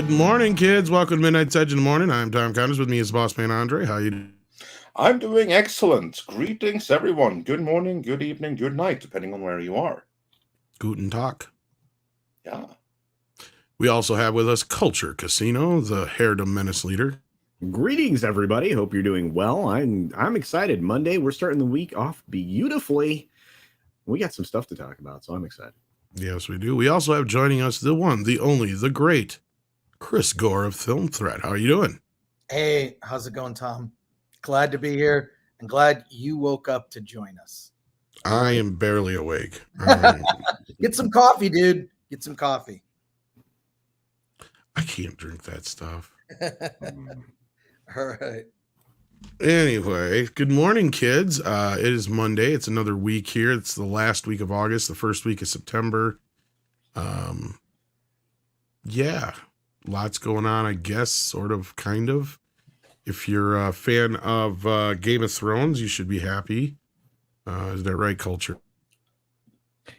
Good morning, kids. Welcome to Midnight's Edge in the Morning. I'm Timecodes. With me is Boss Man Andre. How you doing? I'm doing excellent. Greetings, everyone. Good morning, good evening, good night, depending on where you are. Guten Tag. Yeah. We also have with us Culture Casino, the Haredom Menace leader. Greetings, everybody. Hope you're doing well. I'm excited. Monday, we're starting the week off beautifully. We got some stuff to talk about, so I'm excited. Yes, we do. We also have joining us the one, the only, the great Chris Gore of Film Threat. How are you doing? Hey, how's it going, Tom? Glad to be here and glad you woke up to join us. I am barely awake. Get some coffee, dude. Get some coffee. I can't drink that stuff. All right. Anyway, good morning, kids. It is Monday. It's another week here. It's the last week of August, the first week of September. Yeah, lots going on, I guess, sort of, kind of. If you're a fan of Game of Thrones, you should be happy. Is that right, Culture?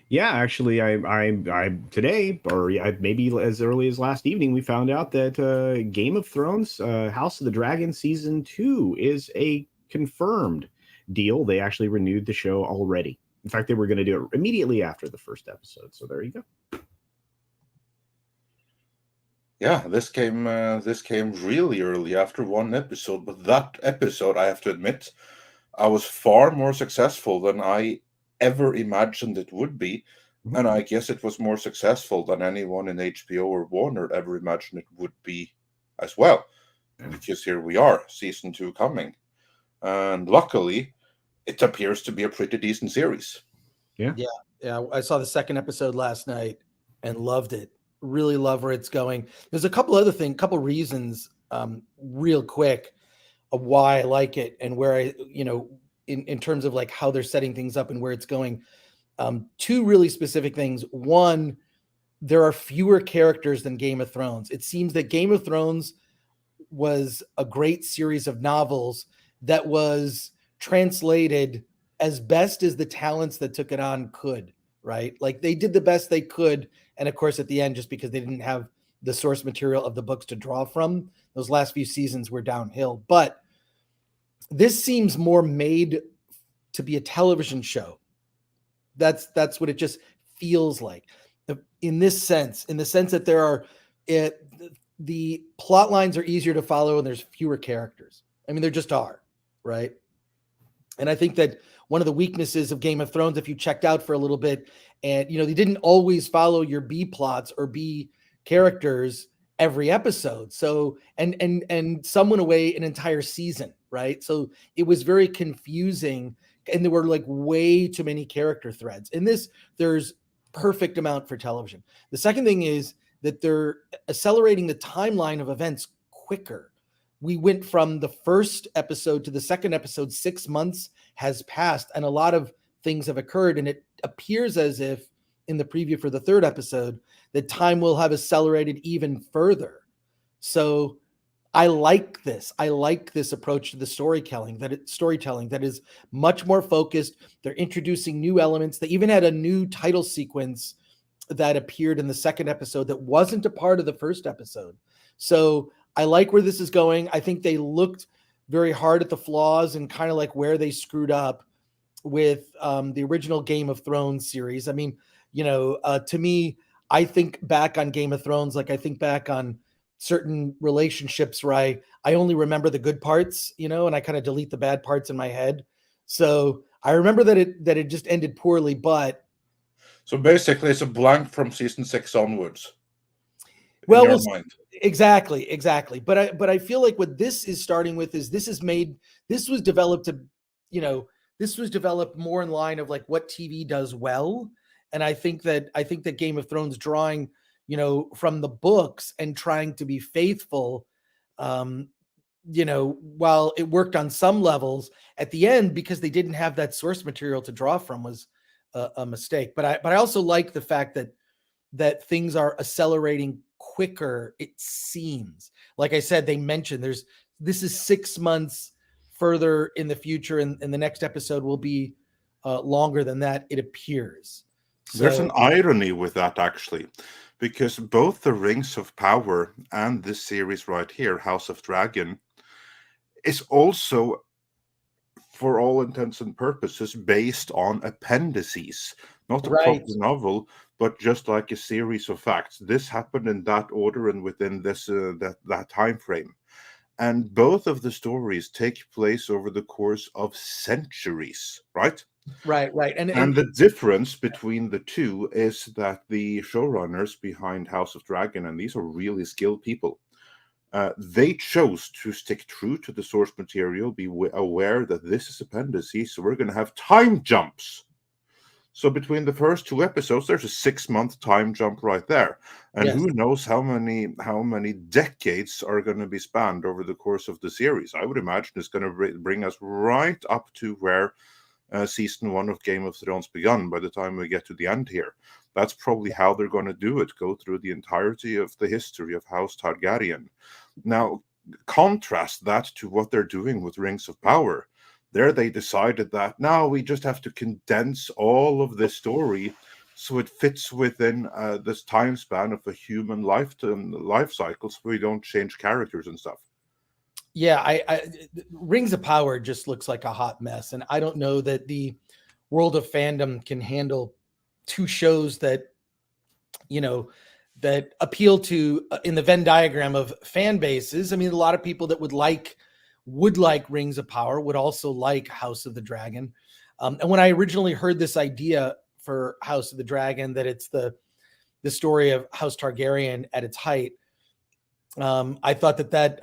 Yeah, actually, I today, or maybe as early as last evening, we found out that Game of Thrones, House of the Dragon Season 2 is a confirmed deal. They actually renewed the show already. In fact, they were going to do it immediately after the first episode. So there you go. Yeah, this came really early after one episode, but that episode, I have to admit, I was far more successful than I ever imagined it would be, and I guess it was more successful than anyone in HBO or Warner ever imagined it would be as well. Because here we are, season 2 coming, and luckily, it appears to be a pretty decent series. Yeah. I saw the second episode last night and loved it. Really love where it's going. There's a couple reasons, real quick, of why I like it and where I, in terms of like how they're setting things up and where it's going. Two really specific things. One, there are fewer characters than Game of Thrones. It seems that Game of Thrones was a great series of novels that was translated as best as the talents that took it on could, right? Like they did the best they could. And of course, at the end, just because they didn't have the source material of the books to draw from, those last few seasons were downhill. But this seems more made to be a television show. That's what it just feels like. In the sense that there are the plot lines are easier to follow and there's fewer characters. I mean, there just are, right? And I think that one of the weaknesses of Game of Thrones, if you checked out for a little bit, and they didn't always follow your B plots or B characters every episode. So and some went away an entire season, right? So it was very confusing, and there were like way too many character threads. In this, there's perfect amount for television. The second thing is that they're accelerating the timeline of events quicker. We went from the first episode to the second episode, 6 months has passed, and a lot of things have occurred. And it appears as if in the preview for the third episode, that time will have accelerated even further. So I like this. I like this approach to the storytelling that is much more focused. They're introducing new elements. They even had a new title sequence that appeared in the second episode that wasn't a part of the first episode. So I like where this is going. I think they looked very hard at the flaws and kind of like where they screwed up with the original Game of Thrones series. I mean, to me, I think back on Game of Thrones, like I think back on certain relationships where I only remember the good parts, and I kind of delete the bad parts in my head. So I remember that it just ended poorly, but. So basically, it's a blank from season 6 onwards. Well, exactly. But I feel like what this is starting with is this was developed more in line of like what TV does well. And I think that Game of Thrones drawing, from the books and trying to be faithful, while it worked on some levels at the end, because they didn't have that source material to draw from, was a mistake. But I also like the fact that things are accelerating quicker. It seems, like I said, they mentioned this is 6 months further in the future, and the next episode will be longer than that, it appears. There's an irony with that, actually, because both the Rings of Power and this series right here, House of Dragon, is also, for all intents and purposes, based on appendices, not a Right. proper novel, but just like a series of facts. This happened in that order and within this that time frame. And both of the stories take place over the course of centuries, right? Right. And the difference between the two is that the showrunners behind House of Dragon, and these are really skilled people, they chose to stick true to the source material, be aware that this is appendices, so we're going to have time jumps. So between the first 2 episodes, there's a 6-month time jump right there, and Yes. who knows how many decades are going to be spanned over the course of the series. I would imagine it's going to bring us right up to where season 1 of Game of Thrones begun by the time we get to the end here. That's probably how they're going to do it, go through the entirety of the history of House Targaryen. Now, contrast that to what they're doing with Rings of Power. There they decided that now we just have to condense all of this story so it fits within this time span of a human life cycle, so we don't change characters and stuff. Yeah, I Rings of Power just looks like a hot mess, and I don't know that the world of fandom can handle 2 shows that, you know, that appeal to in the Venn diagram of fan bases. I mean, a lot of people that would like Rings of Power would also like House of the Dragon. And when I originally heard this idea for House of the Dragon, that it's the story of House Targaryen at its height, I thought that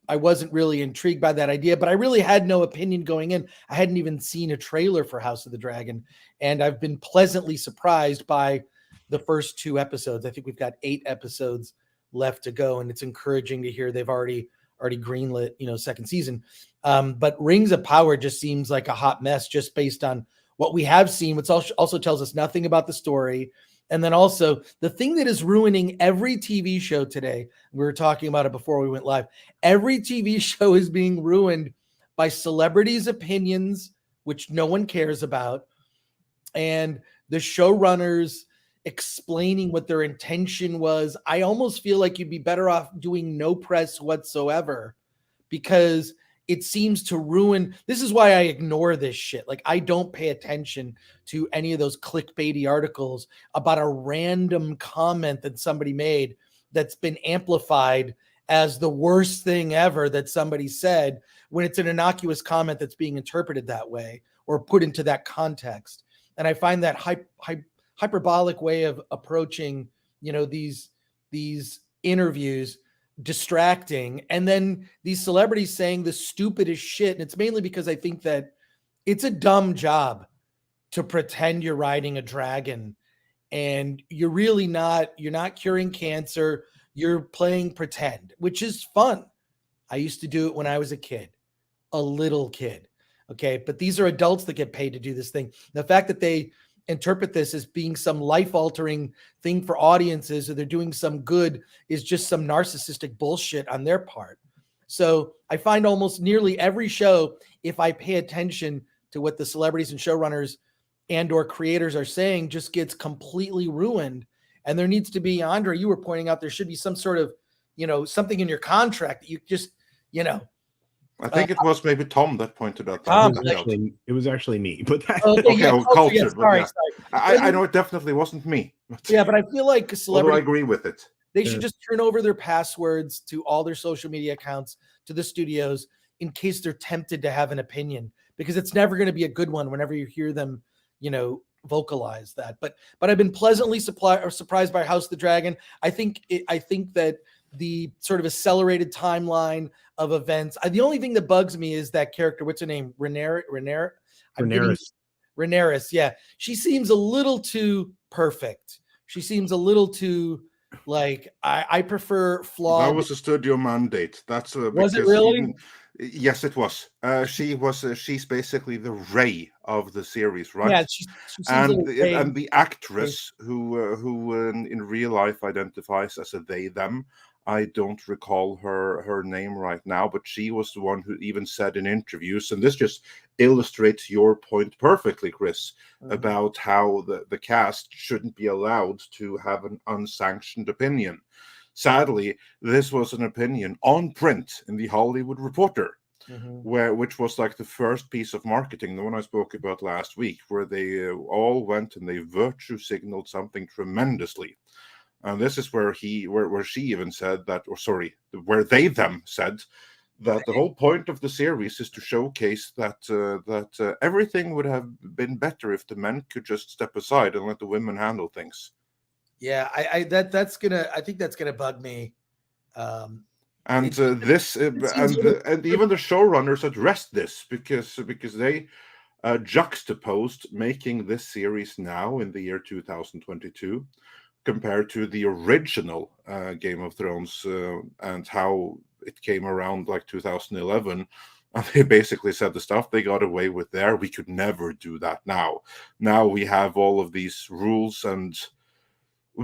I wasn't really intrigued by that idea, but I really had no opinion going in. I hadn't even seen a trailer for House of the Dragon, and I've been pleasantly surprised by the first 2 episodes. I think we've got 8 episodes left to go, and it's encouraging to hear they've already greenlit, second season. But Rings of Power just seems like a hot mess, just based on what we have seen, which also tells us nothing about the story. And then also the thing that is ruining every TV show today, we were talking about it before we went live, every TV show is being ruined by celebrities' opinions, which no one cares about, and the showrunners explaining what their intention was. I almost feel like you'd be better off doing no press whatsoever, because it seems to ruin. This is why I ignore this shit. Like, I don't pay attention to any of those clickbaity articles about a random comment that somebody made that's been amplified as the worst thing ever that somebody said, when it's an innocuous comment that's being interpreted that way or put into that context. And I find that hyperbolic way of approaching, these interviews distracting. And then these celebrities saying the stupidest shit. And it's mainly because I think that it's a dumb job to pretend you're riding a dragon, and you're not curing cancer. You're playing pretend, which is fun. I used to do it when I was a little kid. Okay. But these are adults that get paid to do this thing. The fact that they interpret this as being some life-altering thing for audiences, or they're doing some good, is just some narcissistic bullshit on their part. So I find almost nearly every show, if I pay attention to what the celebrities and showrunners and or creators are saying, just gets completely ruined. And there needs to be, Andre, you were pointing out, there should be some sort of, something in your contract that you just, I think it was maybe Tom that pointed out It that. was actually me, but that, culture. Yes, sorry. I know it definitely wasn't me. Yeah, but I feel like Although I agree with it. They should just turn over their passwords to all their social media accounts to the studios, in case they're tempted to have an opinion, because it's never going to be a good one whenever you hear them, vocalize that. But I've been pleasantly surprised by House of the Dragon. I think that the sort of accelerated timeline of events. The only thing that bugs me is that character. What's her name? Rhaenyra. Yeah, she seems a little too perfect. She seems a little too, like, I prefer flawed. That was a studio mandate. That's was it really? Yes, it was. She's basically the Rey of the series, right? Yeah, she and the actress who in real life identifies as a they them. I don't recall her name right now, but she was the one who even said in interviews, and this just illustrates your point perfectly, Chris, about how the cast shouldn't be allowed to have an unsanctioned opinion. Sadly, this was an opinion on print in the Hollywood Reporter, which was like the first piece of marketing, the one I spoke about last week, where they all went and they virtue signaled something tremendously. And this is where she even said that, or sorry, where they them said that the whole point of the series is to showcase that everything would have been better if the men could just step aside and let the women handle things. Yeah, I think that's gonna bug me. And and even the showrunners addressed this because they juxtaposed making this series now in the year 2022 compared to the original Game of Thrones and how it came around like 2011. And they basically said the stuff they got away with there, we could never do that now. Now we have all of these rules, and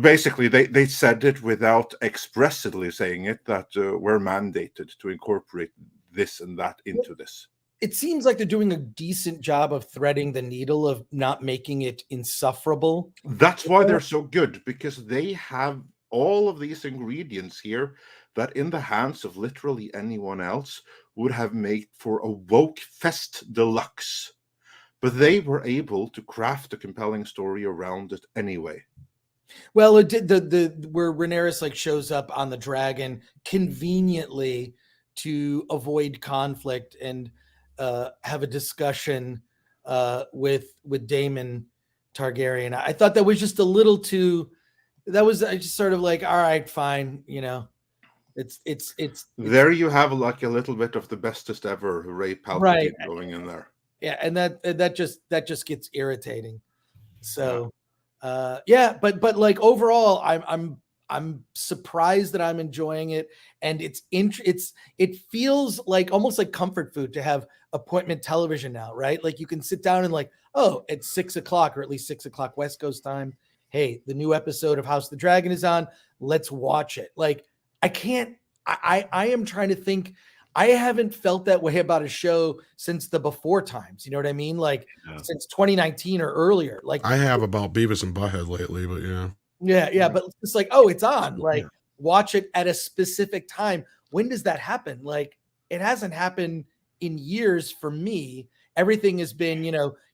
basically they said it without expressly saying it, that we're mandated to incorporate this and that into this. It seems like they're doing a decent job of threading the needle of not making it insufferable. That's why they're so good, because they have all of these ingredients here that in the hands of literally anyone else would have made for a woke fest deluxe. But they were able to craft a compelling story around it anyway. Well, it did the where Rhaenyra like shows up on the dragon conveniently to avoid conflict and have a discussion with Daemon Targaryen. I thought that was just a little too. That was just sort of like, all right, fine, you know. It's there you have like a little bit of the bestest ever Ray Palpatine right going in there. Yeah, and that just gets irritating. So yeah, but like overall, I'm surprised that I'm enjoying it, and it feels like almost like comfort food to have appointment television now, right? Like you can sit down and like, oh, at 6 o'clock or at least 6 o'clock West Coast time. Hey, the new episode of House of the Dragon is on. Let's watch it. Like I am trying to think. I haven't felt that way about a show since the before times. You know what I mean? Like since 2019 or earlier. Like I have about Beavis and Butthead lately, but yeah. Yeah. But it's like, oh, it's on. Like watch it at a specific time. When does that happen? Like it hasn't happened in years for me. Everything has been,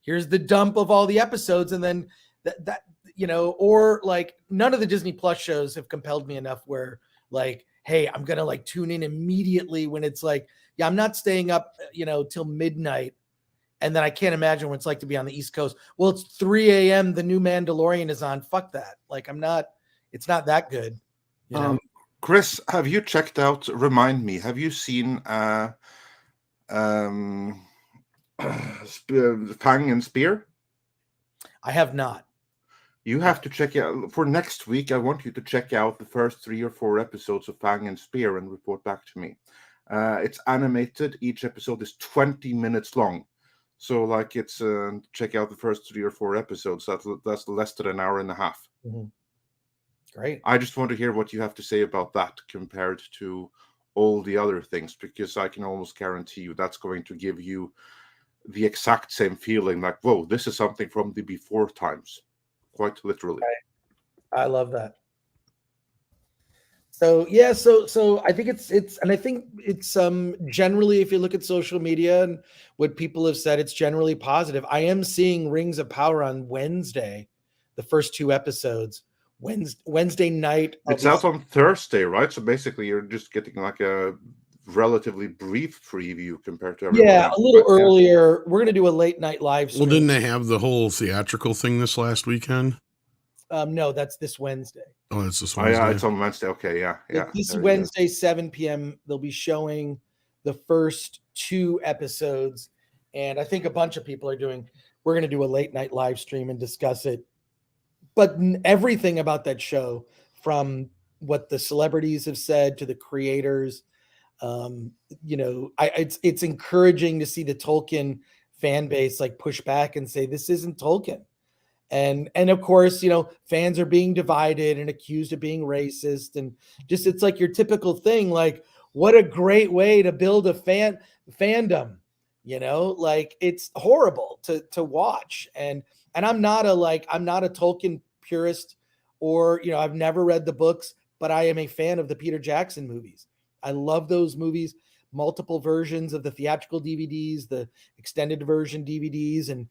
here's the dump of all the episodes. And then that or like none of the Disney Plus shows have compelled me enough where like, hey, I'm going to like tune in immediately when it's like, yeah, I'm not staying up, till midnight. And then I can't imagine what it's like to be on the East Coast. Well, it's 3 a.m. The new Mandalorian is on. Fuck that. Like it's not that good. Chris, have you checked out, remind me, have you seen Fang and Spear? I have not. You have to check out for next week. I want you to check out the first 3 or 4 episodes of Fang and Spear and report back to me. It's animated. Each episode is 20 minutes long. So like it's check out the first 3 or 4 episodes. That's less than an hour and a half. Mm-hmm. Great. I just want to hear what you have to say about that compared to all the other things, because I can almost guarantee you that's going to give you the exact same feeling like, whoa, this is something from the before times. Quite literally. I love that. So yeah, so I think it's and I think it's generally, if you look at social media and what people have said, it's generally positive. I am seeing Rings of Power on Wednesday, the first 2 episodes. Wednesday night. It's out on Thursday, right? So basically you're just getting like a relatively brief preview compared to everyone else. A little earlier. We're gonna do a late night live stream. Well, didn't they have the whole theatrical thing this last weekend? No, that's this Wednesday. Oh, it's this Wednesday. Yeah, it's on Wednesday. Okay, yeah. This Wednesday, 7 p.m. They'll be showing the first 2 episodes, and I think a bunch of people are we're going to do a late night live stream and discuss it. But everything about that show, from what the celebrities have said to the creators, it's encouraging to see the Tolkien fan base like push back and say this isn't Tolkien. And of course, fans are being divided and accused of being racist, and just it's like your typical thing. Like, what a great way to build a fandom. Like, it's horrible to watch. And I'm not a Tolkien purist, or I've never read the books, but I am a fan of the Peter Jackson movies. I love those movies, multiple versions of the theatrical DVDs, the extended version DVDs, and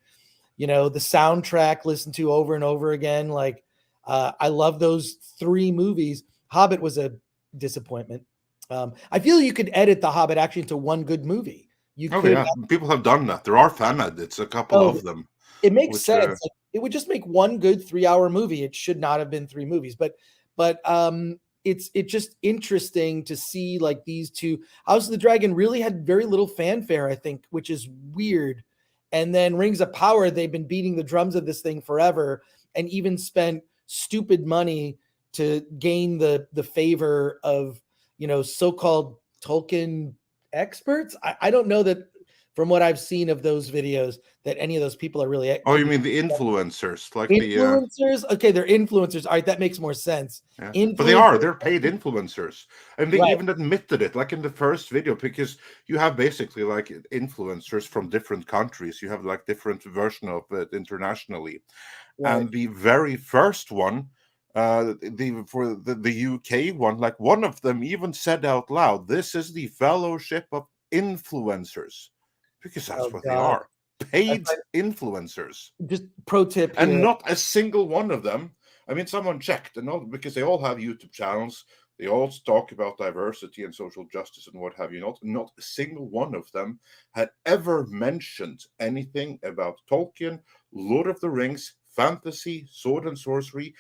the soundtrack listened to over and over again. Like, I love those 3 movies. Hobbit was a disappointment. I feel you could edit The Hobbit actually into one good movie. You Oh could. yeah, people have done that. There are fan edits, a couple of them. It makes which, sense. Like, it would just make one good 3-hour movie. It should not have been 3 movies, but it's just interesting to see like these two. House of the Dragon really had very little fanfare, I think, which is weird. And then Rings of Power, they've been beating the drums of this thing forever, and even spent stupid money to gain the favor of so-called Tolkien experts. I don't know that, from what I've seen of those videos, that any of those people are really. Oh, you mean the influencers, like influencers? Okay, they're influencers. All right, that makes more sense. Yeah. But they're paid influencers, and they even admitted it, like in the first video, because you have basically like influencers from different countries. You have like different version of it internationally, and the very first one, for the UK one, like one of them even said out loud, "This is the Fellowship of Influencers," because that's what they are. Paid influencers. Just pro tip here. And not a single one of them. I mean, someone checked, and all, because they all have YouTube channels. They all talk about diversity and social justice and what have you. Not a single one of them had ever mentioned anything about Tolkien, Lord of the Rings, fantasy, sword and sorcery,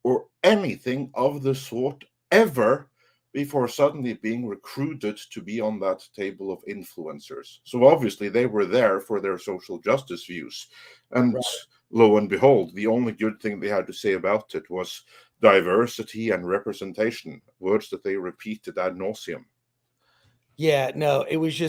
or anything of the sort ever, before suddenly being recruited to be on that table of influencers. So obviously they were there for their social justice views. And lo and behold, the only good thing they had to say about it was diversity and representation, words that they repeated ad nauseum. Yeah, no, it was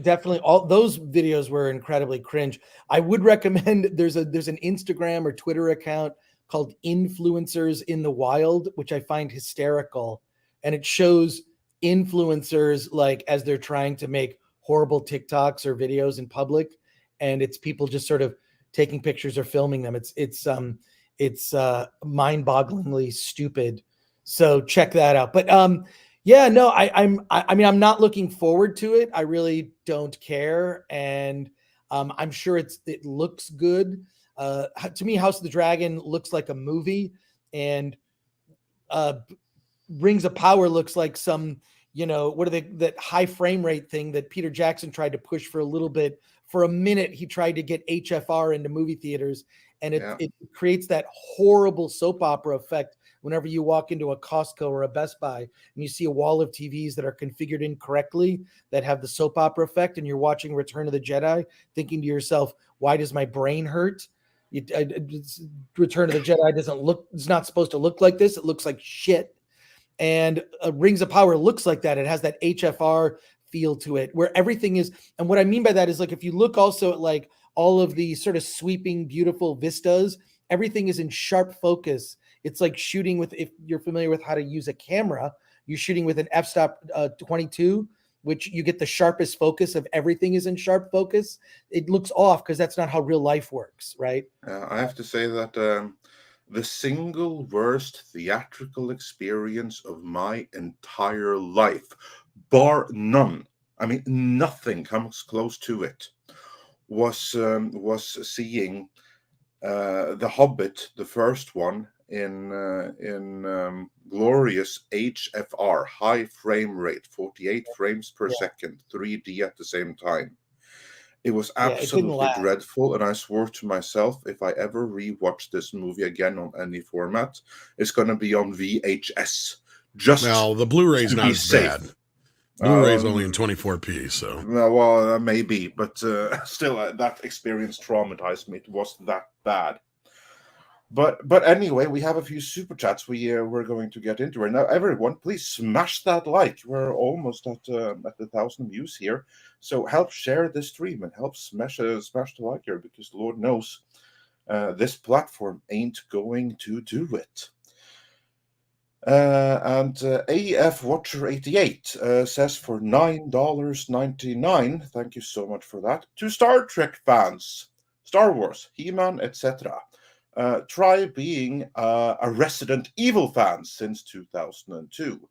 definitely, all those videos were incredibly cringe. I would recommend, there's an Instagram or Twitter account called Influencers in the Wild, which I find hysterical. And it shows influencers like as they're trying to make horrible TikToks or videos in public, and it's people just sort of taking pictures or filming them. It's mind-bogglingly stupid. So check that out. But yeah, no, I mean, I'm not looking forward to it. I really don't care, and I'm sure it looks good. To me, House of the Dragon looks like a movie, and Rings of Power looks like some, that high frame rate thing that Peter Jackson tried to push for a little bit. For a minute, he tried to get HFR into movie theaters, and it creates that horrible soap opera effect whenever you walk into a Costco or a Best Buy and you see a wall of TVs that are configured incorrectly, that have the soap opera effect, and you're watching Return of the Jedi, thinking to yourself, why does my brain hurt? Return of the Jedi it's not supposed to look like this. It looks like shit. And Rings of Power looks like that. It has that HFR feel to it, where everything is. And what I mean by that is, like, if you look also at like all of the sort of sweeping, beautiful vistas, everything is in sharp focus. It's like shooting with, if you're familiar with how to use a camera, you're shooting with an f-stop 22, which you get the sharpest focus of everything is in sharp focus. It looks off because that's not how real life works, right? I have to say that the single worst theatrical experience of my entire life, bar none, I mean, nothing comes close to it, was seeing The Hobbit, the first one, in glorious HFR, high frame rate, 48 frames per second, 3D at the same time. It was absolutely dreadful, and I swore to myself, if I ever rewatch this movie again on any format, it's going to be on VHS. Well, the Blu-ray's not as bad. Blu-ray's only in 24p, so. Well, maybe, but still, that experience traumatized me. It was that bad. But anyway, we have a few super chats we're going to get into right now. Everyone, please smash that like. We're almost at 1,000 views here, so help share this stream and help smash the like here, because Lord knows This platform ain't going to do it. And AF Watcher 88 says for $9.99, thank you so much for that, to Star Trek fans, Star Wars, He-Man, etc. Try being a Resident Evil fan since 2002.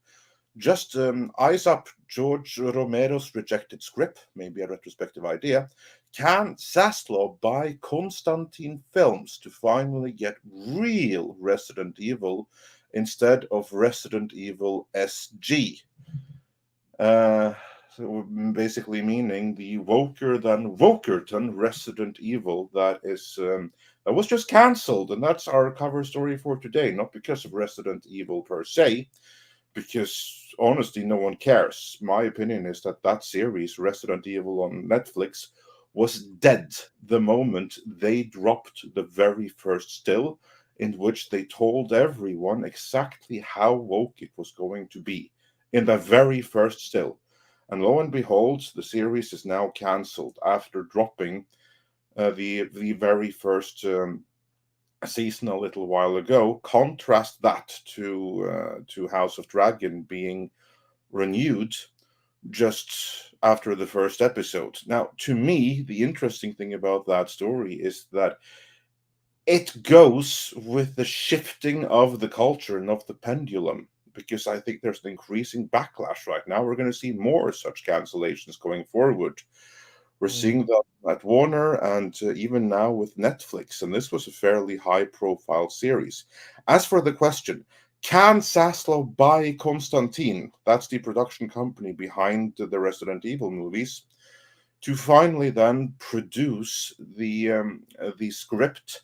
Just eyes up George Romero's rejected script, maybe a retrospective idea. Can Zaslow buy Constantine Films to finally get real Resident Evil instead of Resident Evil SG? So basically meaning the woker than Wokerton Resident Evil that was just cancelled, and that's our cover story for today. Not because of Resident Evil per se, because honestly, no one cares. My opinion is that series, Resident Evil on Netflix, was dead the moment they dropped the very first still, in which they told everyone exactly how woke it was going to be in the very first still. And lo and behold, the series is now cancelled after dropping the very first season a little while ago. Contrast that to House of Dragon being renewed just after the first episode. Now, to me, the interesting thing about that story is that it goes with the shifting of the culture and of the pendulum, because I think there's an increasing backlash right now. We're going to see more such cancellations going forward. We're seeing them at Warner and even now with Netflix, and this was a fairly high-profile series. As for the question, can Zaslow buy Constantine, that's the production company behind the Resident Evil movies, to finally then produce the script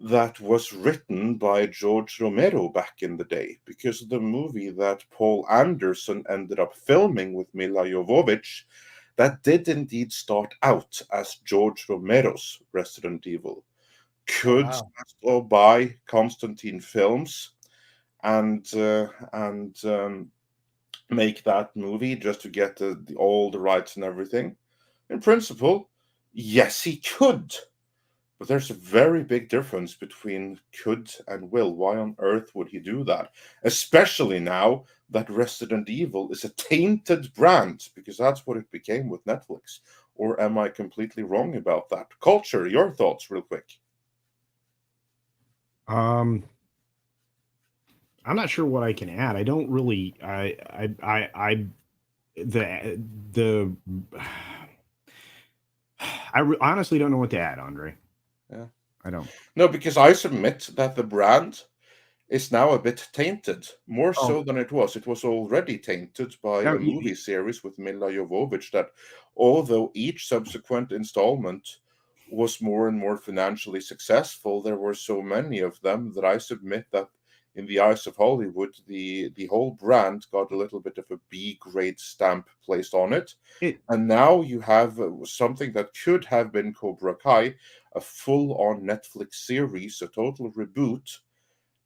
that was written by George Romero back in the day? Because the movie that Paul Anderson ended up filming with Mila Jovovich, that did indeed start out as George Romero's Resident Evil. Could Zaslow buy Constantine Films and make that movie just to get all the rights and everything? In principle, yes, he could. But there's a very big difference between could and will. Why on earth would he do that? Especially now that Resident Evil is a tainted brand, because that's what it became with Netflix. Or am I completely wrong about that? Culture, your thoughts real quick. I'm not sure what I can add. I don't really. Honestly don't know what to add, Andre. Yeah, I don't. No, because I submit that the brand is now a bit tainted, more so than it was. It was already tainted by a movie series with Mila Jovovich that, although each subsequent installment was more and more financially successful, there were so many of them that I submit that in the eyes of Hollywood, the whole brand got a little bit of a B-grade stamp placed on it. And now you have something that could have been Cobra Kai, a full-on Netflix series, a total reboot,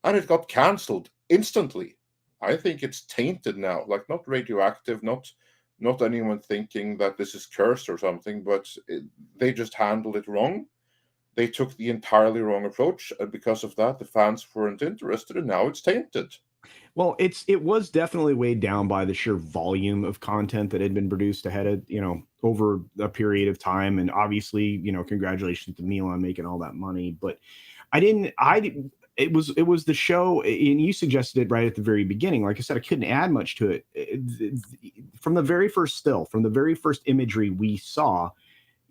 and it got cancelled instantly. I think it's tainted now, like not radioactive, not anyone thinking that this is cursed or something, but they just handled it wrong. They took the entirely wrong approach, and because of that, the fans weren't interested, and now it's tainted. Well, it was definitely weighed down by the sheer volume of content that had been produced ahead of, over a period of time. And obviously, congratulations to Mila on making all that money. But it was the show, and you suggested it right at the very beginning. Like I said, I couldn't add much to it. From the very first still, from the very first imagery we saw,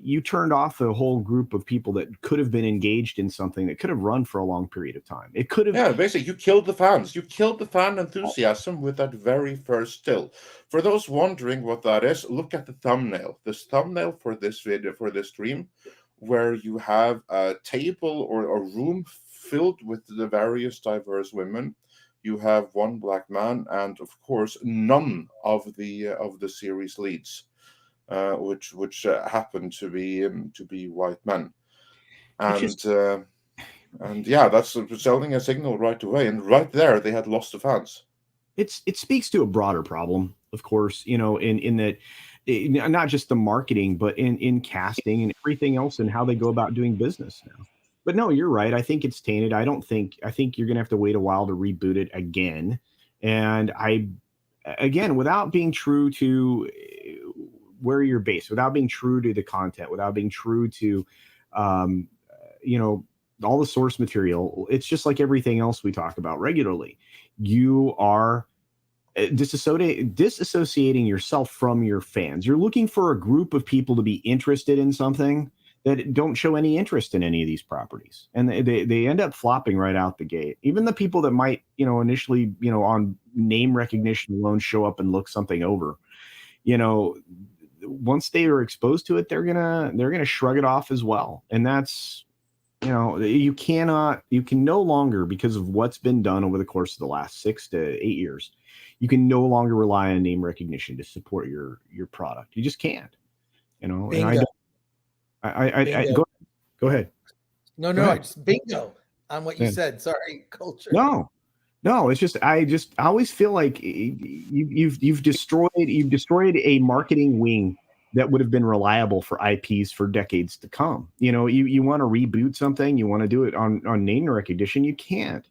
you turned off a whole group of people that could have been engaged in something that could have run for a long period of time. It could have. Yeah, basically, you killed the fans. You killed the fan enthusiasm with that very first still. For those wondering what that is, look at the thumbnail. This thumbnail for this video, for this stream, where you have a table or a room filled with the various diverse women. You have one black man, and of course, none of the series leads. Which happen to be white men, and yeah, that's sending a signal right away, and right there they had lost the fans. It speaks to a broader problem, of course, in that not just the marketing, but in casting and everything else, and how they go about doing business now. But no, you're right. I think it's tainted. I think you're gonna have to wait a while to reboot it again. And again, without being true to where you're based, without being true to the content, without being true to um, you know, all the source material, it's just like everything else we talk about regularly. You are disassociating yourself from your fans. You're looking for a group of people to be interested in something that don't show any interest in any of these properties, and they end up flopping right out the gate. Even the people that might, initially, on name recognition alone, show up and look something over, once they are exposed to it, they're gonna shrug it off as well. And that's, you can no longer, because of what's been done over the course of the last 6 to 8 years, you can no longer rely on name recognition to support your product. You just can't, And Bingo. I go ahead. No, Go ahead. it's bingo on what you said. Sorry, culture. No, it's just I always feel like you've destroyed a marketing wing that would have been reliable for IPs for decades to come. You want to reboot something, you want to do it on name recognition, you can't.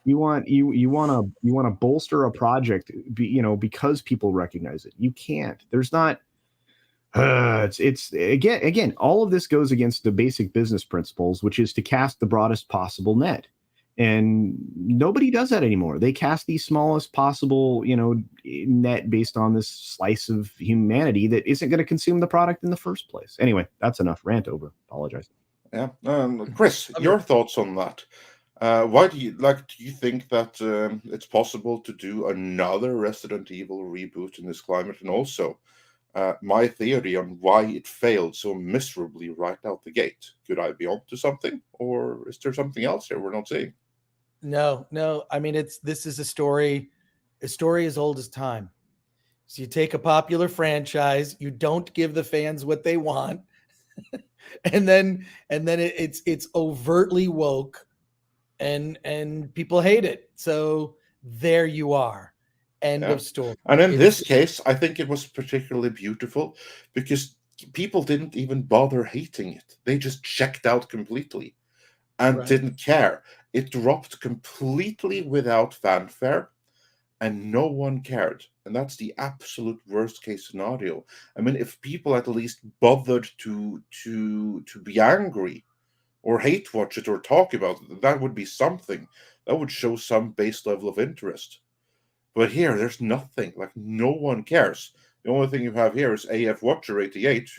You want to bolster a project, because people recognize it. You can't. There's not. It's again, all of this goes against the basic business principles, which is to cast the broadest possible net. And nobody does that anymore. They cast the smallest possible, net based on this slice of humanity that isn't going to consume the product in the first place. Anyway, that's enough. Rant over. Apologize. Yeah. Chris, your thoughts on that? Why do you think that it's possible to do another Resident Evil reboot in this climate? And also, my theory on why it failed so miserably right out the gate. Could I be onto something, or is there something else here we're not seeing? No. I mean, this is a story as old as time. So you take a popular franchise, you don't give the fans what they want, and then it's overtly woke, and people hate it. So there you are. End of story. And in this case, I think it was particularly beautiful because people didn't even bother hating it. They just checked out completely and didn't care. It dropped completely without fanfare, and no one cared. And that's the absolute worst case scenario. I mean, if people at least bothered to be angry or hate watch it or talk about it, that would be something. That would show some base level of interest. But here, there's nothing. Like, no one cares. The only thing you have here is AF Watcher 88,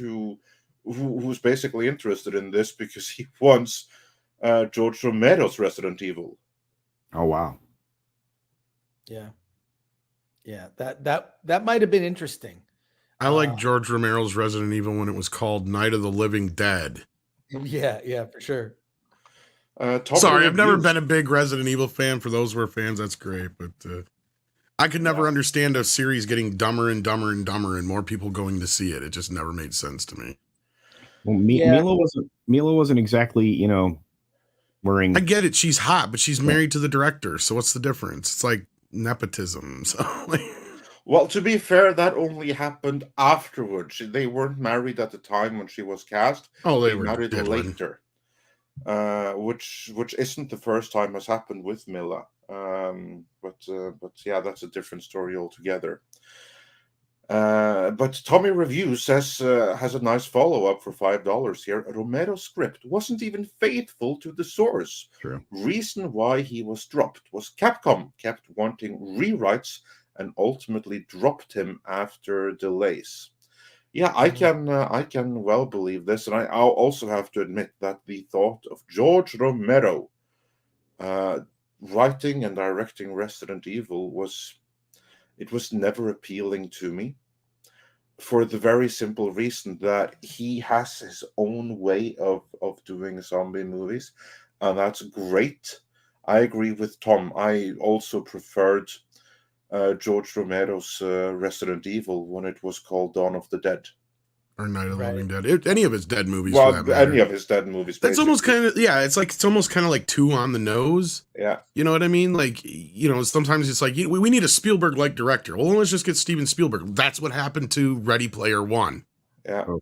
who's basically interested in this because he wants George Romero's Resident Evil. Oh wow. Yeah. That might have been interesting. I like George Romero's Resident Evil when it was called Night of the Living Dead. Yeah, for sure. Sorry, I've never been a big Resident Evil fan. For those who are fans, that's great, but I could never understand a series getting dumber and dumber and dumber and more people going to see it. It just never made sense to me. Well, Mila wasn't exactly, wearing. I get it. She's hot, but she's married to the director. So what's the difference? It's like nepotism. So, well, to be fair, that only happened afterwards. They weren't married at the time when she was cast. Oh, they were married later, which isn't the first time has happened with Mila. But yeah, that's a different story altogether. But Tommy Review says has a nice follow-up for $5 here. Romero's script wasn't even faithful to the source. True. Reason why he was dropped was Capcom kept wanting rewrites and ultimately dropped him after delays. Yeah, I can well believe this, and I'll also have to admit that the thought of George Romero writing and directing Resident Evil was never appealing to me, for the very simple reason that he has his own way of doing zombie movies, and that's great. I agree with Tom. I also preferred George Romero's Resident Evil when it was called Dawn of the Dead. Or Night of the Living Dead. Any of his Dead movies. Well, for that matter. any of his Dead movies. That's basically. almost kind of, it's almost kind of like too on the nose. Yeah. You know what I mean? Like, sometimes it's like, we need a Spielberg-like director. Well, let's just get Steven Spielberg. That's what happened to Ready Player One. Yeah. Oh.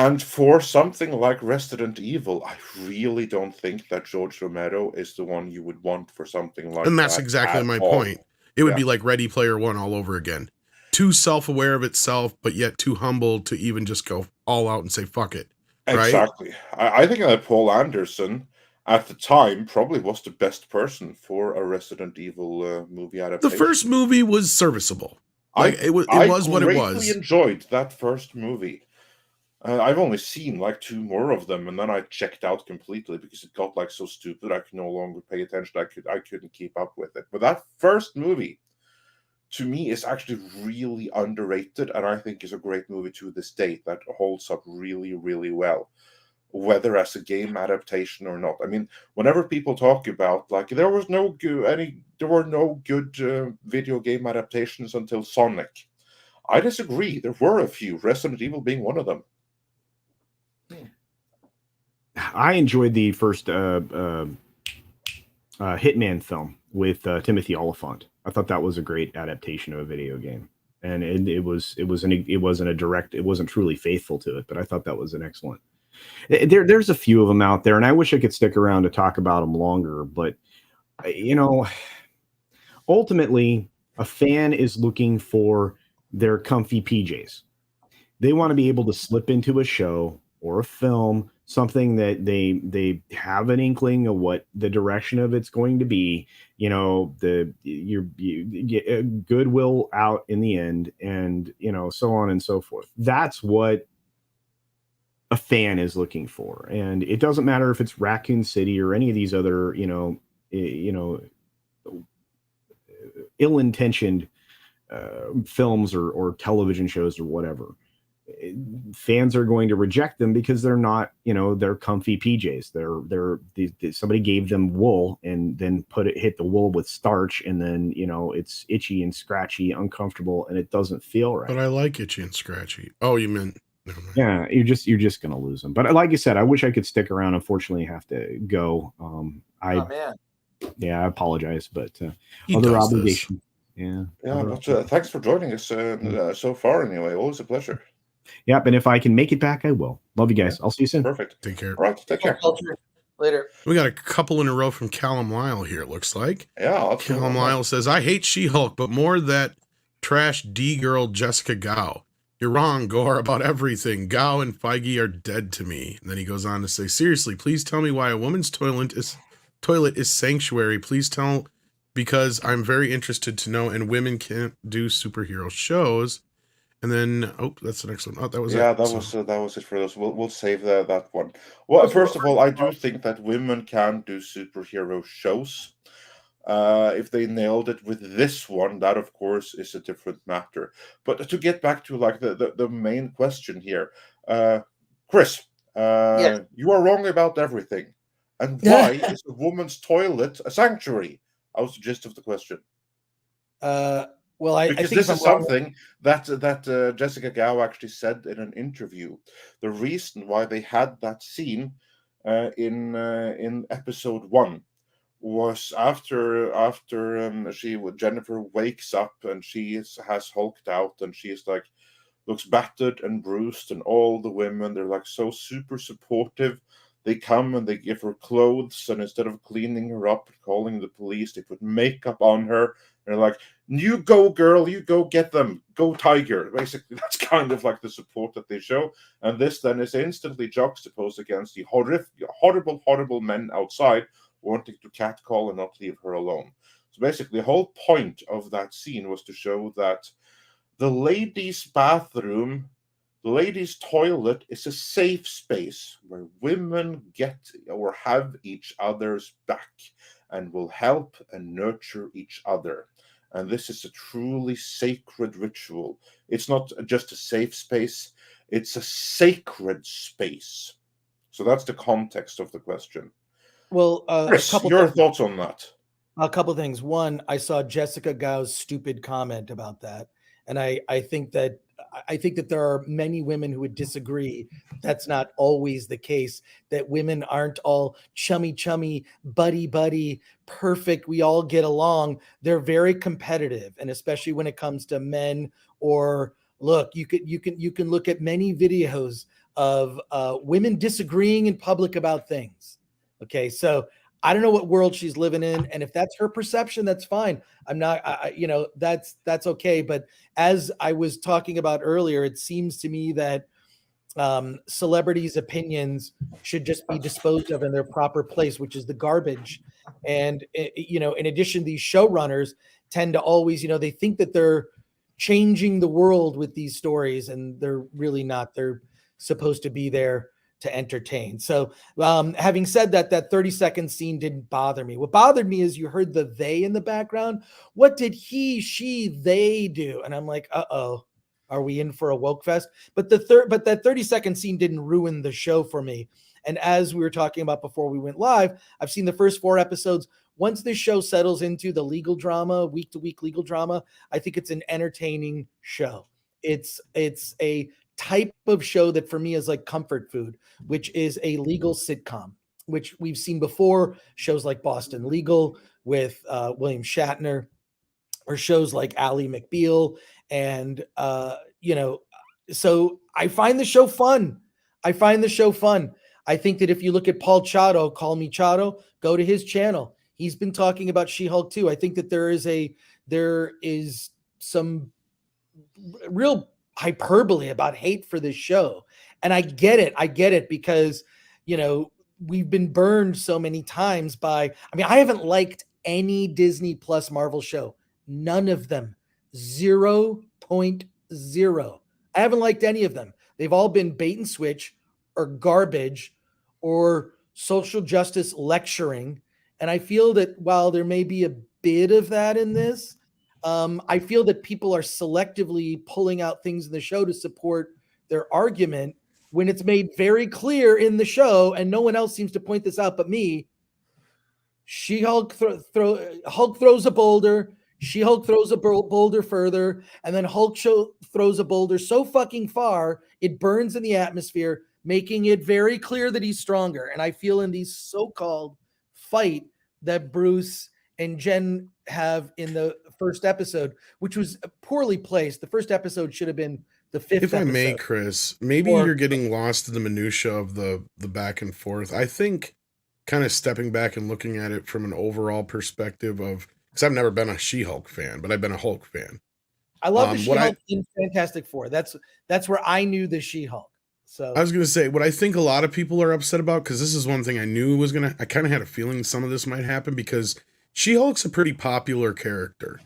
And for something like Resident Evil, I really don't think that George Romero is the one you would want for something like that. And that's exactly my point. It would be like Ready Player One all over again. Too self-aware of itself, but yet too humble to even just go all out and say, fuck it. Right? Exactly. I think that Paul Anderson, at the time, probably was the best person for a Resident Evil movie adaptation. The first movie was serviceable. Like, it was what it was. I enjoyed that first movie. I've only seen like 2 more of them, and then I checked out completely because it got like so stupid I could no longer pay attention. I couldn't keep up with it. But that first movie, to me, is actually really underrated, and I think is a great movie to this day that holds up really, really well, whether as a game adaptation or not. I mean, whenever people talk about like there were no good video game adaptations until Sonic, I disagree. There were a few, Resident Evil being one of them. I enjoyed the first Hitman film with Timothy Olyphant. I thought that was a great adaptation of a video game, and it wasn't truly faithful to it, but I thought that was an excellent. There's a few of them out there, and I wish I could stick around to talk about them longer, but ultimately, a fan is looking for their comfy PJs. They want to be able to slip into a show or a film, something that they have an inkling of what the direction of it's going to be. You get goodwill out in the end, and so on and so forth. That's what a fan is looking for, and it doesn't matter if it's Raccoon City or any of these other ill-intentioned films or television shows or whatever. Fans are going to reject them because they're not, they're comfy PJs. Somebody gave them wool and then hit the wool with starch, and then it's itchy and scratchy, uncomfortable, and it doesn't feel right. But I like itchy and scratchy. Oh, you meant yeah? You're just gonna lose them. But like I said, I wish I could stick around. Unfortunately, I have to go. Oh man. Yeah, I apologize, but other obligations. Yeah. But thanks for joining us so far. Anyway, always a pleasure. Yep, and if I can make it back, I will. Love you guys. Yeah. I'll see you soon. Perfect. Take care. All right, take care. Later. We got a couple in a row from Callum Lyle here, it looks like. Yeah. Callum Lyle says, I hate She-Hulk, but more that trash D-girl Jessica Gao. You're wrong, Gore, about everything. Gao and Feige are dead to me. And then he goes on to say, seriously, please tell me why a woman's toilet is sanctuary. Please tell, because I'm very interested to know, and women can't do superhero shows. And then, that's the next one. Oh, that was it. That was it for us. We'll save that one. Well, first of all, I do think that women can do superhero shows. If they nailed it with this one, that of course is a different matter. But to get back to like the main question here, Chris, yes. You are wrong about everything. And why is a woman's toilet a sanctuary? That was the gist of the question. Well, I think this is something that Jessica Gao actually said in an interview. The reason why they had that scene in episode 1 was after Jennifer wakes up and she has hulked out and she's like looks battered and bruised, and all the women, they're like so super supportive. They come and they give her clothes, and instead of cleaning her up and calling the police, they put makeup on her. And they're like, you go, girl, you go get them. Go, tiger. Basically, that's kind of like the support that they show. And this then is instantly juxtaposed against the horrible men outside wanting to catcall and not leave her alone. So basically, the whole point of that scene was to show that the ladies' bathroom, the ladies' toilet is a safe space where women get or have each other's back and will help and nurture each other. And this is a truly sacred ritual. It's not just a safe space, it's a sacred space. So that's the context of the question. Well, Chris, your thoughts on that? A couple things. One, I saw Jessica Gao's stupid comment about that. And I think that there are many women who would disagree. That's not always the case, that women aren't all chummy, buddy, perfect. We all get along. They're very competitive. And especially when it comes to men, or look, you can look at many videos of women disagreeing in public about things. Okay, so I don't know what world she's living in, and if that's her perception, that's fine. I'm not, that's okay. But as I was talking about earlier, it seems to me that celebrities' opinions should just be disposed of in their proper place, which is the garbage. And in addition, these showrunners tend to always, they think that they're changing the world with these stories, and they're really not. They're supposed to be there to entertain. So having said that, that 30-second scene didn't bother me. What bothered me is you heard the they in the background. What did he, she, they do? And I'm like, uh-oh, are we in for a woke fest? But that 30-second scene didn't ruin the show for me. And as we were talking about before we went live, I've seen the first 4 episodes. Once this show settles into the legal drama, week-to-week legal drama, I think it's an entertaining show. It's a type of show that for me is like comfort food, which is a legal sitcom, which we've seen before, shows like Boston Legal with William Shatner, or shows like Ally McBeal. And, so I find the show fun. I think that if you look at Paul Chado, Call Me Chado, go to his channel. He's been talking about She-Hulk too. I think that there is some real hyperbole about hate for this show. And I get it because, we've been burned so many times I haven't liked any Disney Plus Marvel show. None of them. 0.0. I haven't liked any of them. They've all been bait and switch or garbage or social justice lecturing. And I feel that while there may be a bit of that in this, I feel that people are selectively pulling out things in the show to support their argument when it's made very clear in the show, and no one else seems to point this out but me. Hulk throws a boulder. She-Hulk throws a boulder further, and then Hulk throws a boulder so fucking far it burns in the atmosphere, making it very clear that he's stronger. And I feel in these so-called fight that Bruce and Jen have in the first episode, which was poorly placed. The first episode should have been the 5th episode. If I may, Chris, maybe you're getting lost in the minutia of the back and forth. I think kind of stepping back and looking at it from an overall perspective of, because I've never been a She-Hulk fan, but I've been a Hulk fan. I love the She-Hulk in Fantastic Four. That's where I knew the She-Hulk. So I was going to say, what I think a lot of people are upset about, because this is one thing I knew I kind of had a feeling some of this might happen, because She-Hulk's a pretty popular character.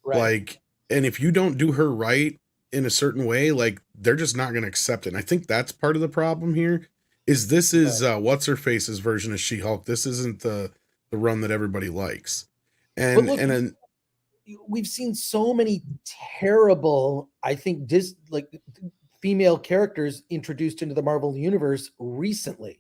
Right. Like, and if you don't do her right in a certain way, like, they're just not going to accept it. And I think that's part of the problem here, is this is What's-Her-Face's version of She-Hulk. This isn't the run that everybody likes. And look, and we've seen so many terrible, I think, female characters introduced into the Marvel Universe recently.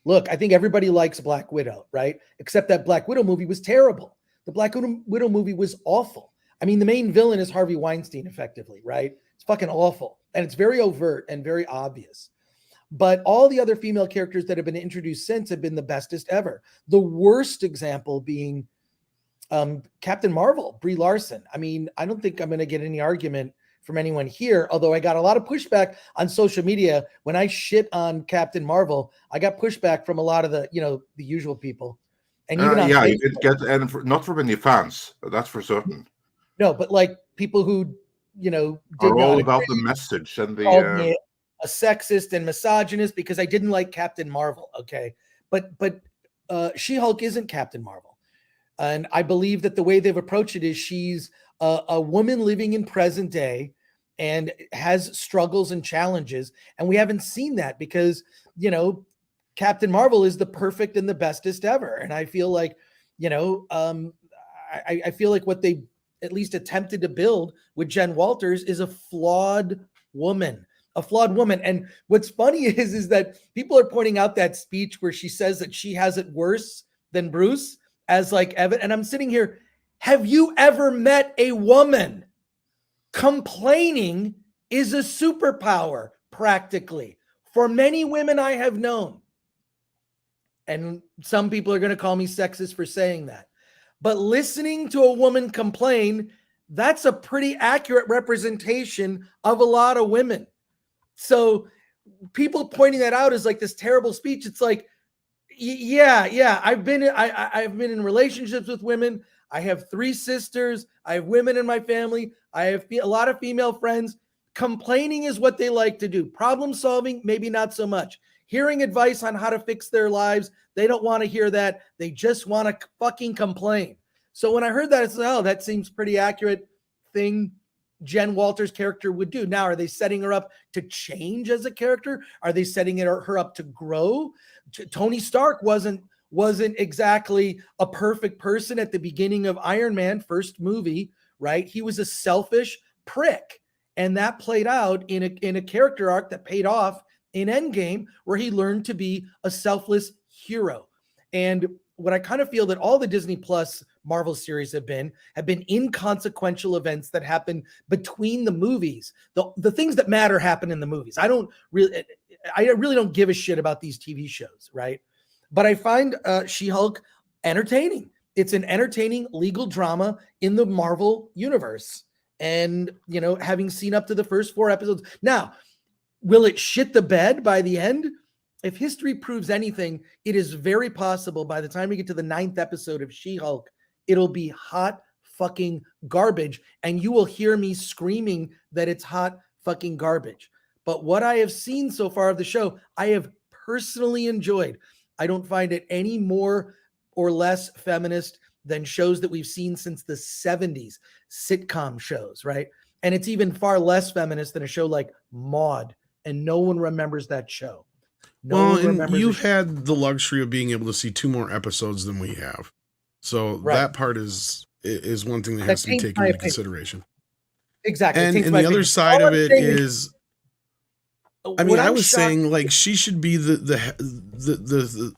Look, I think everybody likes Black Widow, right? Except that Black Widow movie was terrible. The Black Widow movie was awful. I mean, the main villain is Harvey Weinstein, effectively, right? It's fucking awful. And it's very overt and very obvious. But all the other female characters that have been introduced since have been the bestest ever. The worst example being Captain Marvel, Brie Larson. I mean, I don't think I'm going to get any argument from anyone here, although I got a lot of pushback on social media. When I shit on Captain Marvel, I got pushback from a lot of the usual people. And even you did get, and not from any fans, that's for certain. No, but like people who, are all about the message and called me a sexist and misogynist because I didn't like Captain Marvel. Okay. But She-Hulk isn't Captain Marvel. And I believe that the way they've approached it is she's a woman living in present day and has struggles and challenges. And we haven't seen that because, Captain Marvel is the perfect and the bestest ever. And I feel like, I feel like what they at least attempted to build with Jen Walters is a flawed woman. And what's funny is that people are pointing out that speech where she says that she has it worse than Bruce as like Evan. And I'm sitting here, have you ever met a woman? Complaining is a superpower, practically, for many women I have known. And some people are going to call me sexist for saying that. But listening to a woman complain, that's a pretty accurate representation of a lot of women. So people pointing that out as like this terrible speech. It's like, yeah. I've been in relationships with women. I have 3 sisters. I have women in my family. I have a lot of female friends. Complaining is what they like to do. Problem solving, maybe not so much. Hearing advice on how to fix their lives, they don't want to hear that. They just want to fucking complain. So when I heard that, it's like, oh, that seems pretty accurate thing Jen Walters' character would do. Now, are they setting her up to change as a character? Are they setting her up to grow? Tony Stark wasn't exactly a perfect person at the beginning of Iron Man, first movie, right? He was a selfish prick. And that played out in a character arc that paid off in Endgame, where he learned to be a selfless hero. And what I kind of feel that all the Disney Plus Marvel series have been inconsequential events that happen between the movies. The things that matter happen in the movies. I really don't give a shit about these TV shows, right? But I find She-Hulk entertaining. It's an entertaining legal drama in the Marvel universe. And, you know, having seen up to the first 4 episodes. Now, will it shit the bed by the end? If history proves anything, it is very possible by the time we get to the 9th episode of She-Hulk, it'll be hot fucking garbage. And you will hear me screaming that it's hot fucking garbage. But what I have seen so far of the show, I have personally enjoyed. I don't find it any more or less feminist than shows that we've seen since the 70s, sitcom shows, right? And it's even far less feminist than a show like Maude, and no one remembers that show. And you've had the luxury of being able to see 2 more episodes than we have. So that part is one thing that has to be taken into consideration. Exactly. And the other side of it is, I mean, I was saying like she should be the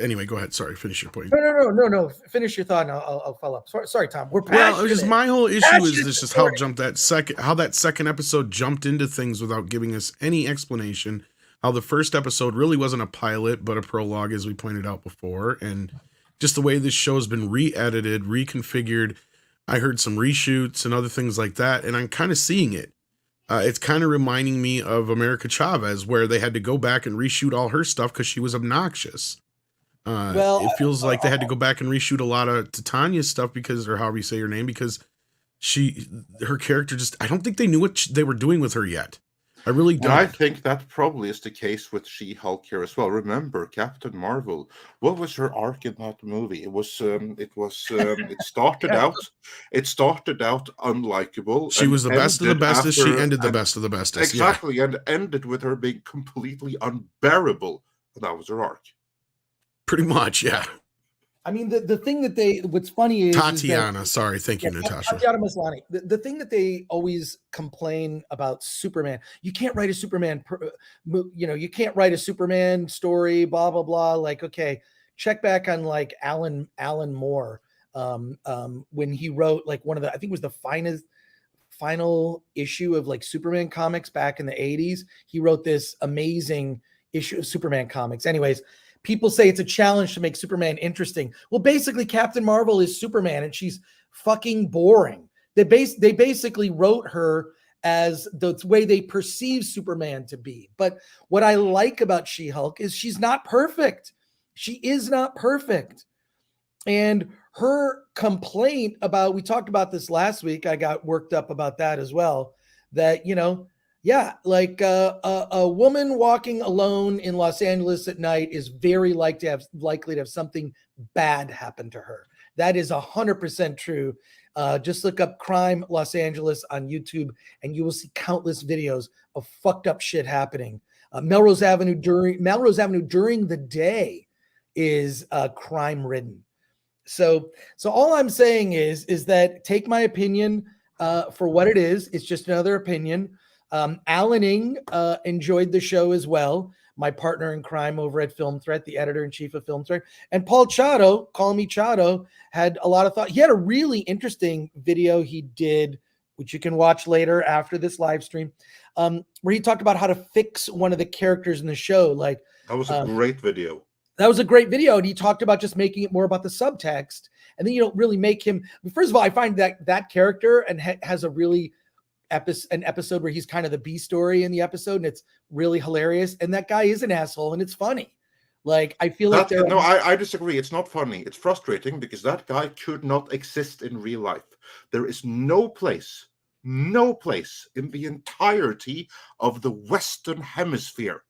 anyway, go ahead. Sorry, finish your point. No. Finish your thought, and I'll follow up. Sorry, Tom. We're passionate. Well, just my whole issue is this: just how that second episode jumped into things without giving us any explanation. How the first episode really wasn't a pilot, but a prologue, as we pointed out before, and just the way this show has been re-edited, reconfigured. I heard some reshoots and other things like that, and I'm kind of seeing it. It's kind of reminding me of America Chavez, where they had to go back and reshoot all her stuff because she was obnoxious. It feels like they had to go back and reshoot a lot of Titania's stuff or however you say her name, because her character I don't think they knew what they were doing with her yet. I really don't. And I think that probably is the case with She-Hulk here as well. Remember, Captain Marvel. What was her arc in that movie? It started out unlikable. She was the best of the bestest. She ended the best of the bestest. Exactly, and ended with her being completely unbearable. And that was her arc. Pretty much, yeah. I mean, the thing that what's funny is Tatiana. Sorry, thank you, Natasha. Tatiana Maslany. The thing that they always complain about Superman, you can't write a Superman, you can't write a Superman story, blah blah blah. Like, okay, check back on like Alan Moore, when he wrote like one of I think it was the final issue of like Superman comics back in the 80s. He wrote this amazing issue of Superman comics. Anyways. People say it's a challenge to make Superman interesting. Well, basically, Captain Marvel is Superman, and she's fucking boring. They basically wrote her as the way they perceive Superman to be. But what I like about She-Hulk is she's not perfect. She is not perfect. And her complaint about, we talked about this last week, I got worked up about that as well, that, like a woman walking alone in Los Angeles at night is very likely to have something bad happen to her. That is 100% true. Just look up Crime Los Angeles on YouTube, and you will see countless videos of fucked up shit happening. Melrose Avenue during the day is crime ridden. So all I'm saying is that take my opinion for what it is. It's just another opinion. Alan Ng enjoyed the show as well. My partner in crime over at Film Threat, the editor-in-chief of Film Threat. And Paul Chado, call me Chado, had a lot of thought. He had a really interesting video he did, which you can watch later after this live stream, where he talked about how to fix one of the characters in the show. Like, that was a great video. That was a great video. And he talked about just making it more about the subtext. And then you don't really make him. First of all, I find that character and has a really an episode where he's kind of the B story in the episode, and it's really hilarious. And that guy is an asshole, and it's funny. Like, I feel like I disagree. It's not funny. It's frustrating because that guy could not exist in real life. There is no place in the entirety of the Western Hemisphere,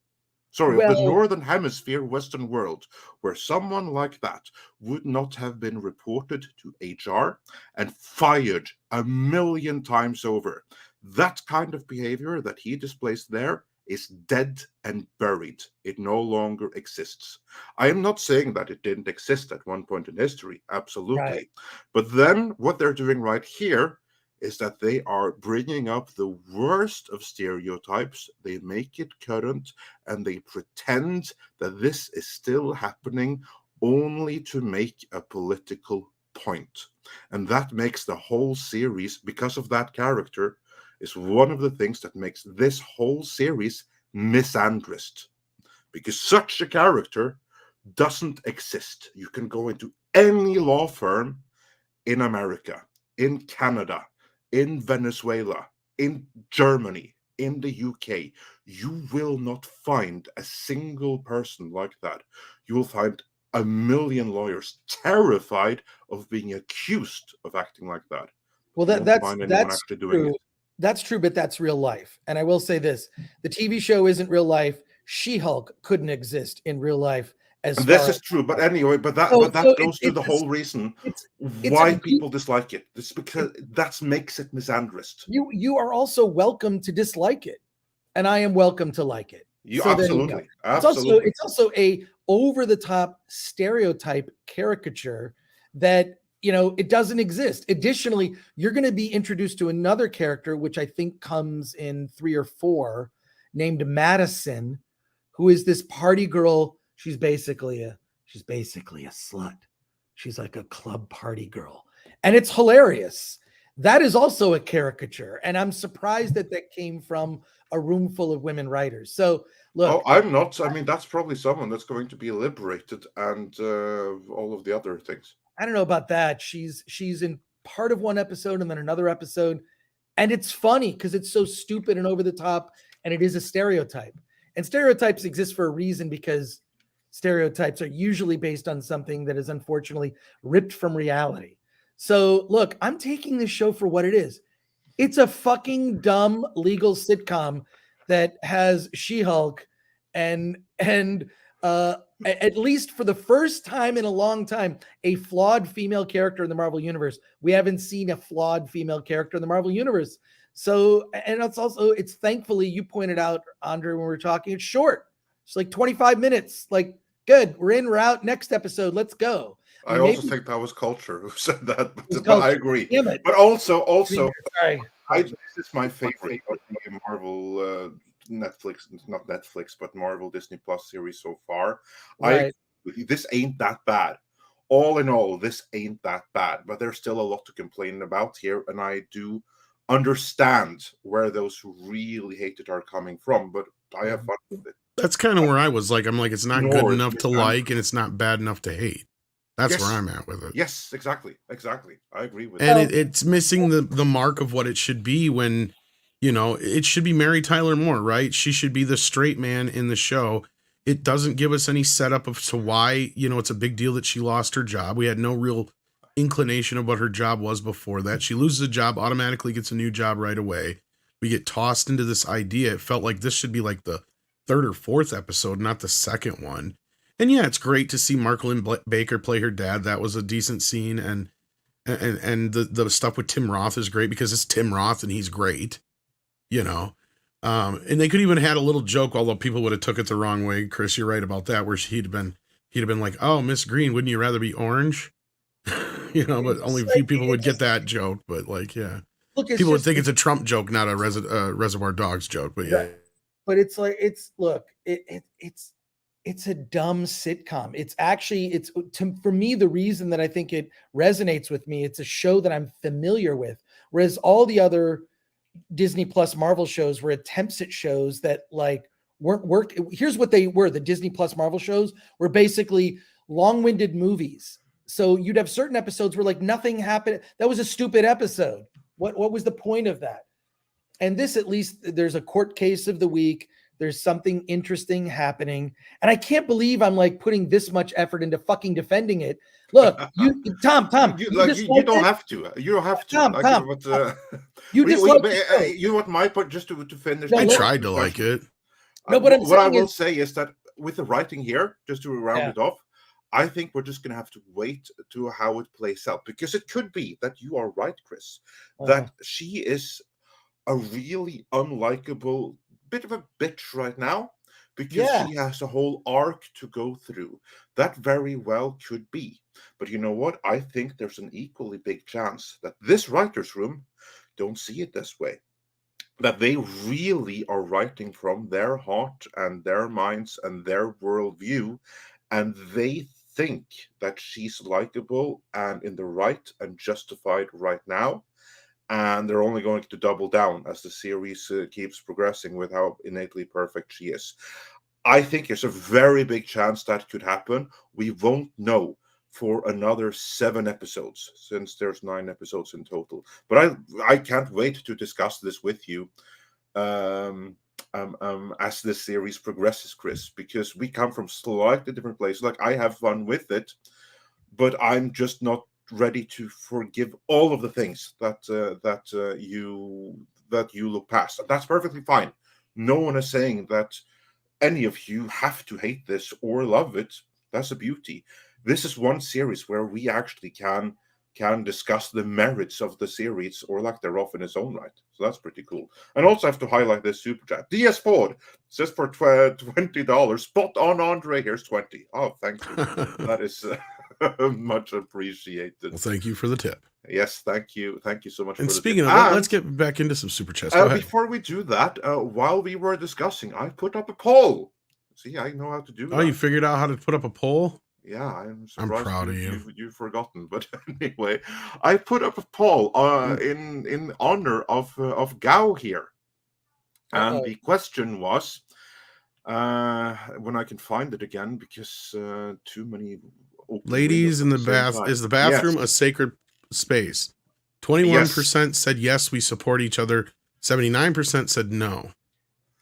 the Northern Hemisphere, Western world, where someone like that would not have been reported to HR and fired 1,000,000 times over. That kind of behavior that he displays there is dead and buried. It no longer exists. I am not saying that it didn't exist at one point in history, absolutely. Right. But then what they're doing right here is that they are bringing up the worst of stereotypes. They make it current, and they pretend that this is still happening only to make a political point. And that makes the whole series, because of that character, is one of the things that makes this whole series misandrist. Because such a character doesn't exist. You can go into any law firm in America, in Canada, in Venezuela, in Germany, in the UK. You will not find a single person like that. You will find 1,000,000 lawyers terrified of being accused of acting like that. Well, that's true. That's true, but that's real life. And I will say this: the TV show isn't real life. She-Hulk couldn't exist in real life. This is true, but anyway, that goes to the whole reason why people dislike it. It's because that makes it misandrist. You are also welcome to dislike it, and I am welcome to like it. Absolutely. It's also a over-the-top stereotype caricature that, it doesn't exist. Additionally, you're going to be introduced to another character, which I think comes in 3 or 4, named Madison, who is this party girl. She's basically a slut. She's like a club party girl, and it's hilarious. That is also a caricature, and I'm surprised that came from a room full of women writers. So look, I'm not. I mean, that's probably someone that's going to be liberated, and all of the other things. I don't know about that. She's in part of one episode and then another episode, and it's funny because it's so stupid and over the top, and it is a stereotype. And stereotypes exist for a reason, because stereotypes are usually based on something that is unfortunately ripped from reality. So look, I'm taking this show for what it is. It's a fucking dumb legal sitcom that has She-Hulk and at least for the first time in a long time, a flawed female character in the Marvel Universe. We haven't seen a flawed female character in the Marvel Universe. So, and it's thankfully, you pointed out, Andre, when we were talking, it's short. It's like 25 minutes. Like, good, we're in, we're out, next episode, let's go. I also think that was Culture who said that, but I agree. But also, sorry. This is my favorite of the Marvel Netflix, not Netflix, but Marvel Disney Plus series so far. Right. This ain't that bad. All in all, this ain't that bad, but there's still a lot to complain about here, and I do understand where those who really hate it are coming from, but I have fun with it. That's kind of where I was. Like, I'm like, it's not good enough to like, and it's not bad enough to hate. That's where I'm at with it. Yes, exactly. I agree with that. And it's missing the mark of what it should be when, it should be Mary Tyler Moore, right? She should be the straight man in the show. It doesn't give us any setup of to why, it's a big deal that she lost her job. We had no real inclination of what her job was before that. She loses a job, automatically gets a new job right away. We get tossed into this idea. It felt like this should be like the 3rd or 4th episode, not the 2nd one. And yeah, it's great to see Marklyn Baker play her dad. That was a decent scene. And the stuff with Tim Roth is great because it's Tim Roth and he's great, and they could even had a little joke, although people would have took it the wrong way. Chris, you're right about that, where he'd have been like, "Oh, Miss Green, wouldn't you rather be orange?" But only a few people would get that joke. But yeah, look, people would think it's a Trump joke, not a Reservoir Dogs joke. But yeah, but it's like it's a dumb sitcom. It's for me, the reason that I think it resonates with me, it's a show that I'm familiar with. Whereas all the other Disney Plus Marvel shows were attempts at shows that weren't work. Here's what they were. The Disney Plus Marvel shows were basically long-winded movies. So you'd have certain episodes where nothing happened. That was a stupid episode. What was the point of that? And this, at least, there's a court case of the week. There's something interesting happening. And I can't believe I'm like putting this much effort into fucking defending it. Look, Tom, you don't have to. You don't have to. Tom, you dislike it. You know what my point, just to finish. I tried to like it. No, but what I will say is that with the writing here, just to round it off, I think we're just going to have to wait to how it plays out, because it could be that you are right, Chris, that she is a really unlikable bit of a bitch right now, because she has a whole arc to go through. That very well could be. But you know what? I think there's an equally big chance that this writer's room don't see it this way. That they really are writing from their heart and their minds and their worldview, and they think that she's likable and in the right and justified right now. And they're only going to double down as the series keeps progressing with how innately perfect she is. I think there's a very big chance that could happen. We won't know for another 7 episodes, since there's 9 episodes in total. But I can't wait to discuss this with you as this series progresses, Chris, because we come from slightly different places. Like, I have fun with it, but I'm just not ready to forgive all of the things that you look past. That's perfectly fine. No one is saying that any of you have to hate this or love it. That's a beauty. This is one series where we actually can discuss the merits of the series or lack thereof in its own right. So that's pretty cool. And also I have to highlight this super chat. DS Ford says for $20, spot on, Andre. Here's 20. Oh, thank you. That is much appreciated. Well, thank you for the tip. Yes, thank you so much. And for speaking the tip. Of, let's get back into some super chats. Go ahead. Before we do that, while we were discussing, I put up a poll. See, I know how to do that. Oh, you figured out how to put up a poll? Yeah, I'm proud of you. You've forgotten, but anyway, I put up a poll in honor of Gao here, and the question was, when I can find it again, because too many ladies in the bath. Is the bathroom a sacred space? 21% said yes, we support each other. 79% said no,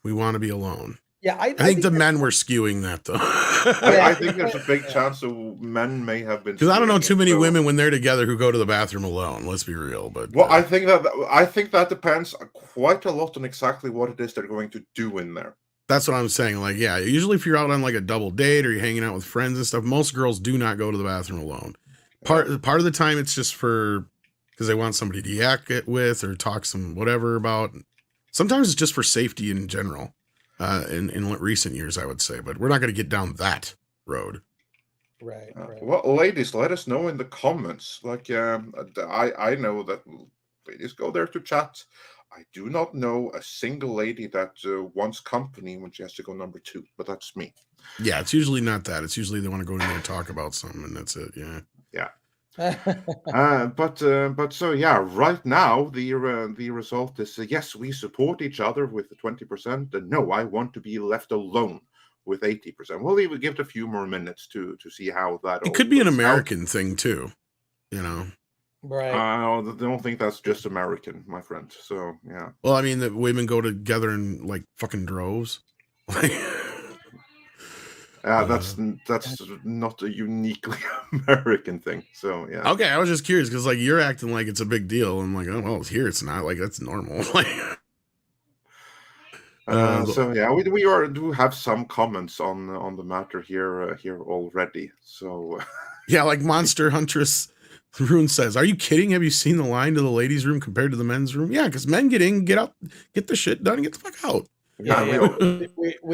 we want to be alone. Yeah, I think the men were skewing that, though. I think there's a big chance that men may have been. Because I don't know too many women when they're together who go to the bathroom alone. Let's be real, but I think that depends quite a lot on exactly what it is they're going to do in there. That's what I'm saying. Like, yeah, usually if you're out on like a double date or you're hanging out with friends and stuff, most girls do not go to the bathroom alone. Part of the time it's just because they want somebody to yak it with or talk some whatever about. Sometimes it's just for safety in general. In recent years, I would say, but we're not going to get down that road. Right. Well, ladies, let us know in the comments. Like, I know that ladies go there to chat. I do not know a single lady that wants company when she has to go number 2, but that's me. Yeah, it's usually not that. It's usually they want to go in there and talk about something, and that's it. Yeah. But so yeah, right now the result is yes, we support each other with the 20%, and no, I want to be left alone with 80%. We'll even give it a few more minutes to see how that. It could be an American thing too, you know. Right. I don't think that's just American, my friend. So yeah. Well, I mean, the women go together in like fucking droves. That's not a uniquely American thing. So yeah. Okay, I was just curious because like you're acting like it's a big deal. I'm like, oh well, here it's not. Like that's normal. So yeah, we do have some comments on the matter here already. So yeah, like Monster Huntress Rune says, "Are you kidding? Have you seen the line to the ladies' room compared to the men's room? Yeah, because men get in, get out, get the shit done, and get the fuck out." We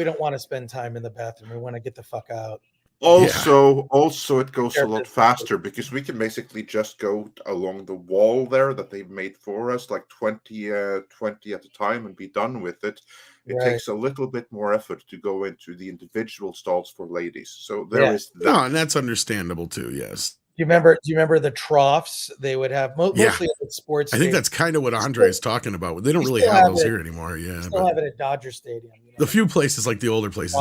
don't want to spend time in the bathroom. We want to get the fuck out. Also, it goes a lot faster because we can basically just go along the wall there that they've made for us, like 20 at a time, and be done with it. It takes a little bit more effort to go into the individual stalls for ladies. So there is that. No, and that's understandable too. Yes. Do you remember the troughs they would have mostly at sports? I think that's kind of what Andre is talking about. They don't really have those here anymore. Yeah, still have it at Dodger Stadium. You know? The few places, like the older places,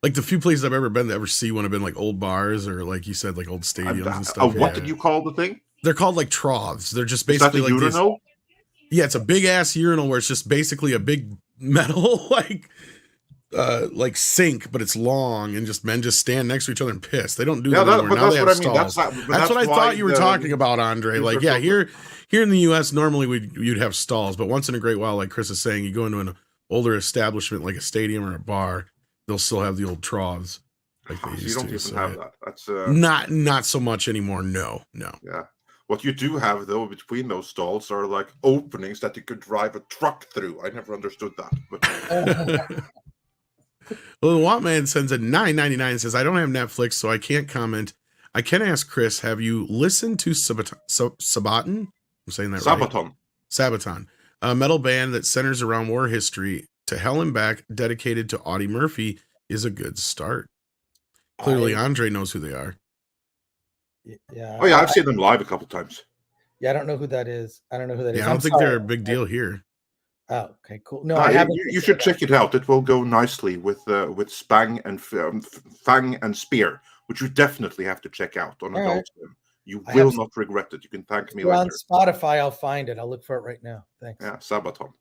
like the few places I've ever been to ever see one have been like old bars or like you said, like old stadiums and stuff. What did you call the thing? They're called like troughs. They're just basically like urinal? Yeah, it's a big ass urinal where it's just basically a big metal like sink, but it's long, and just men just stand next to each other and piss. They don't do that anymore. Now they have stalls. That's what I thought you were talking about, Andre. Like, yeah, here in the U.S. normally you'd have stalls, but once in a great while, like Chris is saying, you go into an older establishment like a stadium or a bar, they'll still have the old troughs like they used you don't to. even have that. That's not so much anymore. No. Yeah. What you do have, though, between those stalls are like openings that you could drive a truck through. I never understood that. But Well, Watman sends a $9.99 and says, I don't have Netflix, so I can't comment. I can ask Chris, have you listened to Sabaton? I'm saying that right. Sabaton, a metal band that centers around war history. To Hell and Back, dedicated to Audie Murphy, is a good start. Clearly, Andre knows who they are. Yeah. Oh, yeah, I've seen them live a couple times. Yeah, I don't know who that is. I don't think they're a big deal here. Oh, okay, cool. No, I haven't. You should check it out. It will go nicely with Spang and Fang and Spear, which you definitely have to check out on Adult Swim. You will not regret it. You can thank me later. On Spotify, I'll find it. I'll look for it right now. Thanks. Yeah, Sabaton.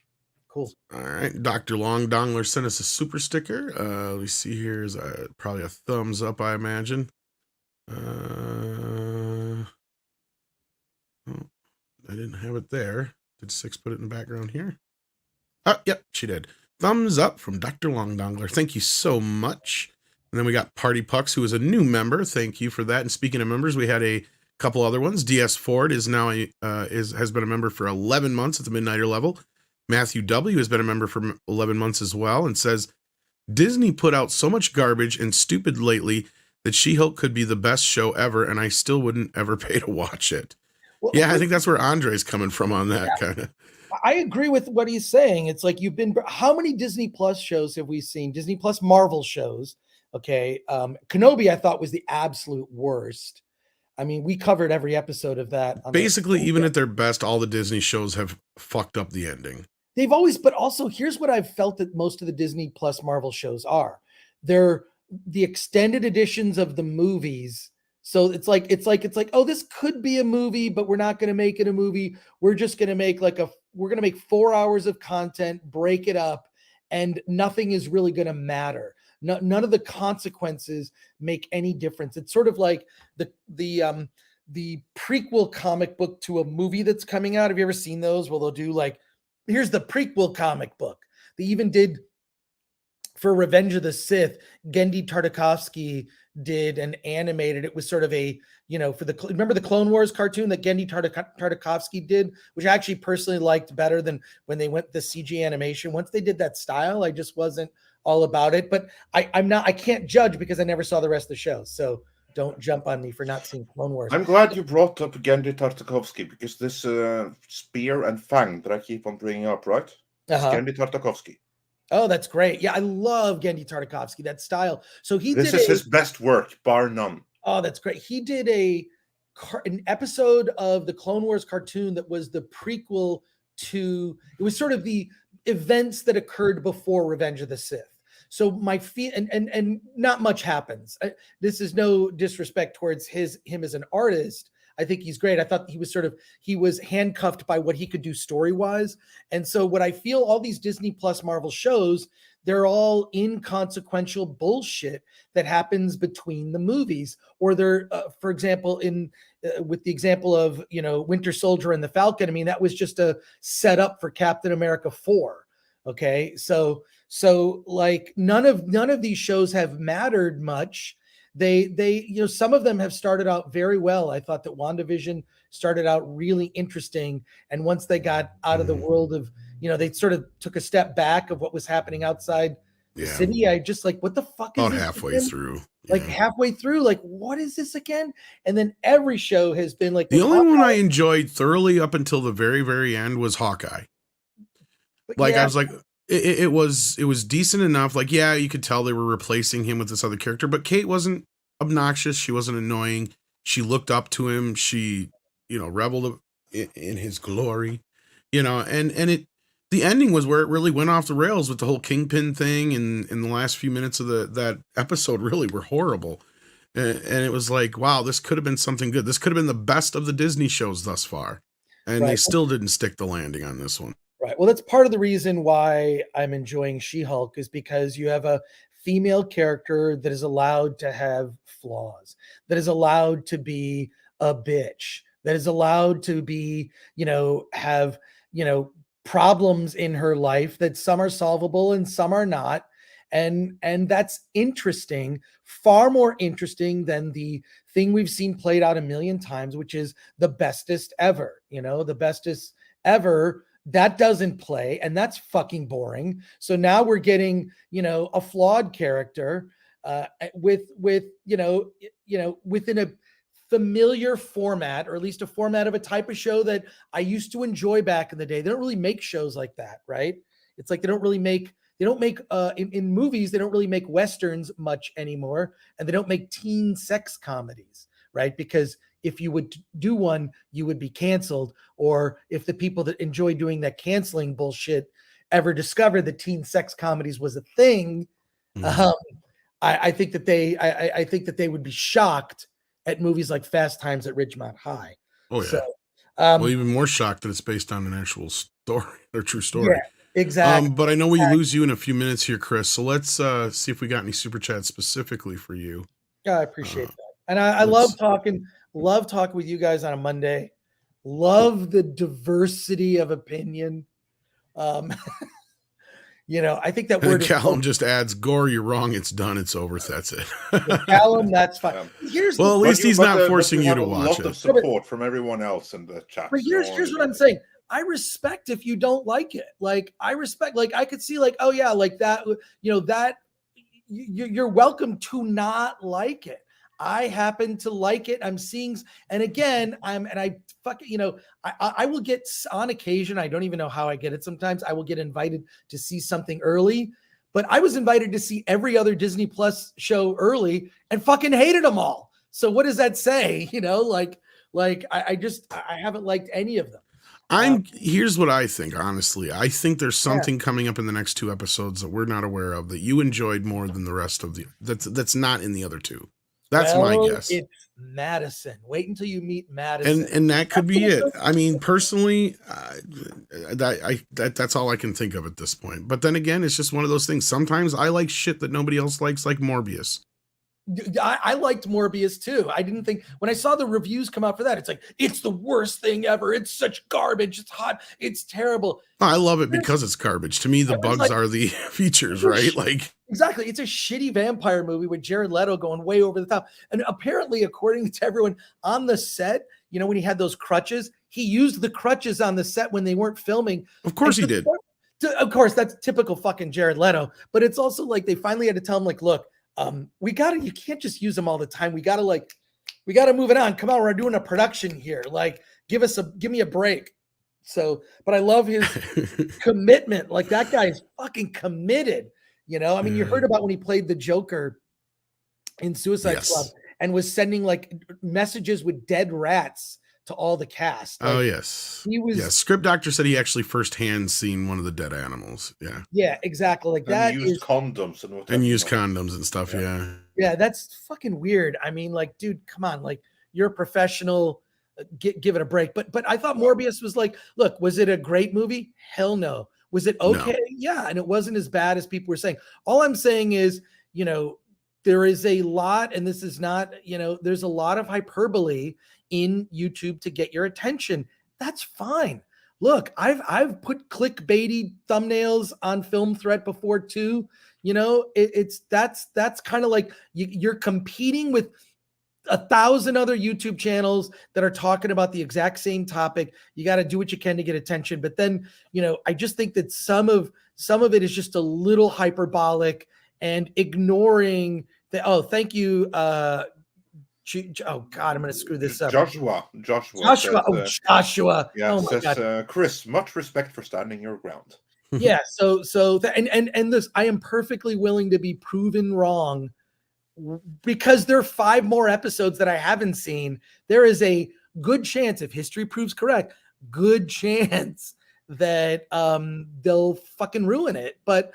Cool. All right. Dr. Long Dongler sent us a super sticker. Let me see here. Is probably a thumbs up, I imagine. Oh, I didn't have it there. Did Six put it in the background here? Oh, yep, she did. Thumbs up from Dr. Long Dongler. Thank you so much. And then we got Party Pucks, who is a new member. Thank you for that. And speaking of members, we had a couple other ones. DS Ford is now has been a member for 11 months at the Midnighter level. Matthew W has been a member for 11 months as well, and says Disney put out so much garbage and stupid lately that She-Hulk could be the best show ever, and I still wouldn't ever pay to watch it. Well, yeah, I think that's where Andre's coming from on that kind of. I agree with what he's saying. It's like how many Disney Plus shows have we seen? Disney Plus Marvel shows. Okay. Kenobi, I thought, was the absolute worst. I mean, we covered every episode of that. Basically, even at their best, all the Disney shows have fucked up the ending. They've always, but also here's what I've felt that most of the Disney Plus Marvel shows are. They're the extended editions of the movies. So it's like, oh, this could be a movie, but we're not going to make it a movie. We're just going to make we're going to make 4 hours of content, break it up, and nothing is really going to matter. None of the consequences make any difference. It's sort of like the prequel comic book to a movie that's coming out. Have you ever seen those? Well, they'll do like, here's the prequel comic book. They even did for Revenge of the Sith. Genndy Tartakovsky did an animated. It was sort of a, remember the Clone Wars cartoon that Genndy Tartakovsky did, which I actually personally liked better than when they went the CG animation. Once they did that style, I just wasn't all about it. But I can't judge because I never saw the rest of the show. So don't jump on me for not seeing Clone Wars. I'm glad you brought up Genndy Tartakovsky, because this Spear and Fang that I keep on bringing up, right? Genndy Tartakovsky. Oh, that's great. Yeah, I love Genndy Tartakovsky, that style. So this is his best work, bar none. Oh, that's great. He did an episode of the Clone Wars cartoon that was the prequel to, it was sort of the events that occurred before Revenge of the Sith. So my feet and not much happens. This is no disrespect towards him as an artist. I think he's great. I thought he was handcuffed by what he could do story-wise. And so what I feel, all these Disney Plus Marvel shows, they're all inconsequential bullshit that happens between the movies. Or they're, for example, with the example of, Winter Soldier and the Falcon, I mean, that was just a setup for Captain America 4. Okay. So like none of these shows have mattered much. They some of them have started out very well. I thought that WandaVision started out really interesting. And once they got out of the world of, they sort of took a step back of what was happening outside the city. I just like, what the fuck is about halfway through? Like halfway through, like, what is this again? And then every show has been like, the only one I enjoyed thoroughly up until the very, very end was Hawkeye. Like, I was like, it was decent enough. Like, yeah, you could tell they were replacing him with this other character, but Kate wasn't obnoxious. She wasn't annoying. She looked up to him. She, reveled in his glory, and the ending was where it really went off the rails with the whole Kingpin thing. And in the last few minutes of that episode really were horrible. And it was like, wow, this could have been something good. This could have been the best of the Disney shows thus far. And they still didn't stick the landing on this one. Right. Well, that's part of the reason why I'm enjoying She-Hulk, is because you have a female character that is allowed to have flaws, that is allowed to be a bitch, that is allowed to be, have, problems in her life, that some are solvable and some are not. And that's interesting, far more interesting than the thing we've seen played out a million times, which is the bestest ever, the bestest ever. That doesn't play, and that's fucking boring. So now we're getting, a flawed character within a familiar format, or at least a format of a type of show that I used to enjoy back in the day. They don't really make shows like that, right? It's like they don't make in movies, they don't really make Westerns much anymore, and they don't make teen sex comedies, right? Because if you would do one, you would be canceled. Or if the people that enjoy doing that canceling bullshit ever discovered that teen sex comedies was a thing, I think that they would be shocked at movies like Fast Times at Ridgemont High. Oh yeah. So, well, even more shocked that it's based on an actual story or true story. Yeah, exactly. But I know we lose you in a few minutes here, Chris. So let's see if we got any super chats specifically for you. Yeah, I appreciate that. And I love talking with you guys on a Monday. Love the diversity of opinion. I think that word. Callum just adds, "Gore, you're wrong. It's done. It's over. That's it." Callum, that's fine. At least he's not forcing you to watch it. Of support from everyone else in the chat. But here's what I'm saying. I respect if you don't like it. Like, I respect, like, I could see, like, oh yeah, like that, that you're welcome to not like it. I happen to like it. I'm seeing, and again, I will get, on occasion, I don't even know how I get it sometimes, I will get invited to see something early, but I was invited to see every other Disney Plus show early and fucking hated them all. So what does that say? I haven't liked any of them. Here's what I think, honestly. I think there's something coming up in the next 2 episodes that we're not aware of that you enjoyed more than the rest of that's not in the other 2. That's my guess. It's Madison. Wait until you meet Madison. And that could be it. I mean, personally, that's all I can think of at this point. But then again, it's just one of those things. Sometimes I like shit that nobody else likes, like Morbius. I liked Morbius too. I didn't think, when I saw the reviews come out for that, it's like, it's the worst thing ever. It's such garbage. It's hot. It's terrible. I love it because it's garbage. To me, the bugs are the features, right? Like, exactly. It's a shitty vampire movie with Jared Leto going way over the top. And apparently, according to everyone on the set, when he had those crutches, he used the crutches on the set when they weren't filming. Of course he did. Of course, that's typical fucking Jared Leto. But it's also like they finally had to tell him, like, look, you can't just use them all the time. We gotta move it on. Come on, we're doing a production here. Like, give me a break. So, but I love his commitment. Like, that guy is fucking committed. You heard about when he played the Joker in Suicide Squad and was sending like messages with dead rats to all the cast. Like, oh yes. He was Script Doctor said he actually firsthand seen one of the dead animals. Yeah. Yeah, exactly. Like, that used condoms and use condoms and stuff. Yeah. Yeah, that's fucking weird. I mean, like, dude, come on. Like, you're a professional. Give it a break. But I thought Morbius was like, look, was it a great movie? Hell no. Was it okay? No. Yeah, and it wasn't as bad as people were saying. All I'm saying is, there is a lot, and this is not, there's a lot of hyperbole in YouTube to get your attention. That's fine. Look, I've put clickbaity thumbnails on Film Threat before too. That's kind of like you're competing with 1,000 other YouTube channels that are talking about the exact same topic. You got to do what you can to get attention. But then, I just think that some of it is just a little hyperbolic and ignoring the, oh, thank you. Oh God, I'm going to screw this up. Joshua. Joshua. Yeah, oh my God. Chris, much respect for standing your ground. Yeah. And this, I am perfectly willing to be proven wrong, because there are 5 more episodes that I haven't seen. There is a good chance, if history proves correct, good chance that they'll fucking ruin it. But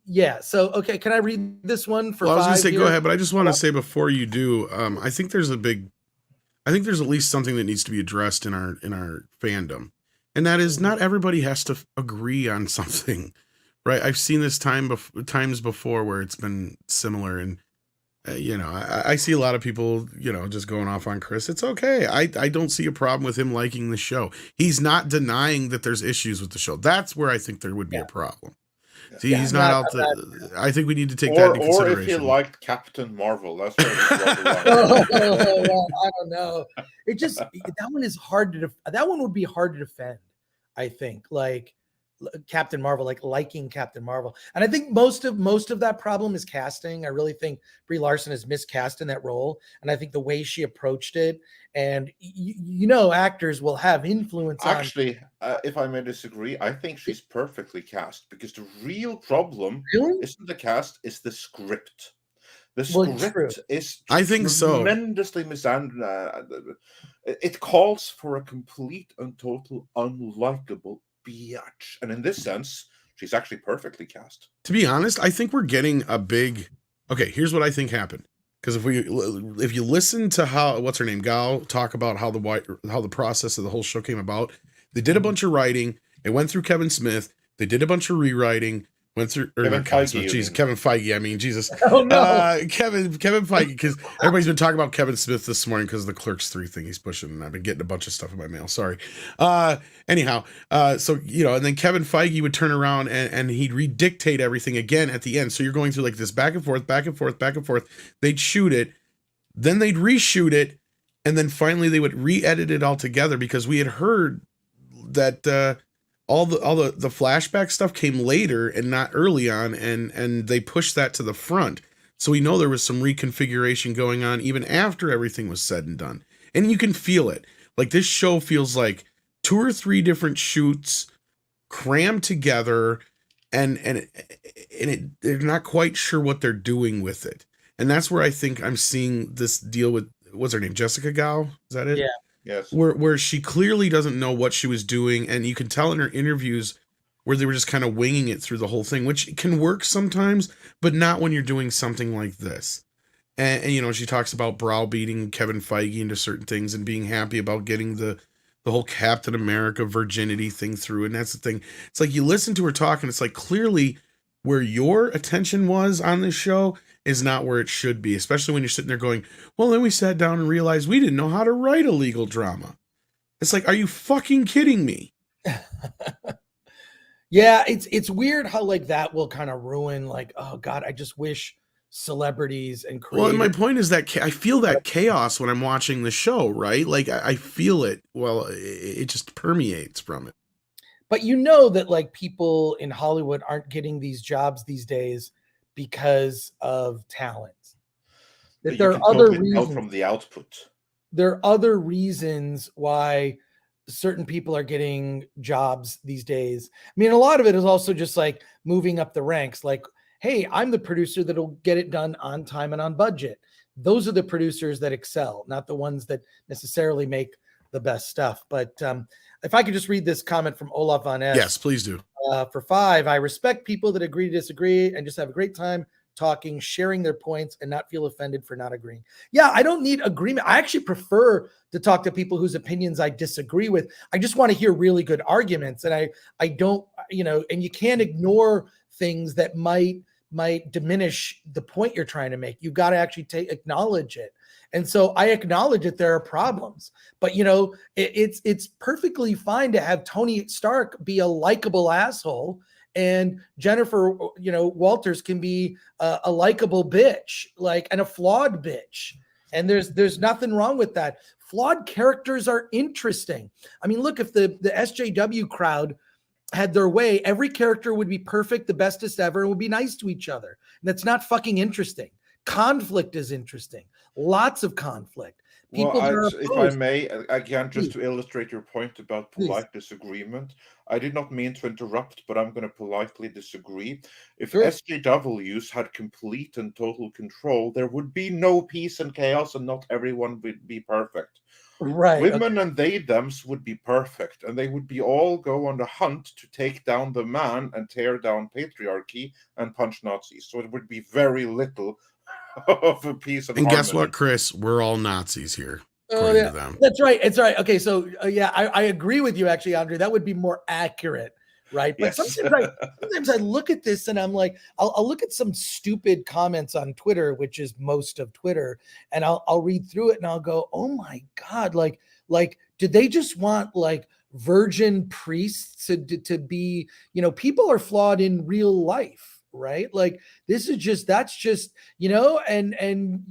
yeah. So, okay. Can I read this one for 5? I was going to say, go ahead, but I just want to say before you do, I think there's a big I think there's at least something that needs to be addressed in our fandom, and that is not everybody has to agree on something, right? I've seen this times before where it's been similar, and I see a lot of people, just going off on Chris. It's okay. I don't see a problem with him liking the show. He's not denying that there's issues with the show. That's where I think there would be a problem. See, he's not out there. I think we need to take that into consideration. Or if he liked Captain Marvel, that's where well, I don't know. It just that one is hard to. That one would be hard to defend. I think like Captain Marvel, like liking Captain Marvel, and I think most of that problem is casting. I really think Brie Larson is miscast in that role, and I think the way she approached it, and actors will have influence. Actually, if I may disagree, I think she's perfectly cast, because the real problem isn't the cast, it's the script. The script is, I think, tremendously it calls for a complete and total unlikable biatch, and in this sense, she's actually perfectly cast. To be honest, I think we're getting a big. Okay, here's what I think happened. Because if you listen to how what's her name Gal talk about how the process of the whole show came about, they did a bunch of writing. It went through Kevin Smith. They did a bunch of rewriting. Went through Kevin Feige. I mean, Jesus. Oh no, Kevin Feige. Because everybody's been talking about Kevin Smith this morning because of the Clerks 3 thing he's pushing, and I've been getting a bunch of stuff in my mail. Sorry. Anyhow, so and then Kevin Feige would turn around and he'd redictate everything again at the end. So you're going through like this back and forth, back and forth, back and forth. They'd shoot it, then they'd reshoot it, and then finally they would re-edit it all together, because we had heard that all the flashback stuff came later and not early on, and they pushed that to the front. So we know there was some reconfiguration going on even after everything was said and done. And you can feel it. Like, this show feels like 2 or 3 different shoots crammed together, and they're not quite sure what they're doing with it. And that's where I think I'm seeing this deal with, what's her name? Jessica Gao? Is that it? Yeah. Yes. Where she clearly doesn't know what she was doing, and you can tell in her interviews where they were just kind of winging it through the whole thing, which can work sometimes, but not when you're doing something like this. And she talks about browbeating Kevin Feige into certain things and being happy about getting the whole Captain America virginity thing through. And that's the thing. It's like, you listen to her talk, and it's like, clearly where your attention was on this show is not where it should be, especially when you're sitting there going, well, then we sat down and realized we didn't know how to write a legal drama. It's like, are you fucking kidding me? Yeah, it's weird how like that will kind of ruin, like, oh God, I just wish celebrities and creators. Well, and my point is that I feel that chaos when I'm watching the show, right? Like, I feel it. Well, it just permeates from it. But that like people in Hollywood aren't getting these jobs these days because of talent. That there are other reasons from the output. There are other reasons why certain people are getting jobs these days. I mean, a lot of it is also just like moving up the ranks. Like, hey, I'm the producer that'll get it done on time and on budget. Those are the producers that excel, not the ones that necessarily make the best stuff. But if I could just read this comment from Olaf Von S. Yes, please do. For 5, I respect people that agree to disagree and just have a great time talking, sharing their points, and not feel offended for not agreeing. Yeah, I don't need agreement. I actually prefer to talk to people whose opinions I disagree with. I just want to hear really good arguments. And I don't, and you can't ignore things that might diminish the point you're trying to make. You got to actually acknowledge it. And so I acknowledge that there are problems, but it's perfectly fine to have Tony Stark be a likable asshole, and Jennifer, Walters can be a likable bitch, and a flawed bitch. And there's nothing wrong with that. Flawed characters are interesting. I mean, look, if the SJW crowd had their way, every character would be perfect, the bestest ever, and would be nice to each other. And that's not fucking interesting. Conflict is interesting. Lots of conflict. If I may, again, just to illustrate your point about polite disagreement, I did not mean to interrupt, but I'm going to politely disagree. If SJWs had complete and total control, there would be no peace and chaos, and not everyone would be perfect. Right. Women and they-thems would be perfect, and they would be all go on the hunt to take down the man and tear down patriarchy and punch Nazis. So it would be very little of a peace and guess harmony. what, Chris? We're all Nazis here. according to them. That's right. It's right. Okay, so I agree with you actually, Andre. That would be more accurate, right? But Yes. sometimes I look at this and I'm like, I'll look at some stupid comments on Twitter, which is most of Twitter, and I'll read through it and I'll go, oh my God, like did they just want like virgin priests to be, people are flawed in real life, right? Like that's just, and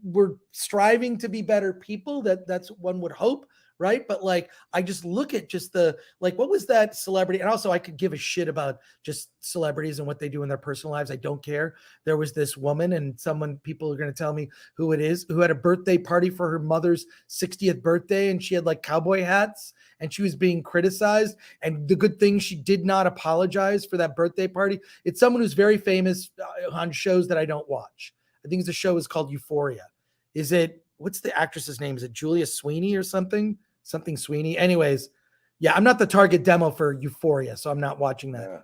we're striving to be better people. That's one would hope, right? But like, I just look at just what was that celebrity? And also I could give a shit about just celebrities and what they do in their personal lives. I don't care. There was this woman, and people are going to tell me who it is, who had a birthday party for her mother's 60th birthday. And she had like cowboy hats and she was being criticized. And the good thing, she did not apologize for that birthday party. It's someone who's very famous on shows that I don't watch. I think the show is called Euphoria. What's the actress's name? Is it Julia Sweeney or something? Something Sweeney. Anyways, yeah, I'm not the target demo for Euphoria, so I'm not watching that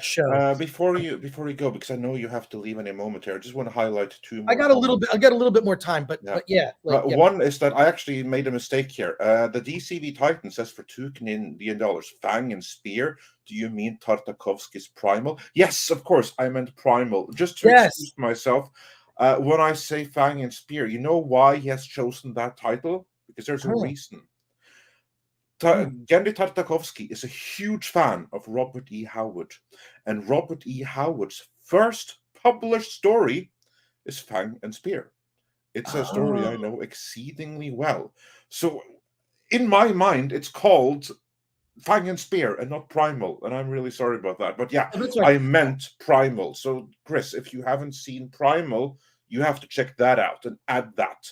show. Before you go, because I know you have to leave any moment here, I just want to highlight two more. I got a little bit more time, but yeah. One is that I actually made a mistake here. The DCV Titan says for $2 Canadian, Fang and Spear. Do you mean Tartakovsky's Primal? Yes, of course, I meant Primal. Just to excuse myself, when I say Fang and Spear, you know why he has chosen that title? Because there's a reason. Genndy Tartakovsky is a huge fan of Robert E. Howard, and Robert E. Howard's first published story is Fang and Spear. It's a story I know exceedingly well. So in my mind, it's called Fang and Spear and not Primal, and I'm really sorry about that. But yeah, I meant Primal. So Chris, if you haven't seen Primal, you have to check that out and add that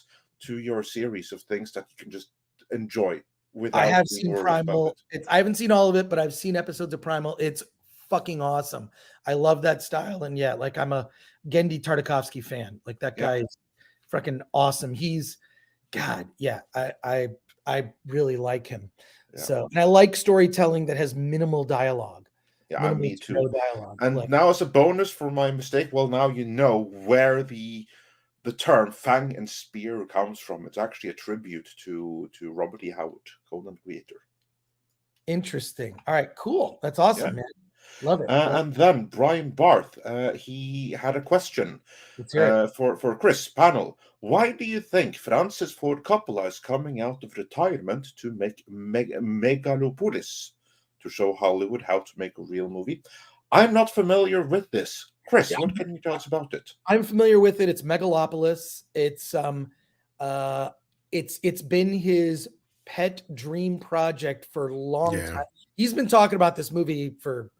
to your series of things that you can just enjoy. I have seen Primal. I haven't seen all of it, but I've seen episodes of Primal. It's fucking awesome. I love that style. And yeah, like I'm a Genndy Tartakovsky fan. Like that guy is fucking awesome. He's God. Yeah. I really like him. Yeah. So, and I like storytelling that has minimal dialogue. Yeah, me too. No dialogue. And now as a bonus for my mistake, well, now you know where the term Fang and Spear comes from. It's actually a tribute to Robert E. Howard, Conan creator. Interesting. All right, cool. That's awesome, man. Love it. And then Brian Barth, he had a question for Chris panel. Why do you think Francis Ford Coppola is coming out of retirement to make Megalopolis, to show Hollywood how to make a real movie? I'm not familiar with this. Chris, what can you tell us about it? I'm familiar with it. It's Megalopolis. It's been his pet dream project for a long time. He's been talking about this movie for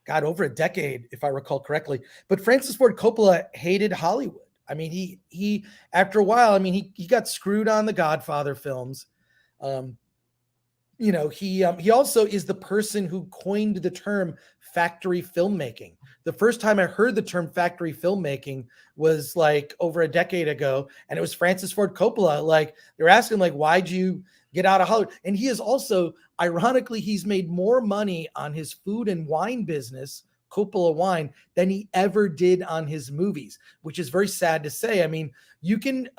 over a decade, if I recall correctly. But Francis Ford Coppola hated Hollywood. I mean, he after a while, I mean, he got screwed on the Godfather films. He also is the person who coined the term factory filmmaking. The first time I heard the term factory filmmaking was like over a decade ago, and it was Francis Ford Coppola. Like they're asking, like, why'd you get out of Hollywood? And he is also, ironically, he's made more money on his food and wine business, Coppola Wine, than he ever did on his movies, which is very sad to say. I mean, you can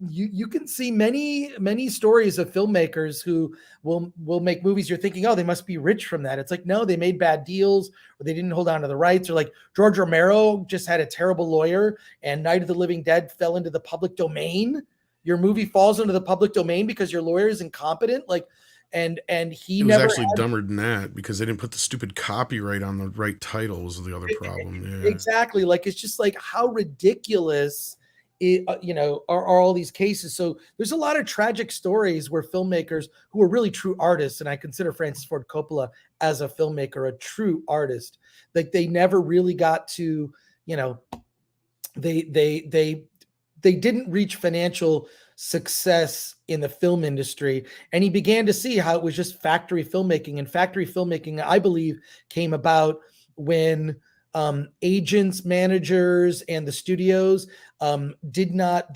you can see many stories of filmmakers who will make movies. You're thinking, oh, they must be rich from that. It's like, no, they made bad deals, or they didn't hold on to the rights, or like George Romero just had a terrible lawyer and Night of the Living Dead fell into the public domain. Your movie falls into the public domain because your lawyer is incompetent. Like, and he was actually dumber than that because they didn't put the stupid copyright on the right title was the other problem. Yeah. Exactly. Like, it's just like how ridiculous are all these cases. So there's a lot of tragic stories where filmmakers who are really true artists, and I consider Francis Ford Coppola as a filmmaker a true artist, like they never really got to, they didn't reach financial success in the film industry, and he began to see how it was just factory filmmaking. And factory filmmaking, I believe, came about when agents, managers, and the studios did not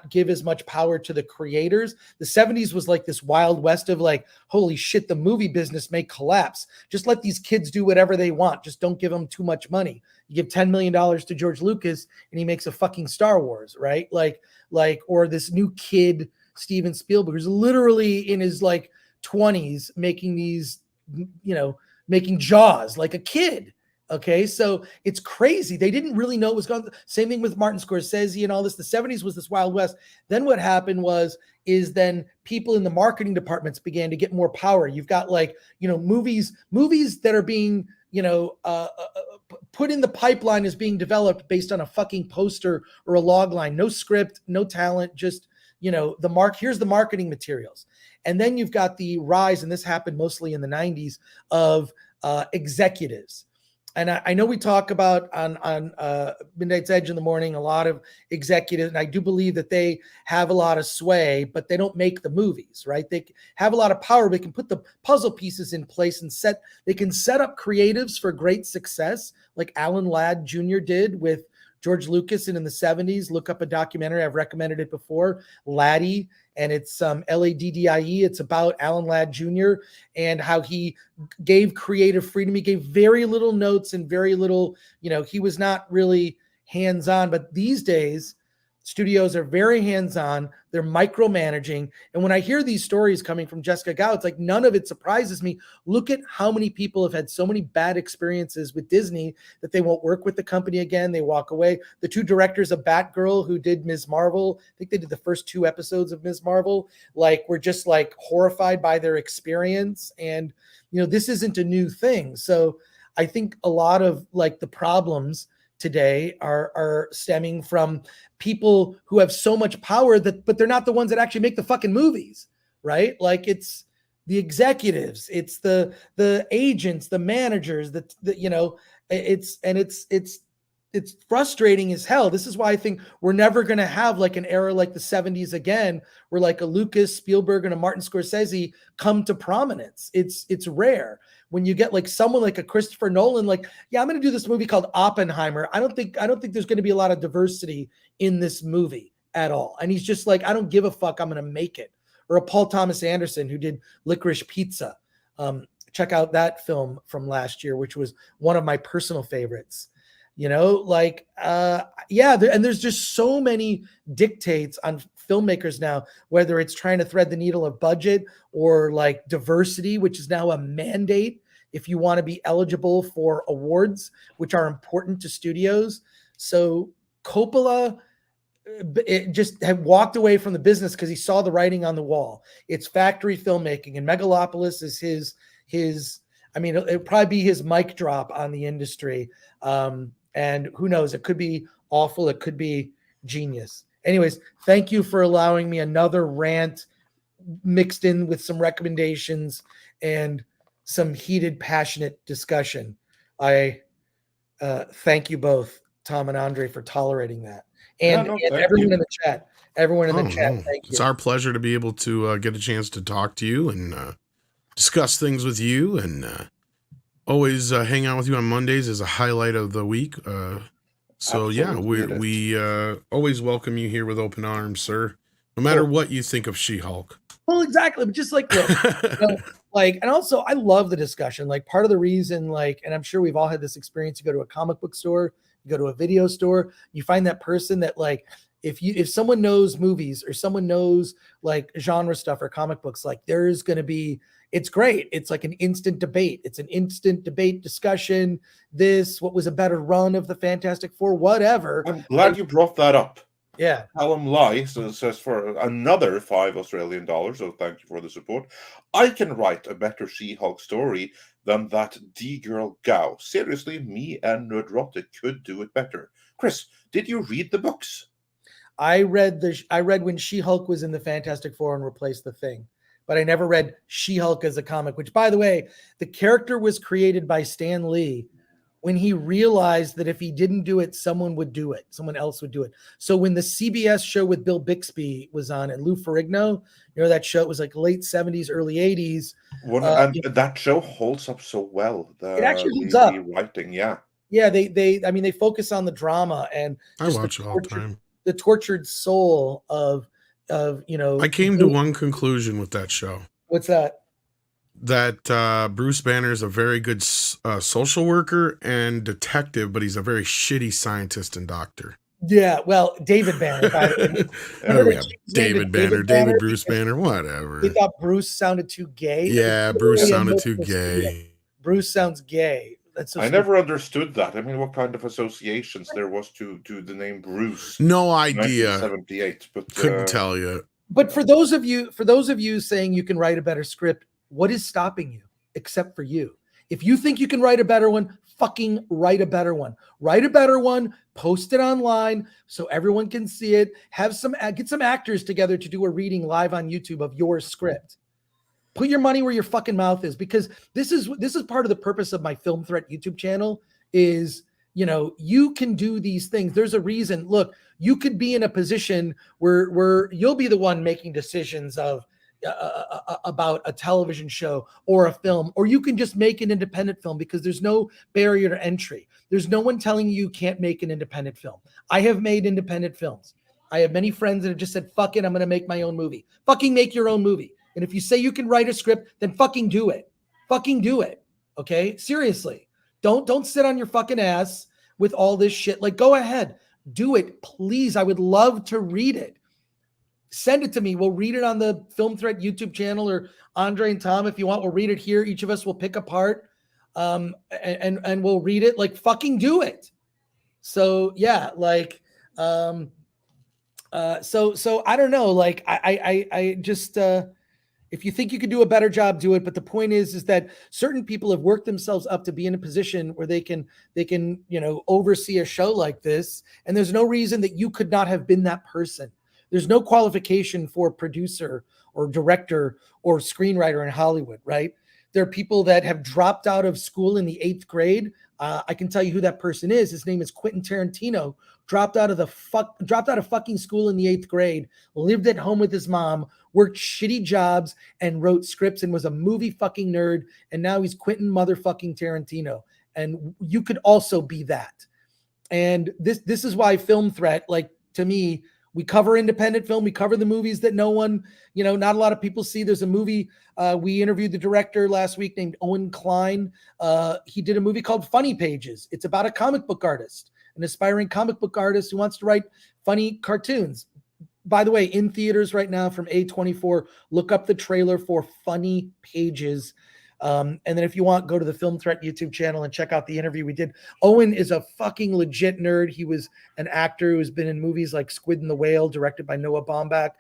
give as much power to the creators. The 70s was like this wild west of like, holy shit, the movie business may collapse. Just let these kids do whatever they want. Just don't give them too much money. You give $10 million to George Lucas and he makes a fucking Star Wars, right? Like, or this new kid Steven Spielberg, who's literally in his like 20s making these, making Jaws like a kid. Okay, so it's crazy. They didn't really know what was going on. Same thing with Martin Scorsese and all this. The 70s was this Wild West. Then what happened is then people in the marketing departments began to get more power. You've got like, movies that are being, put in the pipeline as being developed based on a fucking poster or a log line. No script, no talent, just, here's the marketing materials. And then you've got the rise, and this happened mostly in the 90s, of executives. And I know we talk about on Midnight's Edge in the morning, a lot of executives, and I do believe that they have a lot of sway, but they don't make the movies, right? They have a lot of power. They can put the puzzle pieces in place and they can set up creatives for great success, like Alan Ladd Jr. did with George Lucas, and in the 70s, look up a documentary. I've recommended it before, Laddie, and it's Laddie. It's about Alan Ladd Jr. and how he gave creative freedom. He gave very little notes and very little, he was not really hands-on. But these days, studios are very hands-on. They're micromanaging. And when I hear these stories coming from Jessica Gao, it's like none of it surprises me. Look at how many people have had so many bad experiences with Disney that they won't work with the company again. They walk away. The two directors of Batgirl who did Ms. Marvel, I think they did the first 2 episodes of Ms. Marvel, were just horrified by their experience. And, this isn't a new thing. So I think a lot of the problems today are stemming from people who have so much power but they're not the ones that actually make the fucking movies, right? It's the executives, it's the agents, the managers, it's frustrating as hell. This is why I think we're never going to have an era like the 70s again, where a Lucas, Spielberg, and a Martin Scorsese come to prominence. It's rare. When you get someone like a Christopher Nolan, I'm going to do this movie called Oppenheimer. I don't think there's going to be a lot of diversity in this movie at all. And he's just I don't give a fuck. I'm going to make it. Or a Paul Thomas Anderson who did Licorice Pizza. Check out that film from last year, which was one of my personal favorites. And there's just so many dictates on filmmakers now, whether it's trying to thread the needle of budget or diversity, which is now a mandate if you want to be eligible for awards, which are important to studios. So Coppola just had walked away from the business because he saw the writing on the wall. It's factory filmmaking, and Megalopolis is it'll probably be his mic drop on the industry. And who knows, it could be awful. It could be genius. Anyways, thank you for allowing me another rant mixed in with some recommendations and some heated, passionate discussion. I thank you both, Tom and Andre, for tolerating that. And everyone in the chat. Everyone in the chat, thank you. It's our pleasure to be able to get a chance to talk to you and discuss things with you, and always hang out with you on Mondays is a highlight of the week. We always welcome you here with open arms, sir. No matter what you think of She-Hulk. Well, exactly. But just look, and also I love the discussion. Part of the reason, and I'm sure we've all had this experience, you go to a comic book store, you go to a video store, you find that person that if someone knows movies or someone knows genre stuff or comic books, there's going to be, it's great. It's an instant debate. It's an instant debate discussion. What was a better run of the Fantastic Four, whatever. I'm glad you brought that up. Yeah. Callum Lai says for another $5 Australian, so thank you for the support. I can write a better She-Hulk story than that D-Girl Gao. Seriously, me and Nerdrotic could do it better. Chris, did you read the books? I read when She-Hulk was in the Fantastic Four and replaced the Thing. But I never read She-Hulk as a comic, which, by the way, the character was created by Stan Lee when he realized that if he didn't do it, someone would do it. Someone else would do it. So when the CBS show with Bill Bixby was on and Lou Ferrigno, that show, it was late 70s, early 80s. That show holds up so well. It actually holds up. The writing, yeah. Yeah, they focus on the drama and I watch it all the time. The tortured soul of I came to one conclusion with that show. What's that? That Bruce Banner is a very good social worker and detective, but he's a very shitty scientist and doctor. Yeah, well, David Banner. By the way. There we have David Banner, David Bruce Banner, whatever. They thought Bruce sounded too gay. Yeah, Bruce sounded too gay. Bruce sounds gay. That's so I never understood that. I mean, what kind of associations there was to the name Bruce? No idea. 1978, but couldn't tell you. But for those of you saying you can write a better script, what is stopping you except for you? If you think you can write a better one, fucking write a better one. Write a better one, post it online so everyone can see it. Get some actors together to do a reading live on YouTube of your script. Put your money where your fucking mouth is, because this is part of the purpose of my Film Threat YouTube channel is, you can do these things. There's a reason. Look, you could be in a position where you'll be the one making decisions of about a television show or a film, or you can just make an independent film because there's no barrier to entry. There's no one telling you can't make an independent film. I have made independent films. I have many friends that have just said, fuck it, I'm going to make my own movie. Fucking make your own movie. And if you say you can write a script, then fucking do it. Fucking do it. Okay? Seriously. Don't sit on your fucking ass with all this shit. Like, go ahead. Do it. Please. I would love to read it. Send it to me. We'll read it on the Film Threat YouTube channel, or Andre and Tom, if you want, we'll read it here. Each of us will pick a part and we'll read it. Like, fucking do it. So yeah, like, so I don't know. Like, I just, if you think you could do a better job, do it. But the point is that certain people have worked themselves up to be in a position where they can, oversee a show like this. And there's no reason that you could not have been that person. There's no qualification for producer or director or screenwriter in Hollywood, right? There are people that have dropped out of school in the 8th grade. I can tell you who that person is. His name is Quentin Tarantino. Dropped out of fucking school in the 8th grade, lived at home with his mom, worked shitty jobs, and wrote scripts, and was a movie fucking nerd. And now he's Quentin motherfucking Tarantino. And you could also be that. And this is why Film Threat, like, to me, we cover independent film. We cover the movies that no one, not a lot of people see. There's a movie. We interviewed the director last week named Owen Klein. He did a movie called Funny Pages. It's about a comic book artist, an aspiring comic book artist who wants to write funny cartoons. By the way, in theaters right now from A24, look up the trailer for Funny Pages. And then if you want, go to the Film Threat YouTube channel and check out the interview we did. Owen is a fucking legit nerd. He was an actor who's been in movies like Squid and the Whale, directed by Noah Baumbach.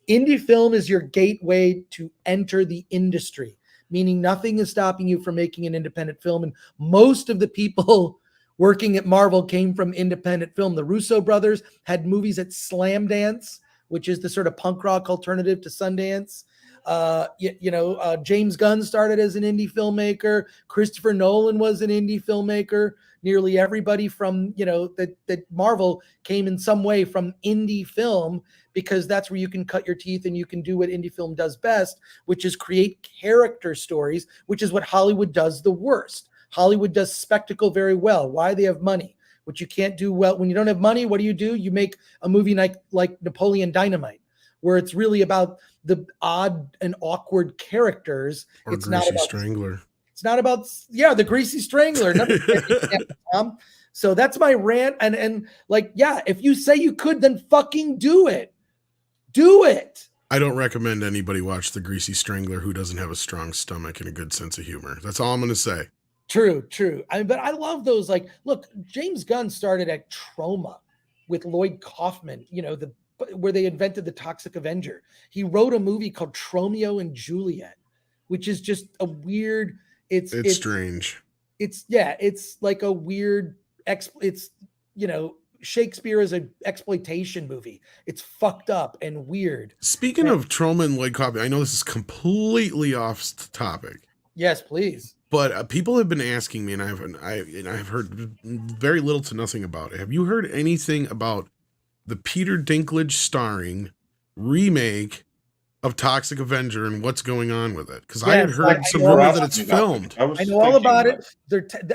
Indie film is your gateway to enter the industry, meaning nothing is stopping you from making an independent film. And most of the people working at Marvel came from independent film. The Russo brothers had movies at Slam Dance, which is the sort of punk rock alternative to Sundance. James Gunn started as an indie filmmaker. Christopher Nolan was an indie filmmaker. Nearly everybody from, that Marvel came in some way from indie film, because that's where you can cut your teeth and you can do what indie film does best, which is create character stories, which is what Hollywood does the worst. Hollywood does spectacle very well. Why? They have money, which you can't do well. When you don't have money, what do? You make a movie like Napoleon Dynamite, where it's really about the odd and awkward characters. Or it's Greasy not about Strangler. It's not about, the Greasy Strangler. So that's my rant. And like, yeah, if you say you could, then fucking do it. Do it. I don't recommend anybody watch The Greasy Strangler who doesn't have a strong stomach and a good sense of humor. That's all I'm going to say. True. But I love those. Like, look, James Gunn started at Troma with Lloyd Kaufman, where they invented the Toxic Avenger. He wrote a movie called Tromeo and Juliet, which is just a weird. It's strange. It's like a weird. Shakespeare is an exploitation movie. It's fucked up and weird. Speaking of Troma and Lloyd Kaufman, I know this is completely off topic. Yes, please. But people have been asking me, and I've heard very little to nothing about it. Have you heard anything about the Peter Dinklage starring remake of Toxic Avenger and what's going on with it? Because I had heard some rumor that it's filmed. I know all about it.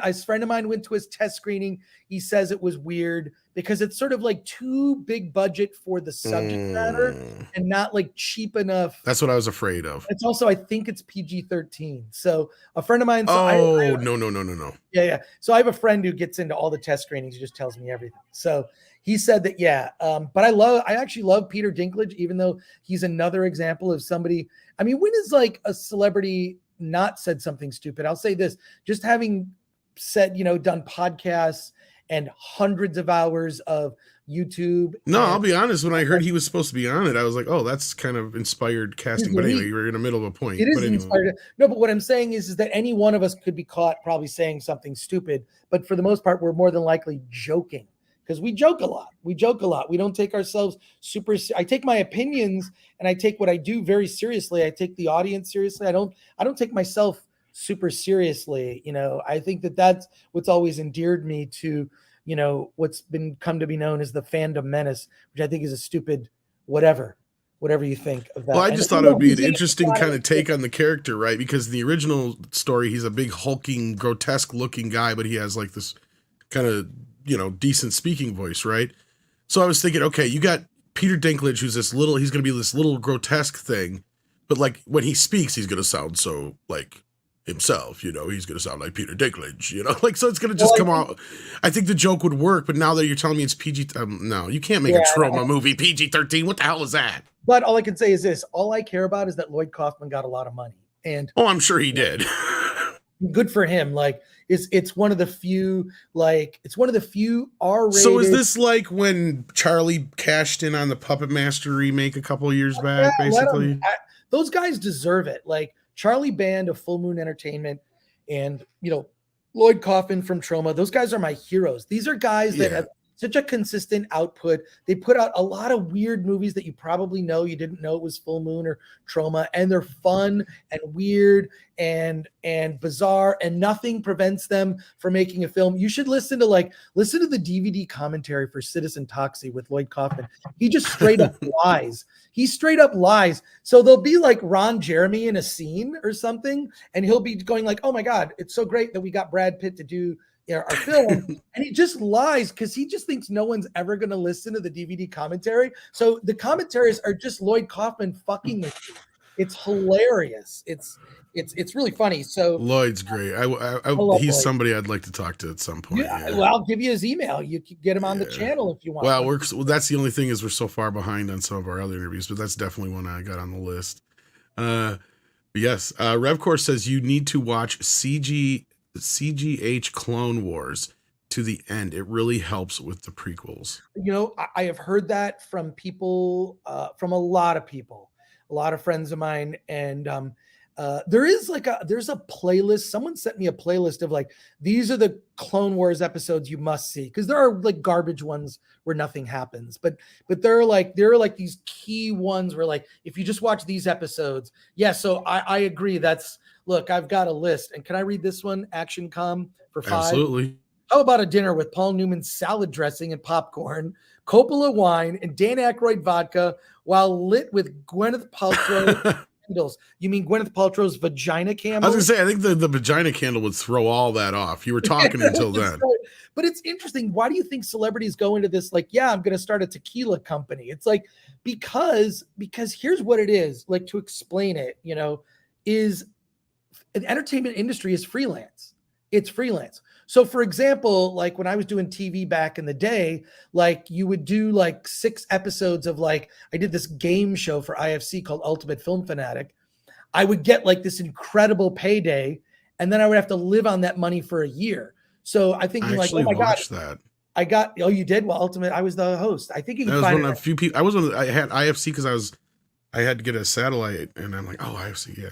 A friend of mine went to his test screening. He says it was weird because it's sort of like too big budget for the subject matter and not like cheap enough. That's what I was afraid of. It's also, I think it's PG-13. So a friend of mine. No. Yeah. So I have a friend who gets into all the test screenings. He just tells me everything. So he said that, yeah. But I actually love Peter Dinklage, even though he's another example of somebody. I mean, when is like a celebrity not said something stupid? I'll say this, just having said, done podcasts and hundreds of hours of YouTube. No, I'll be honest. When I heard he was supposed to be on it, I was like, "Oh, that's kind of inspired casting." But anyway, you were in the middle of a point. It is anyway. inspired. No, but what I'm saying is that any one of us could be caught probably saying something stupid. But for the most part, we're more than likely joking because we joke a lot. We don't take ourselves super. I take my opinions and I take what I do very seriously. I take the audience seriously. I don't take myself super seriously. I think that's what's always endeared me to what's come to be known as the fandom menace, which I think is a stupid whatever you think of that. Well, I just thought it would be an interesting kind of take on the character, right? Because in the original story, he's a big hulking, grotesque looking guy, but he has like this kind of, decent speaking voice, right? So I was thinking, okay, you got Peter Dinklage, who's he's going to be this little grotesque thing, but like when he speaks, he's going to sound so like himself, he's going to sound like Peter Dinklage, so it's going to just come out. I think the joke would work, but now that you're telling me it's PG, no, you can't make a trauma movie PG-13. What the hell is that? But all I can say is this: all I care about is that Lloyd Kaufman got a lot of money, and I'm sure he did. Good for him. Like it's one of the few R-rated. So is this like when Charlie cashed in on the Puppet Master remake a couple of years back? Basically, those guys deserve it. Like Charlie Band of Full Moon Entertainment, and Lloyd Kaufman from Troma. Those guys are my heroes. These are guys that have such a consistent output. They put out a lot of weird movies that you probably know. You didn't know it was Full Moon or Troma, and they're fun and weird and bizarre, and nothing prevents them from making a film. You should listen to the DVD commentary for Citizen Toxie with Lloyd Kaufman. He just straight up lies. He straight up lies. So there'll be like Ron Jeremy in a scene or something, and he'll be going like, "Oh my God, it's so great that we got Brad Pitt to do our film," and he just lies because he just thinks no one's ever going to listen to the DVD commentary. So the commentaries are just Lloyd Kaufman fucking with you. It's hilarious. It's really funny. So Lloyd's great. He's somebody I'd like to talk to at some point. Yeah. Well, I'll give you his email. You can get him on the channel if you want. Well, that's the only thing is we're so far behind on some of our other interviews, but that's definitely one I got on the list. Yes. Revcore says you need to watch CGH Clone Wars to the end. It really helps with the prequels. I have heard that from people, from a lot of people, a lot of friends of mine, and there's a playlist. Someone sent me a playlist of like, these are the Clone Wars episodes you must see, because there are like garbage ones where nothing happens, but there are like these key ones where like, if you just watch these episodes. So I agree. Look, I've got a list, and can I read this one? Action Com for 5. Absolutely. How about a dinner with Paul Newman's salad dressing and popcorn, Coppola wine, and Dan Aykroyd vodka, while lit with Gwyneth Paltrow candles? You mean Gwyneth Paltrow's vagina candle? I was gonna say, I think the vagina candle would throw all that off. You were talking until then. But it's interesting. Why do you think celebrities go into this? Like, I'm going to start a tequila company. It's like, because here's what it is. Like, to explain it, is the entertainment industry is freelance. It's freelance. So for example, like when I was doing TV back in the day, like you would do like 6 episodes of I did this game show for IFC called Ultimate Film Fanatic. I would get like this incredible payday, and then I would have to live on that money for a year. So I think like, oh my God, that. I got, you did? Well, Ultimate, I was the host. I think you can find one of a few people. I had IFC because I had to get a satellite, and I'm like, oh, IFC, yeah.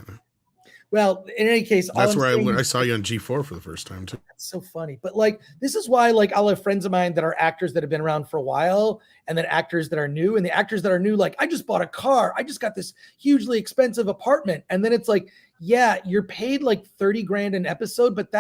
Well, in any case, that's where I saw you on G4 for the first time too. That's so funny. But like, this is why like I'll have friends of mine that are actors that have been around for a while, and then actors that are new. And the actors that are new, like, I just bought a car. I just got this hugely expensive apartment. And then it's like, you're paid like 30 grand an episode, but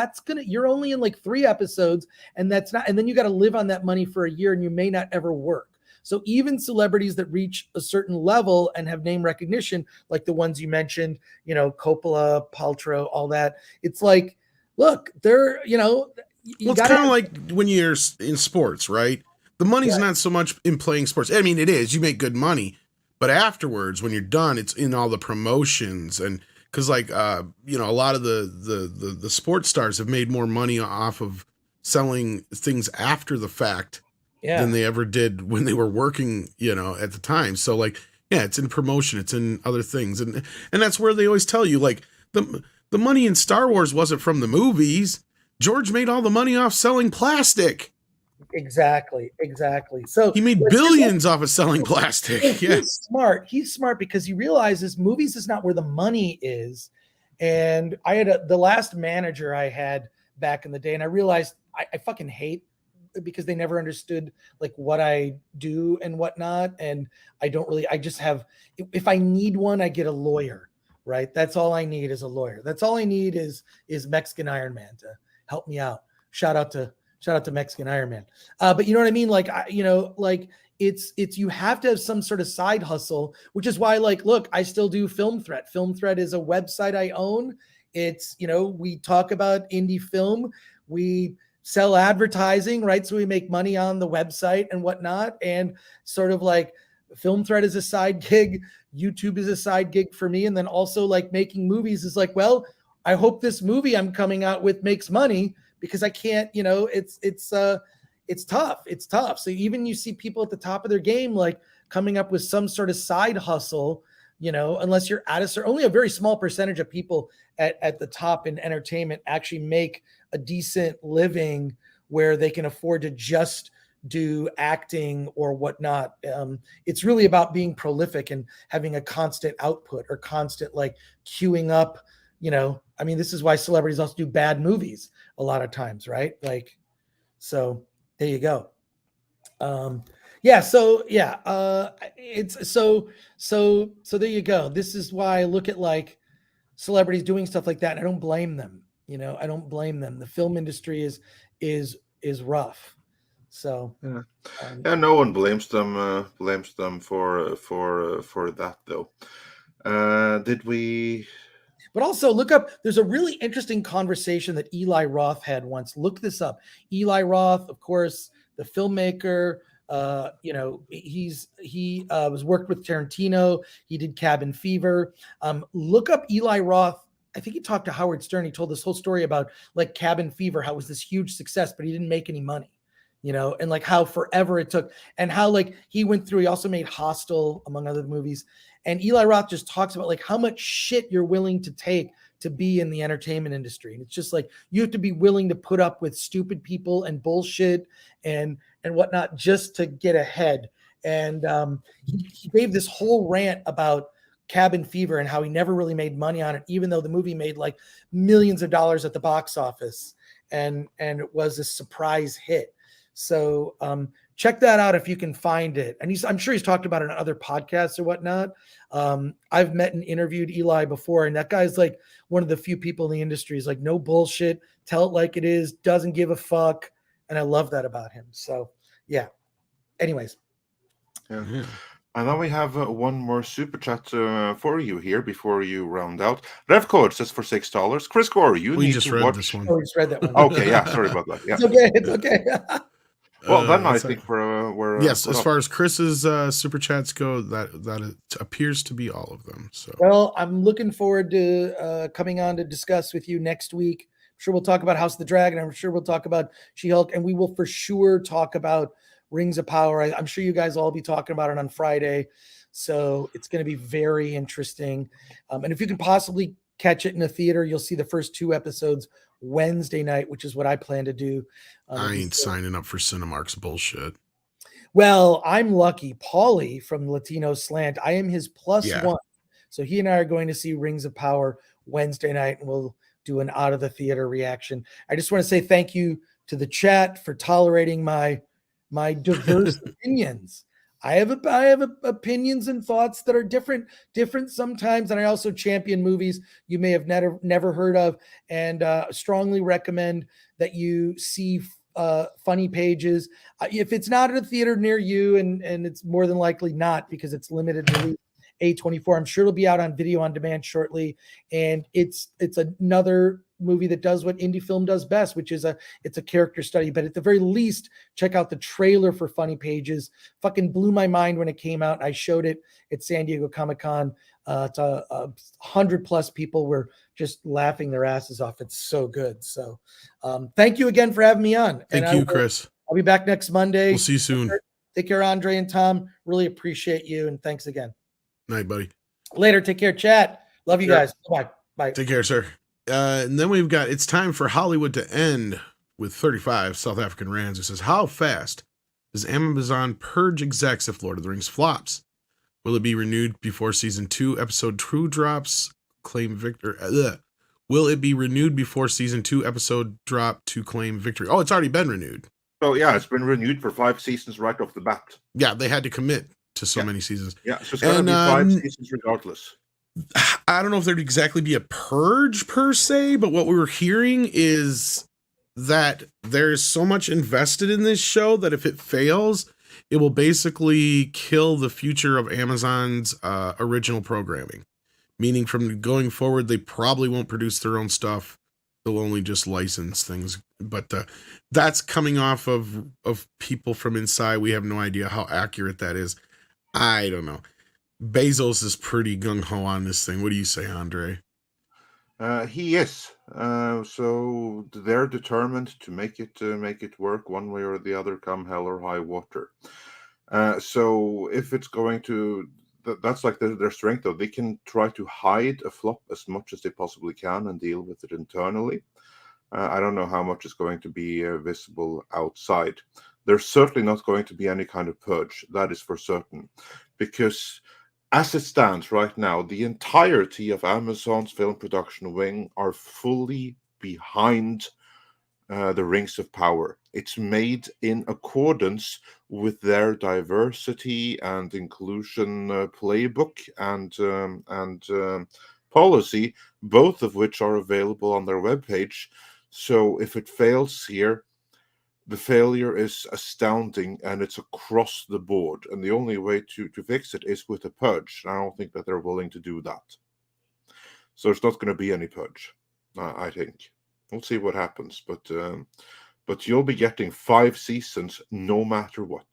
you're only in like 3 episodes, and then you got to live on that money for a year, and you may not ever work. So even celebrities that reach a certain level and have name recognition, like the ones you mentioned, Coppola, Paltrow, all that, it's like, look, they're, it's kind of like when you're in sports, right? The money's not so much in playing sports. I mean, it is. You make good money, but afterwards, when you're done, it's in all the promotions, and because like a lot of the sports stars have made more money off of selling things after the fact than they ever did when they were working, at the time. So like, yeah, it's in promotion, it's in other things. And that's where they always tell you, like, the money in Star Wars wasn't from the movies. George made all the money off selling plastic. Exactly. So he made billions off of selling plastic. He's smart. He's smart because he realizes movies is not where the money is. And I had the last manager I had back in the day, and I realized I fucking hate because they never understood like what I do and whatnot. And I just have, if I need one, I get a lawyer, right? That's all I need is a lawyer. That's all I need is Mexican Iron Man to help me out. Shout out to Mexican Iron Man. But you know what I mean? Like, it's you have to have some sort of side hustle, which is why, like, look, I still do Film Threat. Film Threat is a website I own. It's, we talk about indie film. We sell advertising, right? So we make money on the website and whatnot. And sort of like Film Threat is a side gig. YouTube is a side gig for me. And then also like making movies is like, well, I hope this movie I'm coming out with makes money because I can't, it's tough. It's tough. So even you see people at the top of their game, like coming up with some sort of side hustle, unless you're at only a very small percentage of people at the top in entertainment actually make a decent living where they can afford to just do acting or whatnot. It's really about being prolific and having a constant output or constant like queuing up, this is why celebrities also do bad movies a lot of times, right? Like, so there you go. It's so there you go. This is why I look at like celebrities doing stuff like that. And I don't blame them. I don't blame them. The film industry is rough. So no one blames them for that though. Did we? But also look up, there's a really interesting conversation that Eli Roth had once. Look this up. Eli Roth, of course, the filmmaker, he was worked with Tarantino. He did Cabin Fever. Look up Eli Roth. I think he talked to Howard Stern. He told this whole story about like Cabin Fever, how it was this huge success, but he didn't make any money, and like how forever it took and how like he went through, he also made Hostel among other movies. And Eli Roth just talks about like how much shit you're willing to take to be in the entertainment industry. And it's just like, you have to be willing to put up with stupid people and bullshit and whatnot just to get ahead. And he gave this whole rant about Cabin Fever and how he never really made money on it, even though the movie made like millions of dollars at the box office and it was a surprise hit. So check that out if you can find it. And I'm sure he's talked about it on other podcasts or whatnot. I've met and interviewed Eli before, and that guy's like one of the few people in the industry is like, no bullshit, tell it like it is, doesn't give a fuck. And I love that about him. So yeah. Anyways. Yeah. And then we have one more super chat for you here before you round out. Revcode says for $6. Chris Gore, we need just to read watch this one. Oh, we just read that one. Okay, yeah, sorry about that. Yeah. It's okay. Well, then I think we're yes. As far as Chris's super chats go, that appears to be all of them. So well, I'm looking forward to coming on to discuss with you next week. I'm sure we'll talk about House of the Dragon. I'm sure we'll talk about She-Hulk, and we will for sure talk about Rings of Power. I'm sure you guys will all be talking about it on Friday, so it's going to be very interesting. And if you can possibly catch it in a theater, you'll see the first 2 episodes Wednesday night, which is what I plan to do. I ain't signing up for Cinemark's bullshit. Well, I'm lucky. Paulie from Latino Slant, I am his +1. So he and I are going to see Rings of Power Wednesday night, and we'll do an out of the theater reaction. I just want to say thank you to the chat for tolerating my diverse opinions. I have opinions and thoughts that are different sometimes, and I also champion movies you may have never heard of, and strongly recommend that you see Funny Pages. If it's not at a theater near you, and it's more than likely not because it's limited release A24, I'm sure it'll be out on video on demand shortly, and it's another movie that does what indie film does best, which is it's a character study. But at the very least, check out the trailer for Funny Pages. Fucking blew my mind when it came out. I showed it at San Diego Comic-Con. It's 100+ people were just laughing their asses off. It's so good. So thank you again for having me on. Thank you, Chris. I'll be back next Monday. We'll see you soon. Take care, Andre and Tom. Really appreciate you, and thanks again. Night, buddy. Later. Take care, chat. Love you guys. Bye. Bye. Take care, sir. And then we've got, it's time for Hollywood to end with 35 South African rands, who says, how fast does Amazon purge execs if Lord of the Rings flops? Will it be renewed before season 2 episode 2 drops? Claim victory. Will it be renewed before season 2 episode drop to claim victory? Oh, it's already been renewed. Oh yeah, it's been renewed for 5 seasons right off the bat. Yeah, they had to commit to so many seasons. Yeah, so it's gonna be 5 seasons regardless. I don't know if there'd exactly be a purge per se, but what we were hearing is that there's so much invested in this show that if it fails, it will basically kill the future of Amazon's original programming. Meaning from going forward, they probably won't produce their own stuff. They'll only just license things. But that's coming off of people from inside. We have no idea how accurate that is. I don't know. Bezos is pretty gung-ho on this thing. What do you say, Andre? He is. So they're determined to make it work one way or the other, come hell or high water. So if it's going to, that's like their strength, though. They can try to hide a flop as much as they possibly can and deal with it internally. I don't know how much is going to be visible outside. There's certainly not going to be any kind of purge. That is for certain, because as it stands right now, the entirety of Amazon's film production wing are fully behind the Rings of Power. It's made in accordance with their diversity and inclusion playbook and policy, both of which are available on their webpage. So if it fails here, the failure is astounding, and it's across the board. And the only way to fix it is with a purge. I don't think that they're willing to do that. So it's not going to be any purge, I think. We'll see what happens. But you'll be getting 5 seasons no matter what.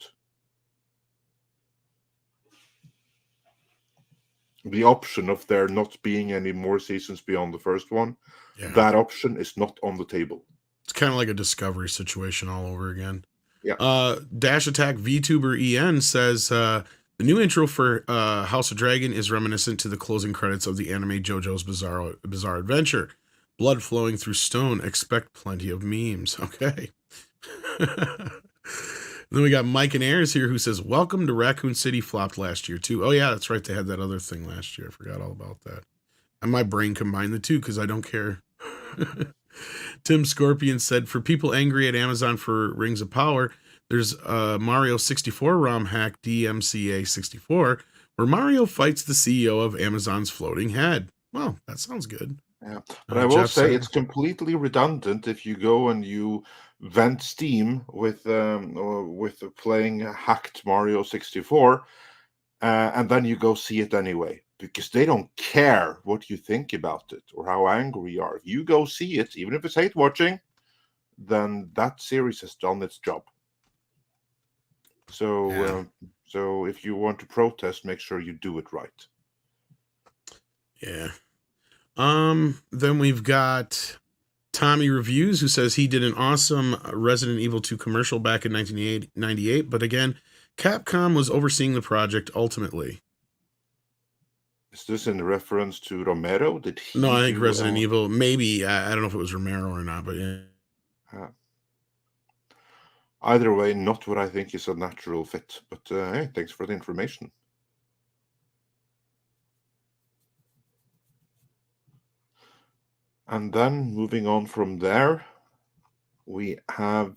The option of there not being any more seasons beyond the first one, that option is not on the table. It's kind of like a Discovery situation all over again. Yeah. Dash Attack VTuber EN says the new intro for House of Dragon is reminiscent to the closing credits of the anime JoJo's Bizarre Adventure. Blood flowing through stone. Expect plenty of memes. Okay. Then we got Mike and Ayers here who says, welcome to Raccoon City flopped last year too. Oh yeah, that's right. They had that other thing last year. I forgot all about that. And my brain combined the two because I don't care. Tim Scorpion said, for people angry at Amazon for Rings of Power, there's Mario 64 ROM hack DMCA 64, where Mario fights the CEO of Amazon's floating head. Well, that sounds good. Yeah, but I will say it's completely redundant if you go and you vent Steam with playing hacked Mario 64, and then you go see it anyway, because they don't care what you think about it or how angry you are. If you go see it, even if it's hate watching, then that series has done its job. So, so if you want to protest, make sure you do it right. Yeah. Then we've got Tommy Reviews, who says he did an awesome Resident Evil 2 commercial back in 1998, but again, Capcom was overseeing the project ultimately. Is this in reference to Romero? Did he? No, I think Resident Evil, maybe. I don't know if it was Romero or not, but yeah. Either way, not what I think is a natural fit, but hey, thanks for the information. And then moving on from there, we have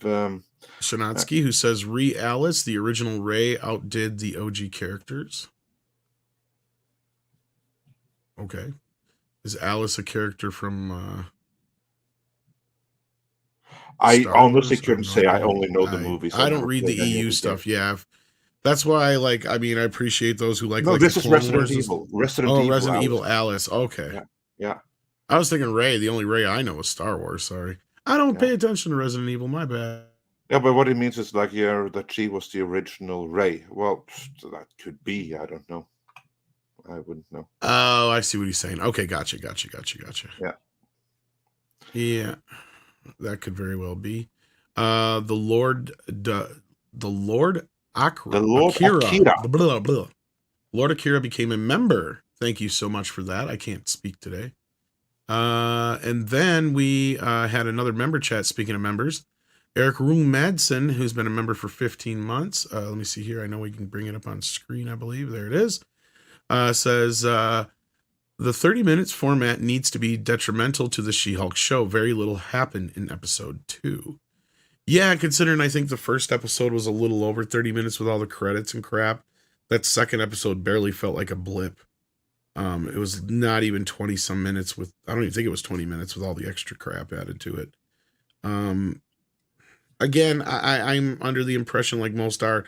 Shanatsky, who says Alice, the original Rey, outdid the OG characters. Okay. Is Alice a character from I Star honestly Wars? couldn't say. I only know the movies. I don't read the EU stuff. Yeah. That's why, like, I mean, I appreciate those who like. No, like this is Resident Wars. Evil. Resident Evil Alice. Okay. Yeah. I was thinking Rey. The only Rey I know is Star Wars. Sorry. I don't pay attention to Resident Evil. My bad. Yeah, but what it means is like, that she was the original Rey. Well, that could be. I don't know. I wouldn't know. Oh, I see what he's saying. Okay, gotcha. Yeah. Yeah, that could very well be. The Lord Akira. Akira. Blah, blah. Lord Akira became a member. Thank you so much for that. I can't speak today. And then we had another member chat. Speaking of members, Eric Room Madsen, who's been a member for 15 months. Let me see here. I know we can bring it up on screen, I believe. There it is. Says the 30 minutes format needs to be detrimental to the She-Hulk show. Very little happened in episode 2. Yeah, considering I think the first episode was a little over 30 minutes with all the credits and crap. That second episode barely felt like a blip. It was not even 20 some minutes with, I don't even think it was 20 minutes with all the extra crap added to it. Again, I'm under the impression, like most are,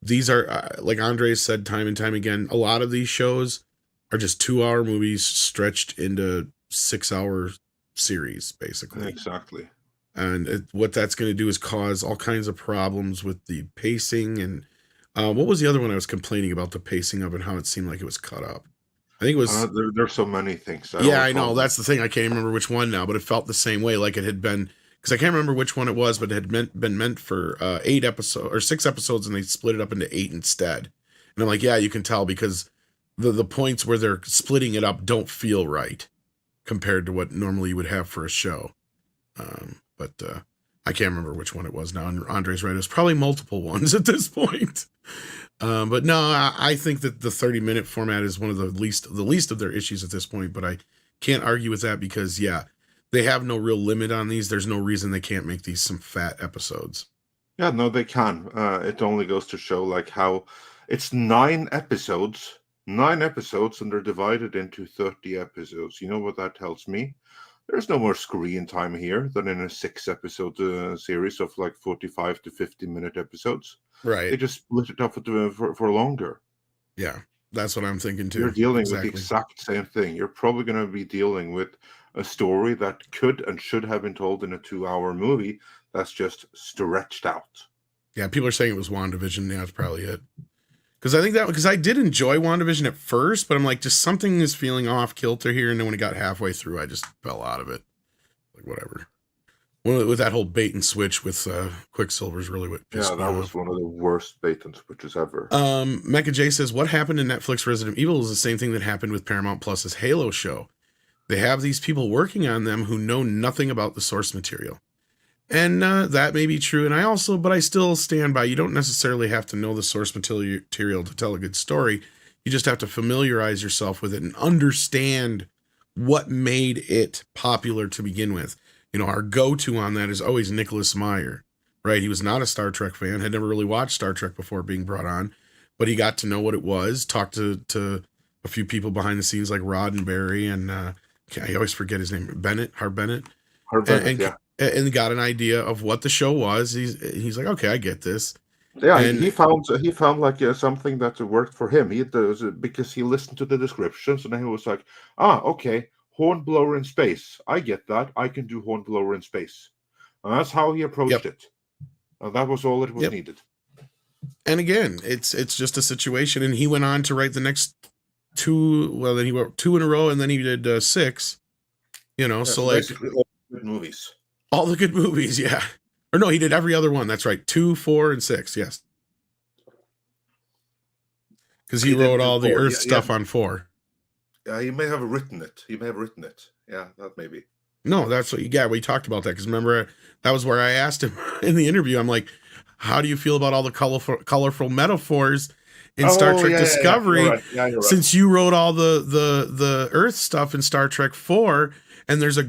these are, like Andre said time and time again, a lot of these shows are just 2-hour movies stretched into 6-hour series, basically. Exactly. And what that's going to do is cause all kinds of problems with the pacing. And what was the other one I was complaining about the pacing of and how it seemed like it was cut up? I think it was... there's so many things. I know. That's the thing. I can't remember which one now, but it felt the same way, like it had been... Because I can't remember which one it was, but it had been meant for 8 episodes or 6 episodes, and they split it up into 8 instead. And I'm like, yeah, you can tell because the points where they're splitting it up don't feel right compared to what normally you would have for a show. But I can't remember which one it was now. And Andre's right. It's probably multiple ones at this point. But no, I think that the 30-minute format is one of the least of their issues at this point. But I can't argue with that because, yeah, they have no real limit on these. There's no reason they can't make these some fat episodes. Yeah, no, they can. It only goes to show like how it's 9 episodes, and they're divided into 30 episodes. You know what that tells me? There's no more screen time here than in a 6-episode series of like 45 to 50-minute episodes. Right. They just split it up for longer. Yeah, that's what I'm thinking too. You're dealing with the exact same thing. You're probably going to be dealing with a story that could and should have been told in a 2-hour movie that's just stretched out. Yeah, people are saying it was WandaVision. Yeah, that's probably it. Because I did enjoy WandaVision at first, but I'm like, just something is feeling off kilter here. And then when it got halfway through, I just fell out of it. Like, whatever. With that whole bait and switch with Quicksilver's really what pissed me off. Yeah, that was one of the worst bait and switches ever. Mecha J says, what happened in Netflix Resident Evil is the same thing that happened with Paramount Plus's Halo show. They have these people working on them who know nothing about the source material. And that may be true. But I still stand by, you don't necessarily have to know the source material to tell a good story. You just have to familiarize yourself with it and understand what made it popular to begin with. You know, our go-to on that is always Nicholas Meyer, right? He was not a Star Trek fan, had never really watched Star Trek before being brought on, but he got to know what it was, talked to a few people behind the scenes like Roddenberry and I always forget his name, Harv Bennett. And got an idea of what the show was. He's like, okay, I get this. Yeah, and he found like something that worked for him. He does because he listened to the descriptions, and then he was like, okay, hornblower in space. I get that. I can do hornblower in space, and that's how he approached it. And that was all it was needed. And again, it's just a situation. And he went on to write the next 2. Well, then he wrote 2 in a row, and then he did 6. You know, so like all good movies. All the good movies, yeah. Or no, he did every other one. That's right. 2, 4, and 6. Yes. Because he wrote all the Earth stuff on 4. Yeah, he may have written it. Yeah, that may be. No, that's what we talked about that. Because remember, that was where I asked him in the interview. I'm like, how do you feel about all the colorful metaphors in Star Trek Discovery? Yeah. You're right. Since you wrote all the Earth stuff in Star Trek 4, and there's a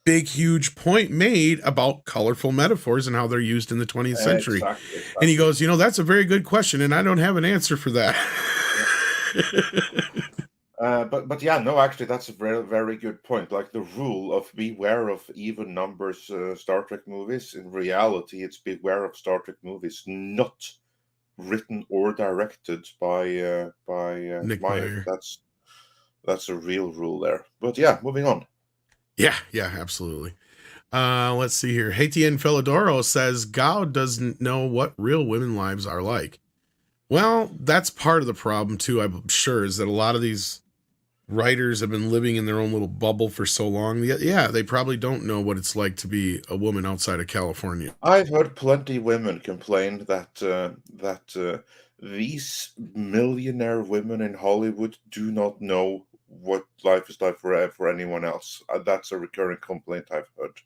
big, huge point made about colorful metaphors and how they're used in the 20th century. Exactly. And he goes, that's a very good question, and I don't have an answer for that. But yeah, no, actually, that's a very, very good point. Like the rule of beware of even numbers Star Trek movies. In reality, it's beware of Star Trek movies not written or directed by Nick Meyer. That's a real rule there. But yeah, moving on. Yeah, absolutely. Let's see here. Haitian Felidoro says Gao doesn't know what real women lives are like. Well, that's part of the problem too, I'm sure, is that a lot of these writers have been living in their own little bubble for so long. Yeah, they probably don't know what it's like to be a woman outside of California. I've heard plenty of women complain that these millionaire women in Hollywood do not know what life is like for anyone else. That's a recurring complaint I've heard.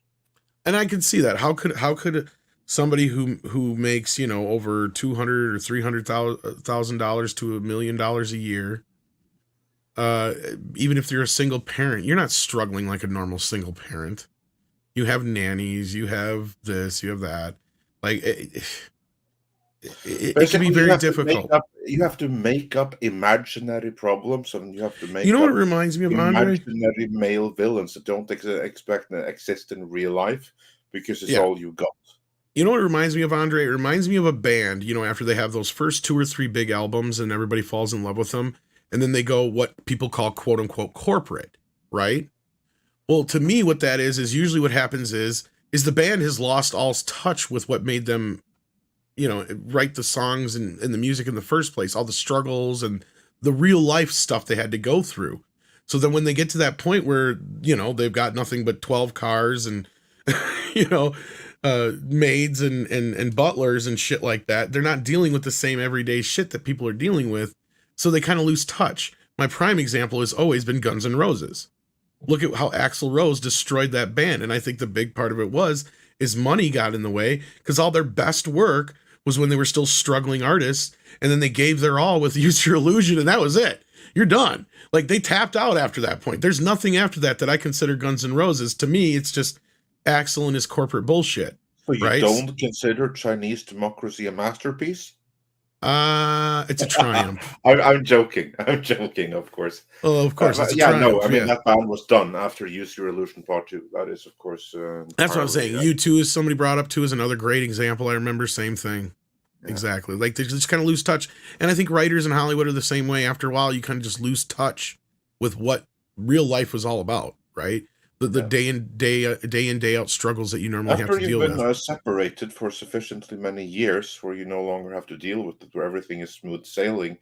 And I can see that. How could somebody who makes, over $200,000 or $300,000 to $1 million a year, even if you're a single parent, you're not struggling like a normal single parent. You have nannies, you have this, you have that. Like it can be very difficult. You have to make up imaginary problems, and you have to make. You know what it reminds me of, Andre? Imaginary male villains that don't expect to exist in real life because it's all you got. You know what it reminds me of, Andre? It reminds me of a band. After they have those first 2 or 3 big albums, and everybody falls in love with them, and then they go what people call "quote unquote" corporate, right? Well, to me, what that is usually what happens is the band has lost all touch with what made them, write the songs and the music in the first place, all the struggles and the real life stuff they had to go through. So then when they get to that point where, they've got nothing but 12 cars and, maids and butlers and shit like that, they're not dealing with the same everyday shit that people are dealing with. So they kind of lose touch. My prime example has always been Guns N' Roses. Look at how Axl Rose destroyed that band. And I think the big part of it is money got in the way, because all their best work was when they were still struggling artists. And then they gave their all with Use Your Illusion, and that was it. You're done. Like, they tapped out after that point. There's nothing after that I consider Guns N' Roses. To me, it's just Axl and his corporate bullshit. So you don't consider Chinese Democracy a masterpiece? It's a triumph. I'm joking. Of course. Oh, of course. It's a triumph. I mean, that band was done after Use Your Illusion Part 2. That is, of course. That's what I'm saying. U2, as somebody brought up too, is another great example. I remember, same thing. Yeah. Exactly. Like, they just kind of lose touch. And I think writers in Hollywood are the same way. After a while, you kind of just lose touch with what real life was all about, right? The day in, day out struggles that you normally have to deal with. After you've been separated for sufficiently many years, where you no longer have to deal with it, where everything is smooth sailing,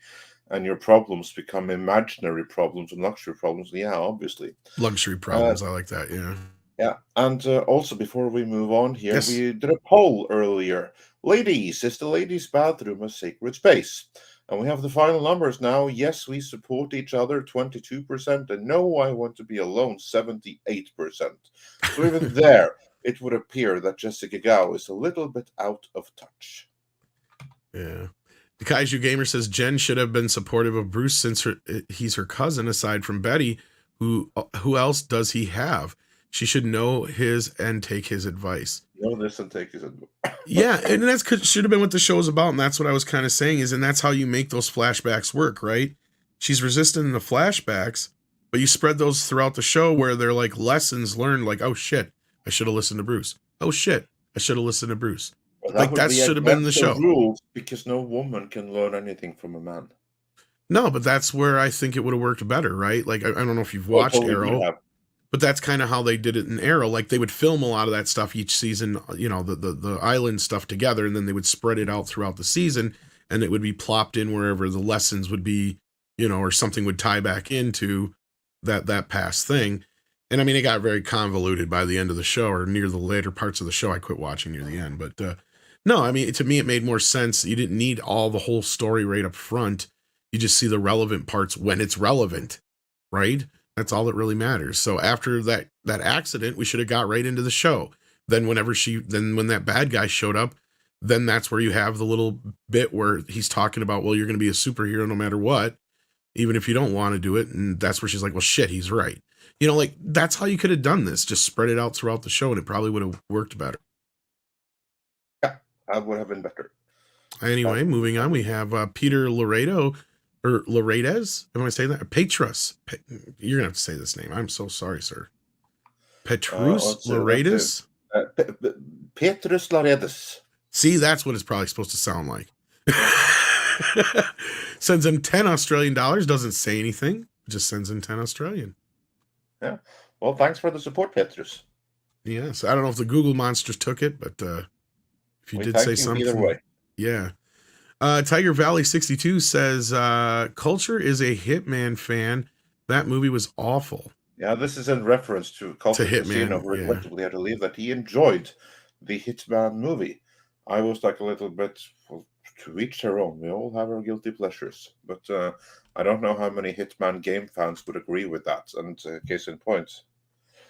and your problems become imaginary problems and luxury problems. Yeah, obviously. Luxury problems. I like that. Yeah. Yeah. And also, before we move on here, we did a poll earlier. Ladies, is the ladies' bathroom a sacred space? And we have the final numbers now. Yes, we support each other, 22%. And no, I want to be alone, 78%. So even there, it would appear that Jessica Gao is a little bit out of touch. Yeah. The Kaiju Gamer says Jen should have been supportive of Bruce since he's her cousin, aside from Betty. Who else does he have? She should know his and take his advice. Know this and take his advice. Yeah, and that's should have been what the show is about, and that's what I was kind of saying and that's how you make those flashbacks work, right? She's resistant in the flashbacks, but you spread those throughout the show where they're like lessons learned, like, oh shit, I should have listened to Bruce. Oh shit, I should have listened to Bruce. Well, that should have been the show. Rules, because no woman can learn anything from a man. No, but that's where I think it would have worked better, right? Like, I don't know if you've watched Arrow. But that's kind of how they did it in Arrow. Like, they would film a lot of that stuff each season, the island stuff together, and then they would spread it out throughout the season, and it would be plopped in wherever the lessons would be, or something would tie back into that past thing. And I mean, it got very convoluted by the end of the show, or near the later parts of the show. I quit watching near the end. But no, I mean, to me, it made more sense. You didn't need all the whole story right up front. You just see the relevant parts when it's relevant, right? That's all that really matters. So after that accident, we should have got right into the show. Then when that bad guy showed up, then that's where you have the little bit where he's talking about, well, you're going to be a superhero no matter what, even if you don't want to do it. And that's where she's like, well, shit, he's right. Like, that's how you could have done this. Just spread it out throughout the show, and it probably would have worked better. Yeah, that would have been better. Anyway, moving on, we have Peter Laredo. Or Laredes? Am I saying that? Petrus. You're going to have to say this name. I'm so sorry, sir. Petrus Laredes? Petrus Laredes. See, that's what it's probably supposed to sound like. Sends him 10 Australian dollars. Doesn't say anything. Just sends him 10 Australian. Yeah. Well, thanks for the support, Petrus. Yes. I don't know if the Google monsters took it, but if you did say something. Either way. Yeah. Tiger Valley 62 says, Culture is a Hitman fan That movie was awful. Yeah, this is in reference to Culture Casino, Hitman, who yeah. regrettably had to leave, that he enjoyed the Hitman movie. I was like a little bit, well, to each their own. We all have our guilty pleasures. But I don't know how many Hitman game fans would agree with that, and case in point.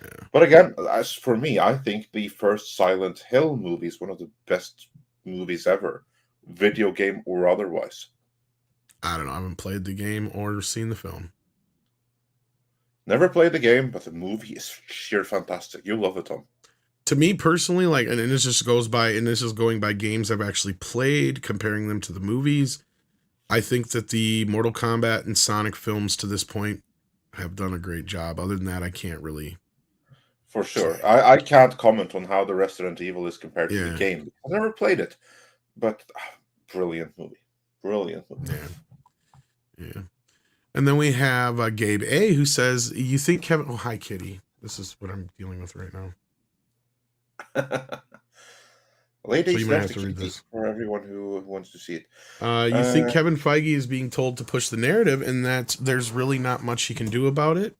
Yeah. But again, as for me, I think the first Silent Hill movie is one of the best movies ever, video game or otherwise. I don't know. I haven't played the game or seen the film. Never played the game, but the movie is sheer fantastic. You'll love it, Tom. To me personally, like, and this just goes by, and this is going by games I've actually played, comparing them to the movies. I think that the Mortal Kombat and Sonic films to this point have done a great job. Other than that, I can't really. For sure. I can't comment on how the Resident Evil is compared to the game. I've never played it. But brilliant movie. Brilliant movie. Yeah. And then we have Gabe A, who says, you think Kevin... Oh, hi, Kitty. This is what I'm dealing with right now. Ladies, so there's the kitty for everyone who wants to see it. You think Kevin Feige is being told to push the narrative and that there's really not much he can do about it?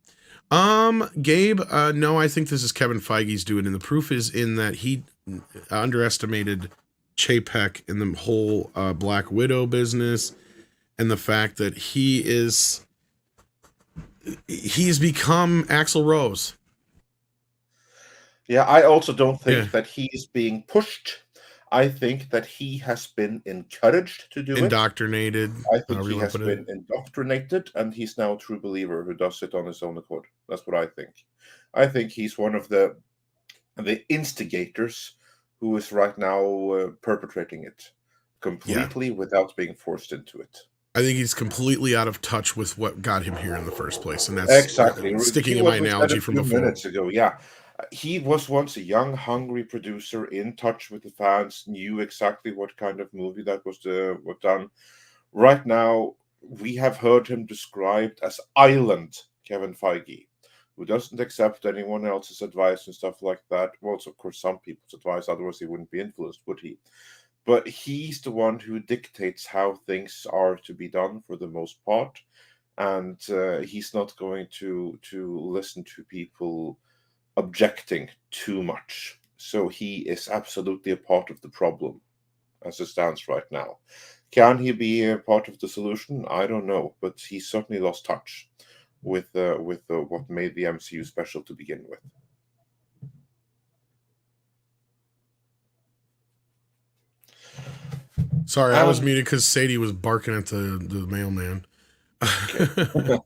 Gabe, no, I think this is Kevin Feige's doing, and the proof is in that he underestimated Chapek in the whole Black Widow business, and the fact that he's become Axl Rose. Yeah, I also don't think that he's being pushed. I think that he has been encouraged to do indoctrinated. I think he has been indoctrinated, and he's now a true believer who does it on his own accord. That's what I think. I think he's one of the instigators who is right now perpetrating it completely without being forced into it. I think he's completely out of touch with what got him here in the first place, and that's exactly sticking in my analogy from before. Minutes ago, yeah. He was once a young, hungry producer in touch with the fans, knew exactly what kind of movie that was done. Right now, we have heard him described as Island Kevin Feige, who doesn't accept anyone else's advice and stuff like that. Well, of course, some people's advice, otherwise he wouldn't be influenced, would he? But he's the one who dictates how things are to be done for the most part. And he's not going to listen to people objecting too much. So he is absolutely a part of the problem as it stands right now. Can he be a part of the solution? I don't know, but he certainly lost touch with what made the MCU special to begin with. Sorry, I was muted because Sadie was barking at the mailman. Okay.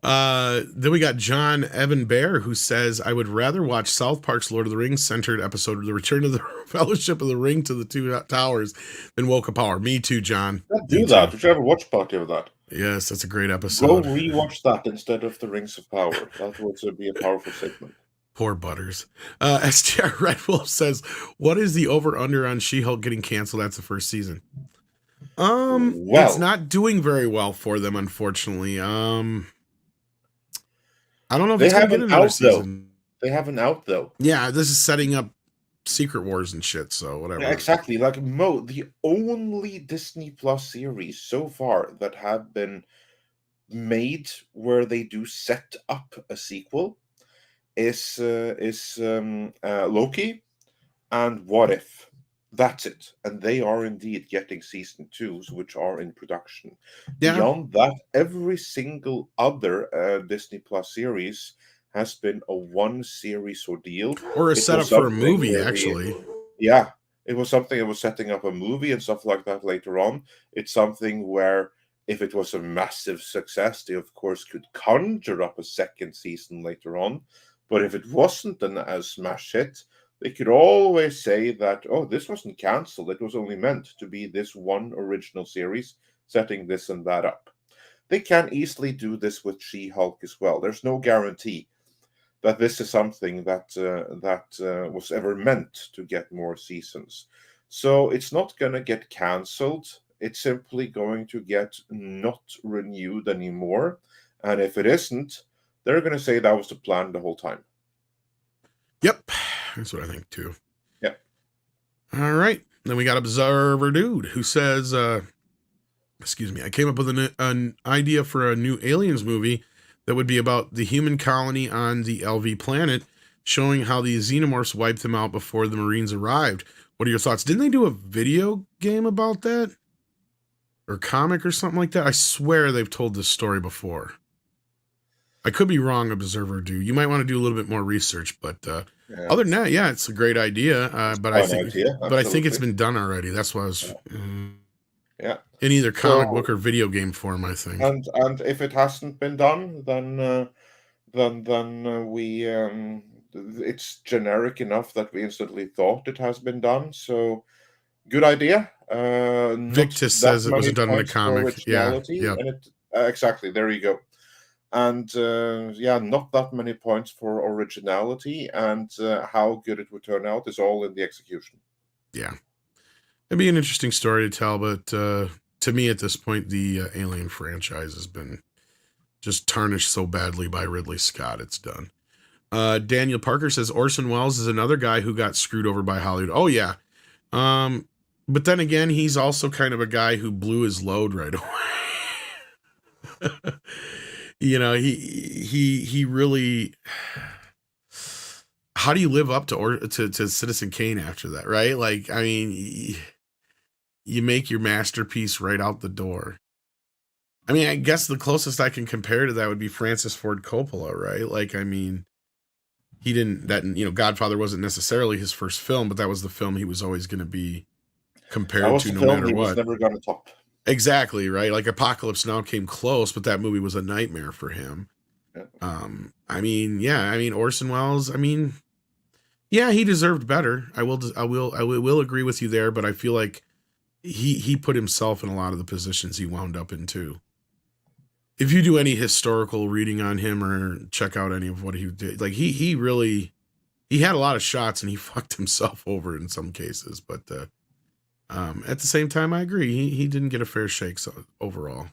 Then we got John Evan Bear, who says, I would rather watch South Park's Lord of the Rings centered episode of the Return of the Fellowship of the Ring to the Two Towers than Woke Power. Me too, John. Do that. Did you ever watch party of that? Yes, that's a great episode. Go rewatch that instead of the Rings of Power. That would be a powerful segment. Poor Butters. STR Red Wolf says, what is the over-under on She-Hulk getting canceled after the first season? It's not doing very well for them, unfortunately. I don't know if it's going to get another season. They haven't out, though. Yeah, this is setting up Secret Wars and shit, so whatever. Yeah, exactly. Like, the only Disney Plus series so far that have been made where they do set up a sequel is Loki and What If. That's it. And they are indeed getting season 2s, which are in production. Yeah. Beyond that, every single other Disney Plus series has been a one series ordeal. Or a setup for a movie, actually. Yeah. It was something that was setting up a movie and stuff like that later on. It's something where if it was a massive success, they of course could conjure up a second season later on. But if it wasn't a smash hit, they could always say that, oh, this wasn't cancelled. It was only meant to be this one original series, setting this and that up. They can easily do this with She-Hulk as well. There's no guarantee that this is something that was ever meant to get more seasons. So it's not going to get cancelled. It's simply going to get not renewed anymore. And if it isn't, they're going to say that was the plan the whole time. Yep. That's what I think too. Yep. All right. Then we got Observer Dude, who says, excuse me, I came up with an idea for a new Aliens movie that would be about the human colony on the LV planet, showing how the xenomorphs wiped them out before the Marines arrived. What are your thoughts? Didn't they do a video game about that? Or comic or something like that? I swear they've told this story before. I could be wrong, Observer Do. You might want to do a little bit more research, but other than that, yeah, it's a great idea. But I think it's been done already. That's why I was in either comic book or video game form, I think. And if it hasn't been done, then it's generic enough that we instantly thought it has been done. So good idea. Victus says it wasn't done in a comic. Yeah. And exactly. There you go. And not that many points for originality, and how good it would turn out is all in the execution. Yeah, it'd be an interesting story to tell, but to me at this point, the Alien franchise has been just tarnished so badly by Ridley Scott. It's done. Daniel Parker says Orson Welles is another guy who got screwed over by Hollywood. Oh yeah, but then again, he's also kind of a guy who blew his load right away. You know, he really. How do you live up to Citizen Kane after that, right? Like, I mean, you make your masterpiece right out the door. I mean, I guess the closest I can compare to that would be Francis Ford Coppola, right? Like, I mean, Godfather wasn't necessarily his first film, but that was the film he was always going to be compared to no matter what. He was never going to top. Exactly, right? Like Apocalypse Now came close, but that movie was a nightmare for him. Yeah. Orson Welles, yeah, he deserved better. I will agree with you there, but I feel like he put himself in a lot of the positions he wound up in too. If you do any historical reading on him or check out any of what he did, like he had a lot of shots and he fucked himself over in some cases, but at the same time, I agree. He didn't get a fair shake overall.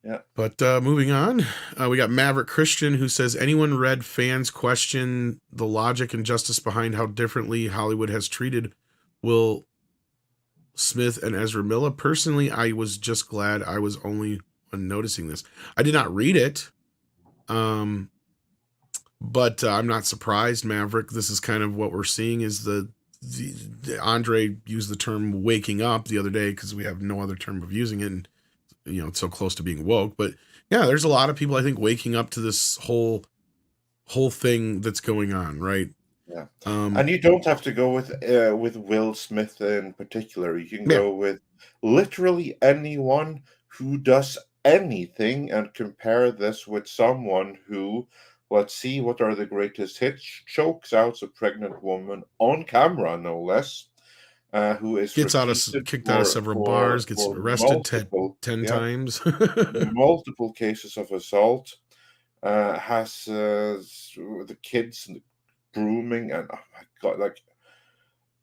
Yeah. But moving on, we got Maverick Christian who says, anyone read fans question the logic and justice behind how differently Hollywood has treated Will Smith and Ezra Miller? Personally, I was just glad I was only noticing this. I did not read it. But I'm not surprised, Maverick. This is kind of what we're seeing is the Andre used the term waking up the other day because we have no other term of using it. And, it's so close to being woke. But yeah, there's a lot of people, I think, waking up to this whole thing that's going on, right? Yeah. And you don't have to go with Will Smith in particular. You can go with literally anyone who does anything and compare this with someone who, let's see, what are the greatest hits? Chokes out a pregnant woman on camera, no less. Who is kicked out of several bars, gets arrested 10 times. Multiple cases of assault. Has the kids and the grooming, and oh my god, like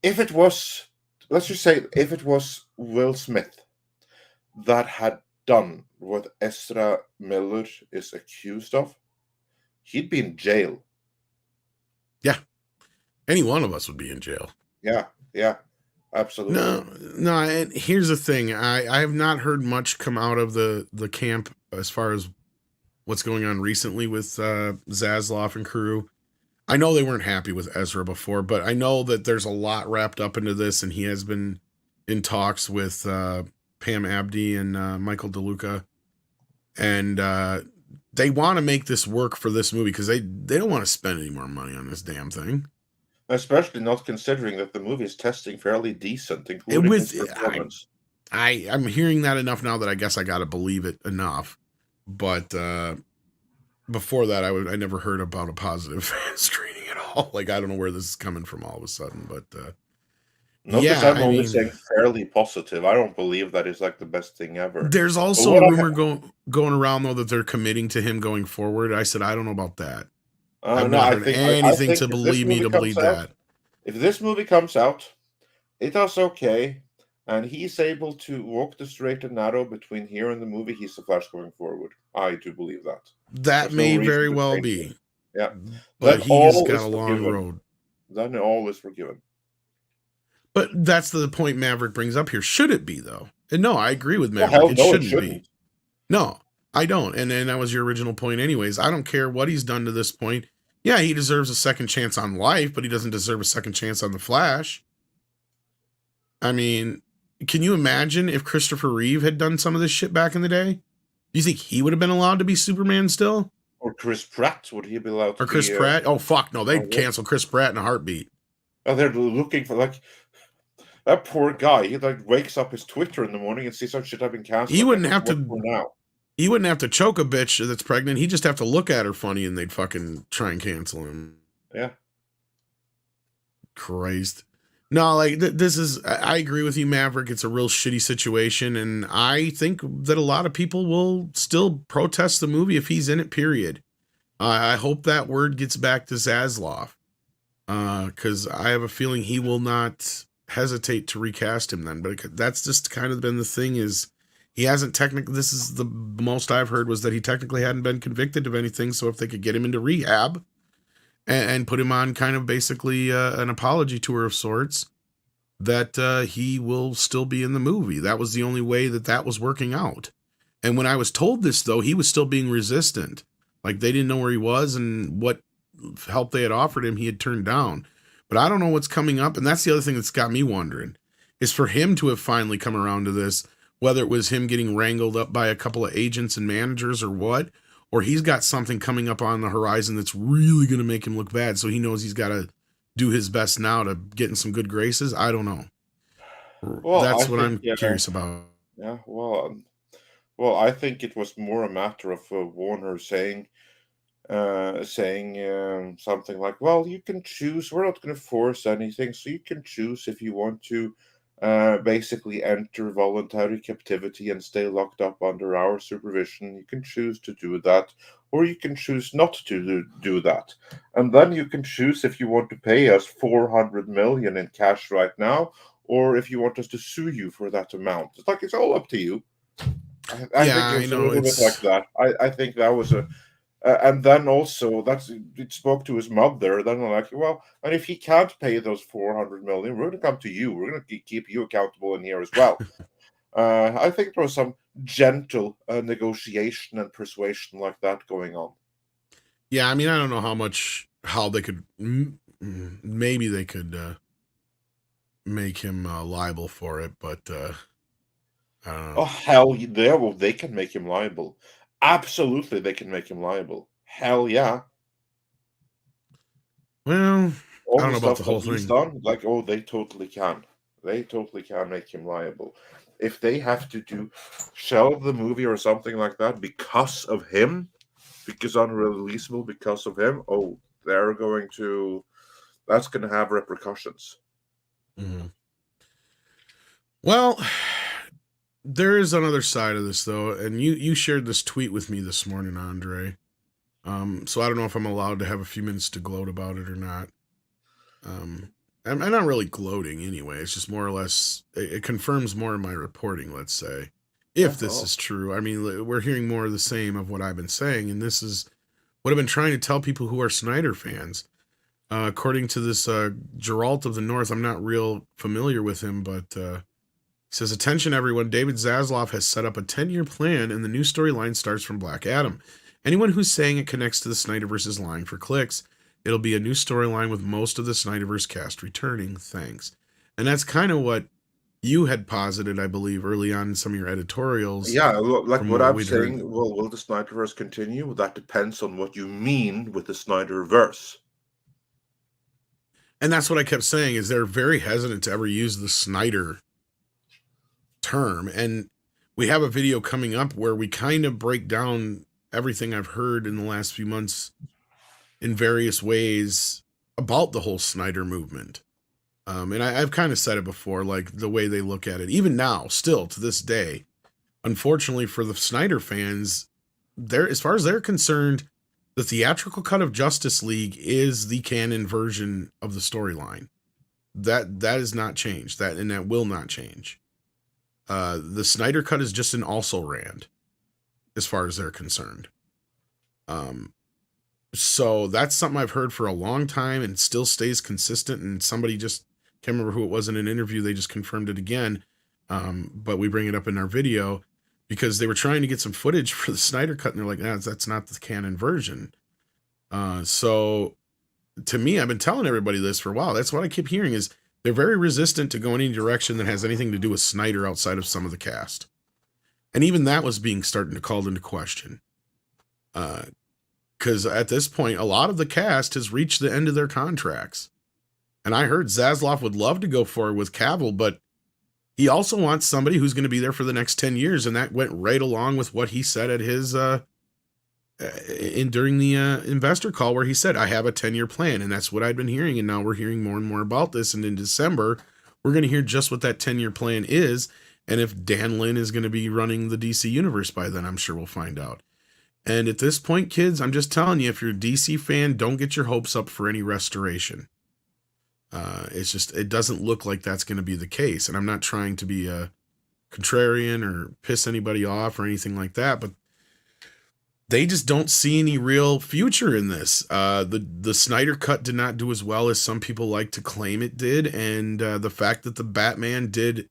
if it was Will Smith that had done what Ezra Miller is accused of, he'd be in jail. Yeah. Any one of us would be in jail. Yeah. Absolutely. No. And here's the thing. I have not heard much come out of the camp as far as what's going on recently with Zasloff and crew. I know they weren't happy with Ezra before, but I know that there's a lot wrapped up into this, and he has been in talks with Pam Abdi and Michael DeLuca, and they want to make this work for this movie because they don't want to spend any more money on this damn thing. Especially not considering that the movie is testing fairly decent, including his performance. I'm hearing that enough now that I guess I got to believe it enough. But before that, I never heard about a positive screening at all. Like, I don't know where this is coming from all of a sudden. But I'm only saying fairly positive. I don't believe that is like the best thing ever. There's also a rumor going around, though, that they're committing to him going forward. I said, I don't know about that. I've not heard anything to believe me to believe that. If this movie comes out, it does okay, and he's able to walk the straight and narrow between here and the movie, he's the Flash going forward. I do believe that. That may very well be. Yeah. But he's got a long road. Then all is forgiven. But that's the point Maverick brings up here. Should it be, though? And no, I agree with Maverick. It shouldn't be. No. I don't. And that was your original point anyways. I don't care what he's done to this point. Yeah, he deserves a second chance on life, but he doesn't deserve a second chance on the Flash. I mean, can you imagine if Christopher Reeve had done some of this shit back in the day? Do you think he would have been allowed to be Superman still? Or Chris Pratt, would he be allowed to Or Chris Pratt? Oh, fuck, no, they'd cancel Chris Pratt in a heartbeat. Oh, they're looking for, like, that poor guy. He, like, wakes up his Twitter in the morning and sees some shit I've been canceled. He wouldn't have to... now. He wouldn't have to choke a bitch that's pregnant. He'd just have to look at her funny and they'd fucking try and cancel him. Yeah. Christ. No, like, this is... I agree with you, Maverick. It's a real shitty situation, and I think that a lot of people will still protest the movie if he's in it, period. I hope that word gets back to Zaslav, because I have a feeling he will not hesitate to recast him then. But that's just kind of been the thing, is he hasn't technically... This is the most I've heard, was that he technically hadn't been convicted of anything, so if they could get him into rehab and put him on kind of basically an apology tour of sorts, that he will still be in the movie. That was the only way that was working out. And when I was told this, though, he was still being resistant. Like, they didn't know where he was, and what help they had offered him, he had turned down. But I don't know what's coming up, and that's the other thing that's got me wondering, is for him to have finally come around to this, whether it was him getting wrangled up by a couple of agents and managers or what, or he's got something coming up on the horizon that's really going to make him look bad, so he knows he's got to do his best now to get in some good graces. I don't know. Well, that's what I'm curious about. Yeah, well, I think it was more a matter of Warner saying something like, well, you can choose. We're not going to force anything, so you can choose if you want to basically enter voluntary captivity and stay locked up under our supervision. You can choose to do that, or you can choose not to do that. And then you can choose if you want to pay us $400 million in cash right now, or if you want us to sue you for that amount. It's like, it's all up to you. I think it's a little bit like that. I think that was a... and then also, it spoke to his mother. Then I'm like, well, and if he can't pay those $400 million, we're going to come to you. We're going to keep you accountable in here as well. I think there was some gentle negotiation and persuasion like that going on. Yeah, I mean, I don't know how they could, maybe they could make him liable for it, but I don't know. Oh, hell, they can make him liable. Absolutely, they can make him liable. Hell yeah. Well, all I don't the know about the stuff whole that he's thing. done, like, oh, they totally can. They totally can make him liable. If they have to shelve the movie or something like that because of him, because unreleasable because of him, oh, that's going to have repercussions. Mm-hmm. Well, there is another side of this, though, and you shared this tweet with me this morning, Andre. So I don't know if I'm allowed to have a few minutes to gloat about it or not. I'm not really gloating anyway. It's just more or less, it confirms more of my reporting, let's say. If this is true. I mean, we're hearing more of the same of what I've been saying, and this is what I've been trying to tell people who are Snyder fans. According to this Geralt of the North, I'm not real familiar with him, but he says, attention everyone, David Zaslav has set up a 10-year plan, and the new storyline starts from Black Adam. Anyone who's saying it connects to the Snyderverse is lying for clicks. It'll be a new storyline with most of the Snyderverse cast returning. Thanks. And that's kind of what you had posited, I believe, early on in some of your editorials. Yeah, like what I'm saying, well, will the Snyderverse continue? That depends on what you mean with the Snyderverse. And that's what I kept saying, is they're very hesitant to ever use the Snyder term. And we have a video coming up where we kind of break down everything I've heard in the last few months in various ways about the whole Snyder movement. And I've kind of said it before, like the way they look at it, even now, still to this day, unfortunately for the Snyder fans, as far as they're concerned, the theatrical cut of Justice League is the canon version of the storyline. That has not changed, and that will not change. The Snyder cut is just an also-ran, as far as they're concerned. So that's something I've heard for a long time and still stays consistent. And somebody just, can't remember who it was in an interview, they just confirmed it again. But we bring it up in our video because they were trying to get some footage for the Snyder Cut, and they're like, nah, that's not the canon version. So to me, I've been telling everybody this for a while. That's what I keep hearing is they're very resistant to going any direction that has anything to do with Snyder outside of some of the cast. And even that was starting to called into question. Because at this point, a lot of the cast has reached the end of their contracts. And I heard Zaslav would love to go forward with Cavill, but he also wants somebody who's going to be there for the next 10 years. And that went right along with what he said at his, during the investor call, where he said, I have a 10-year plan. And that's what I'd been hearing. And now we're hearing more and more about this. And in December, we're going to hear just what that 10-year plan is. And if Dan Lin is going to be running the DC universe by then, I'm sure we'll find out. And at this point, kids, I'm just telling you, if you're a DC fan, don't get your hopes up for any restoration. It doesn't look like that's going to be the case. And I'm not trying to be a contrarian or piss anybody off or anything like that, but they just don't see any real future in this. The Snyder Cut did not do as well as some people like to claim it did. And the fact that the Batman did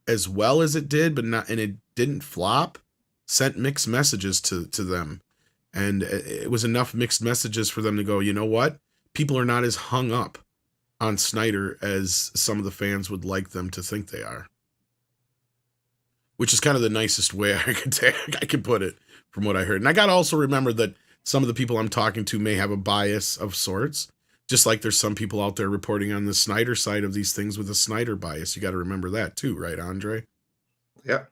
as well as it did, and it didn't flop, sent mixed messages to them. And it was enough mixed messages for them to go, you know what? People are not as hung up on Snyder as some of the fans would like them to think they are. Which is kind of the nicest way I could put it from what I heard. And I got to also remember that some of the people I'm talking to may have a bias of sorts. Just like there's some people out there reporting on the Snyder side of these things with a Snyder bias. You got to remember that too, right, Andre? Yeah.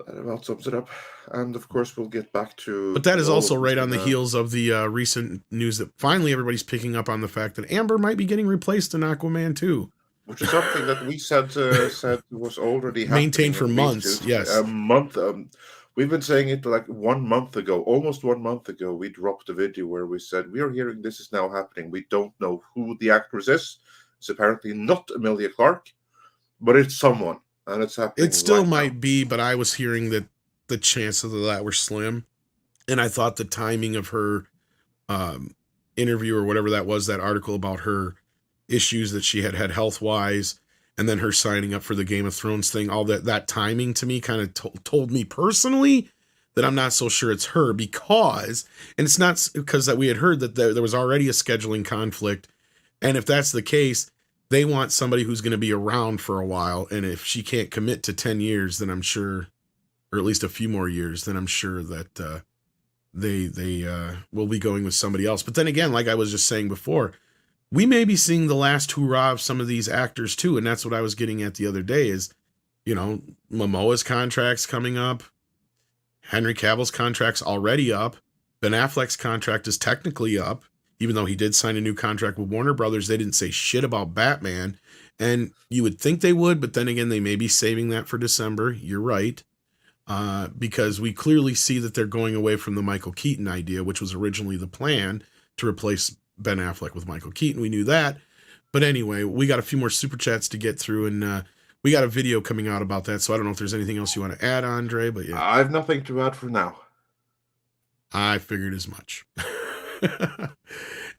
That about sums it up. And of course, we'll get back to... But that is also right on the heels of the recent news that finally everybody's picking up on the fact that Amber might be getting replaced in Aquaman 2. Which is something that we said was already happening. Maintained for months, yes. A month. We've been saying it like 1 month ago, almost 1 month ago. We dropped a video where we said, we are hearing this is now happening. We don't know who the actress is. It's apparently not Emilia Clarke, but it's someone. And it's happening. It still right might now. be, but I was hearing that the chances of that were slim. And I thought the timing of her interview or whatever that was, that article about her issues that she had health-wise, and then her signing up for the Game of Thrones thing, all that timing to me kind of told me personally that I'm not so sure it's her, because, and it's not because that we had heard that there was already a scheduling conflict. And if that's the case, they want somebody who's going to be around for a while. And if she can't commit to 10 years, then I'm sure, or at least a few more years, then I'm sure that they will be going with somebody else. But then again, like I was just saying before, we may be seeing the last hurrah of some of these actors too. And that's what I was getting at the other day is, you know, Momoa's contract's coming up. Henry Cavill's contract's already up. Ben Affleck's contract is technically up. Even though he did sign a new contract with Warner Brothers, they didn't say shit about Batman. And you would think they would, but then again, they may be saving that for December. You're right. Because we clearly see that they're going away from the Michael Keaton idea, which was originally the plan to replace Ben Affleck with Michael Keaton. We knew that. But anyway, we got a few more super chats to get through, and we got a video coming out about that. So I don't know if there's anything else you want to add, Andre, but yeah. I have nothing to add for now. I figured as much.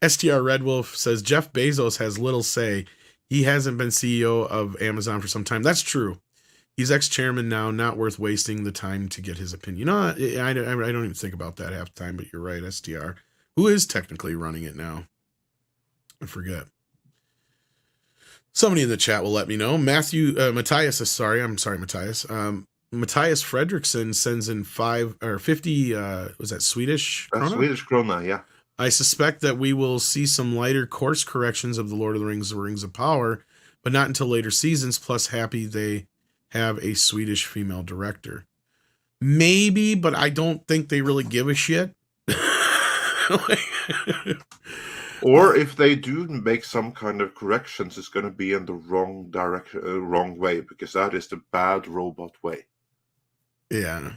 STR Red Wolf says Jeff Bezos has little say. He hasn't been CEO of Amazon for some time. That's true. He's ex-chairman now, not worth wasting the time to get his opinion. You know, I don't even think about that half the time, but you're right, STR. Who is technically running it now? I forget. Somebody in the chat will let me know. Matthias is sorry. I'm sorry, Matthias. Matthias Fredrickson sends in 50, was that Swedish krona? Swedish krona, yeah. I suspect that we will see some lighter course corrections of the Lord of the Rings of Power, but not until later seasons, plus happy they have a Swedish female director. Maybe, but I don't think they really give a shit. Or if they do make some kind of corrections, it's going to be in the wrong direction, wrong way, because that is the bad robot way. Yeah.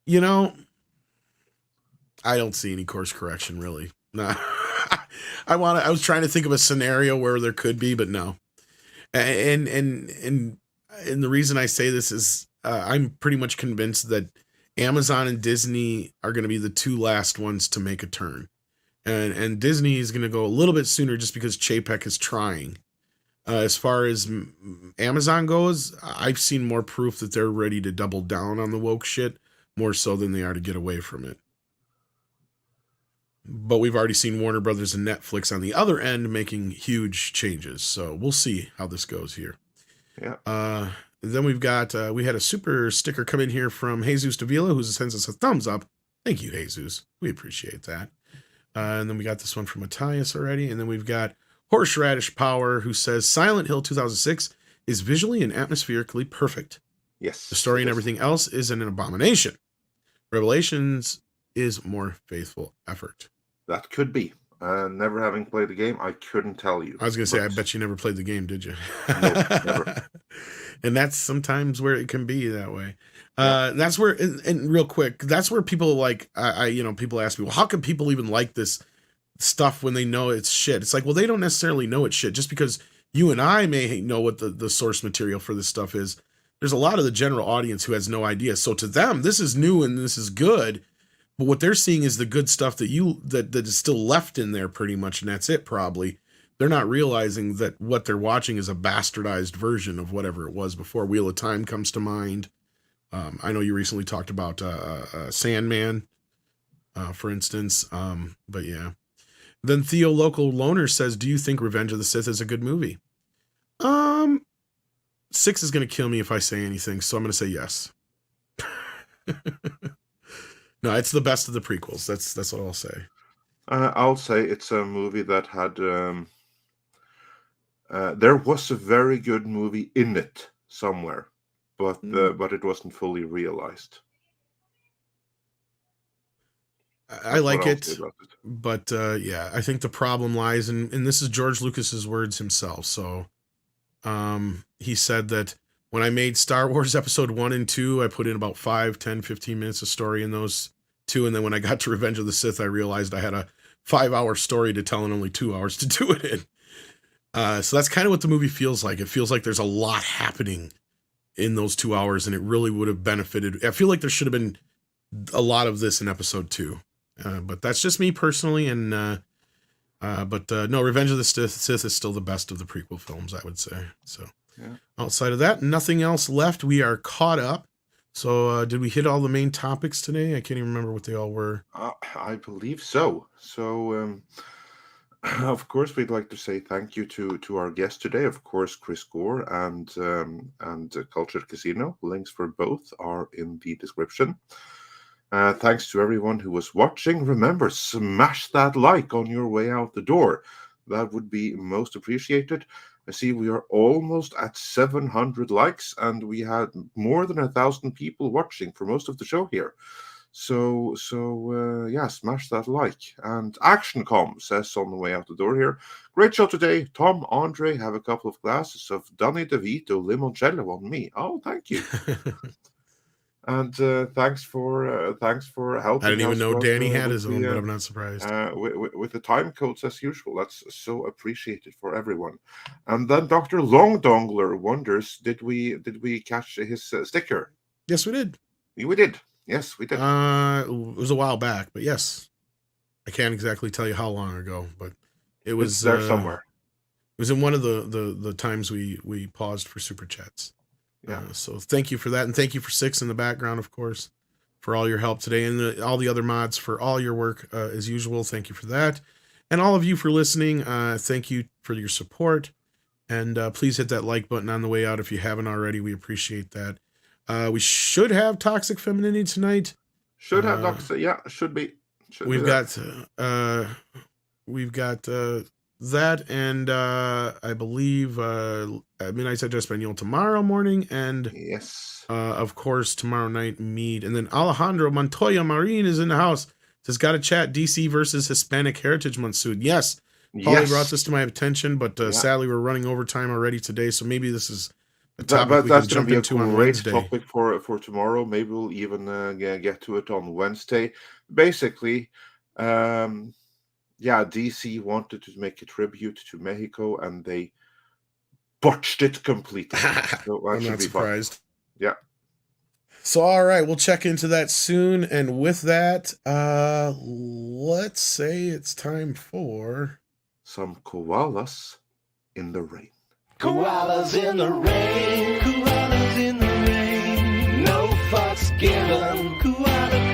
You know, I don't see any course correction really. Nah. I was trying to think of a scenario where there could be, but no. And the reason I say this is I'm pretty much convinced that Amazon and Disney are going to be the two last ones to make a turn. And Disney is going to go a little bit sooner just because Chapek is trying. As far as Amazon goes, I've seen more proof that they're ready to double down on the woke shit, more so than they are to get away from it. But we've already seen Warner Brothers and Netflix on the other end making huge changes. So we'll see how this goes here. Yeah. Then we've got, we had a super sticker come in here from Jesus Davila, who sends us a thumbs up. Thank you, Jesus. We appreciate that. And then we got this one from Matthias already. And then we've got Horseradish Power, who says Silent Hill 2006 is visually and atmospherically perfect. Yes. The story and everything else is an abomination. Revelations is more faithful effort. That could be. Never having played the game, I couldn't tell you. I was going to say, I bet you never played the game, did you? No, never. And that's sometimes where it can be that way. That's where, and real quick, that's where people like, people ask me, well, how can people even like this stuff when they know it's shit? It's like, well, they don't necessarily know it's shit. Just because you and I may know what the source material for this stuff is, there's a lot of the general audience who has no idea. So to them, this is new and this is good. But what they're seeing is the good stuff that is still left in there pretty much. And that's it, probably. They're not realizing that what they're watching is a bastardized version of whatever it was before. Wheel of Time comes to mind. I know you recently talked about Sandman, for instance. But yeah. Then Theo Local Loner says, do you think Revenge of the Sith is a good movie? 6 is going to kill me if I say anything, so I'm going to say yes. No, it's the best of the prequels. That's what I'll say. I'll say it's a movie that had... there was a very good movie in it somewhere, but it wasn't fully realized. I like it, but yeah, I think the problem lies in, and this is George Lucas's words himself. So he said that when I made Star Wars Episode 1 and 2, I put in about 5, 10, 15 minutes of story in those two. And then when I got to Revenge of the Sith, I realized I had a 5-hour story to tell and only 2 hours to do it in. So that's kind of what the movie feels like. It feels like there's a lot happening in those 2 hours, and it really would have benefited. I feel like there should have been a lot of this in Episode 2. But that's just me personally. And no, Revenge of the Sith is still the best of the prequel films, I would say. So outside of that, nothing else left. We are caught up. So did we hit all the main topics today? I can't even remember what they all were. I believe so. So, of course, we'd like to say thank you to our guest today. Of course, Chris Gore and Culture Casino. Links for both are in the description. Thanks to everyone who was watching. Remember, smash that like on your way out the door. That would be most appreciated. I see we are almost at 700 likes, and we had more than 1,000 people watching for most of the show here. So yeah, smash that like. And ActionCom says on the way out the door here, great show today. Tom, Andre, have a couple of glasses of Danny DeVito limoncello on me. Oh, thank you. And thanks for helping. I didn't even know Danny had his own, but I'm not surprised. With the time codes as usual, that's so appreciated for everyone. And then Dr. Longdongler wonders, did we catch his sticker? Yes, we did. We did. Yes, we did. It was a while back, but yes, I can't exactly tell you how long ago, but it was it's there somewhere. It was in one of the times we paused for super chats. Yeah. So thank you for that. And thank you for Six in the background, of course, for all your help today, and all the other mods for all your work as usual. Thank you for that. And all of you for listening. Thank you for your support. And please hit that like button on the way out if you haven't already. We appreciate that. We should have Toxic Femininity tonight. Should have Toxic. Yeah, should be. We've got that, and I believe Midnight Side Espanol tomorrow morning, and yes, of course tomorrow night Mead, and then Alejandro Montoya Marin is in the house. Says, got to chat DC versus Hispanic Heritage Month soon. Yes, Paulie brought this to my attention, but sadly we're running overtime already today, so maybe this is a topic we can jump into on Wednesday. Topic for tomorrow. Maybe we'll even get to it on Wednesday. Basically, DC wanted to make a tribute to Mexico, and they botched it completely. So I'm not surprised. Yeah. So, all right, we'll check into that soon. And with that, let's say it's time for some koalas in the rain. Koalas in the rain, koalas in the rain. No fucks given, koala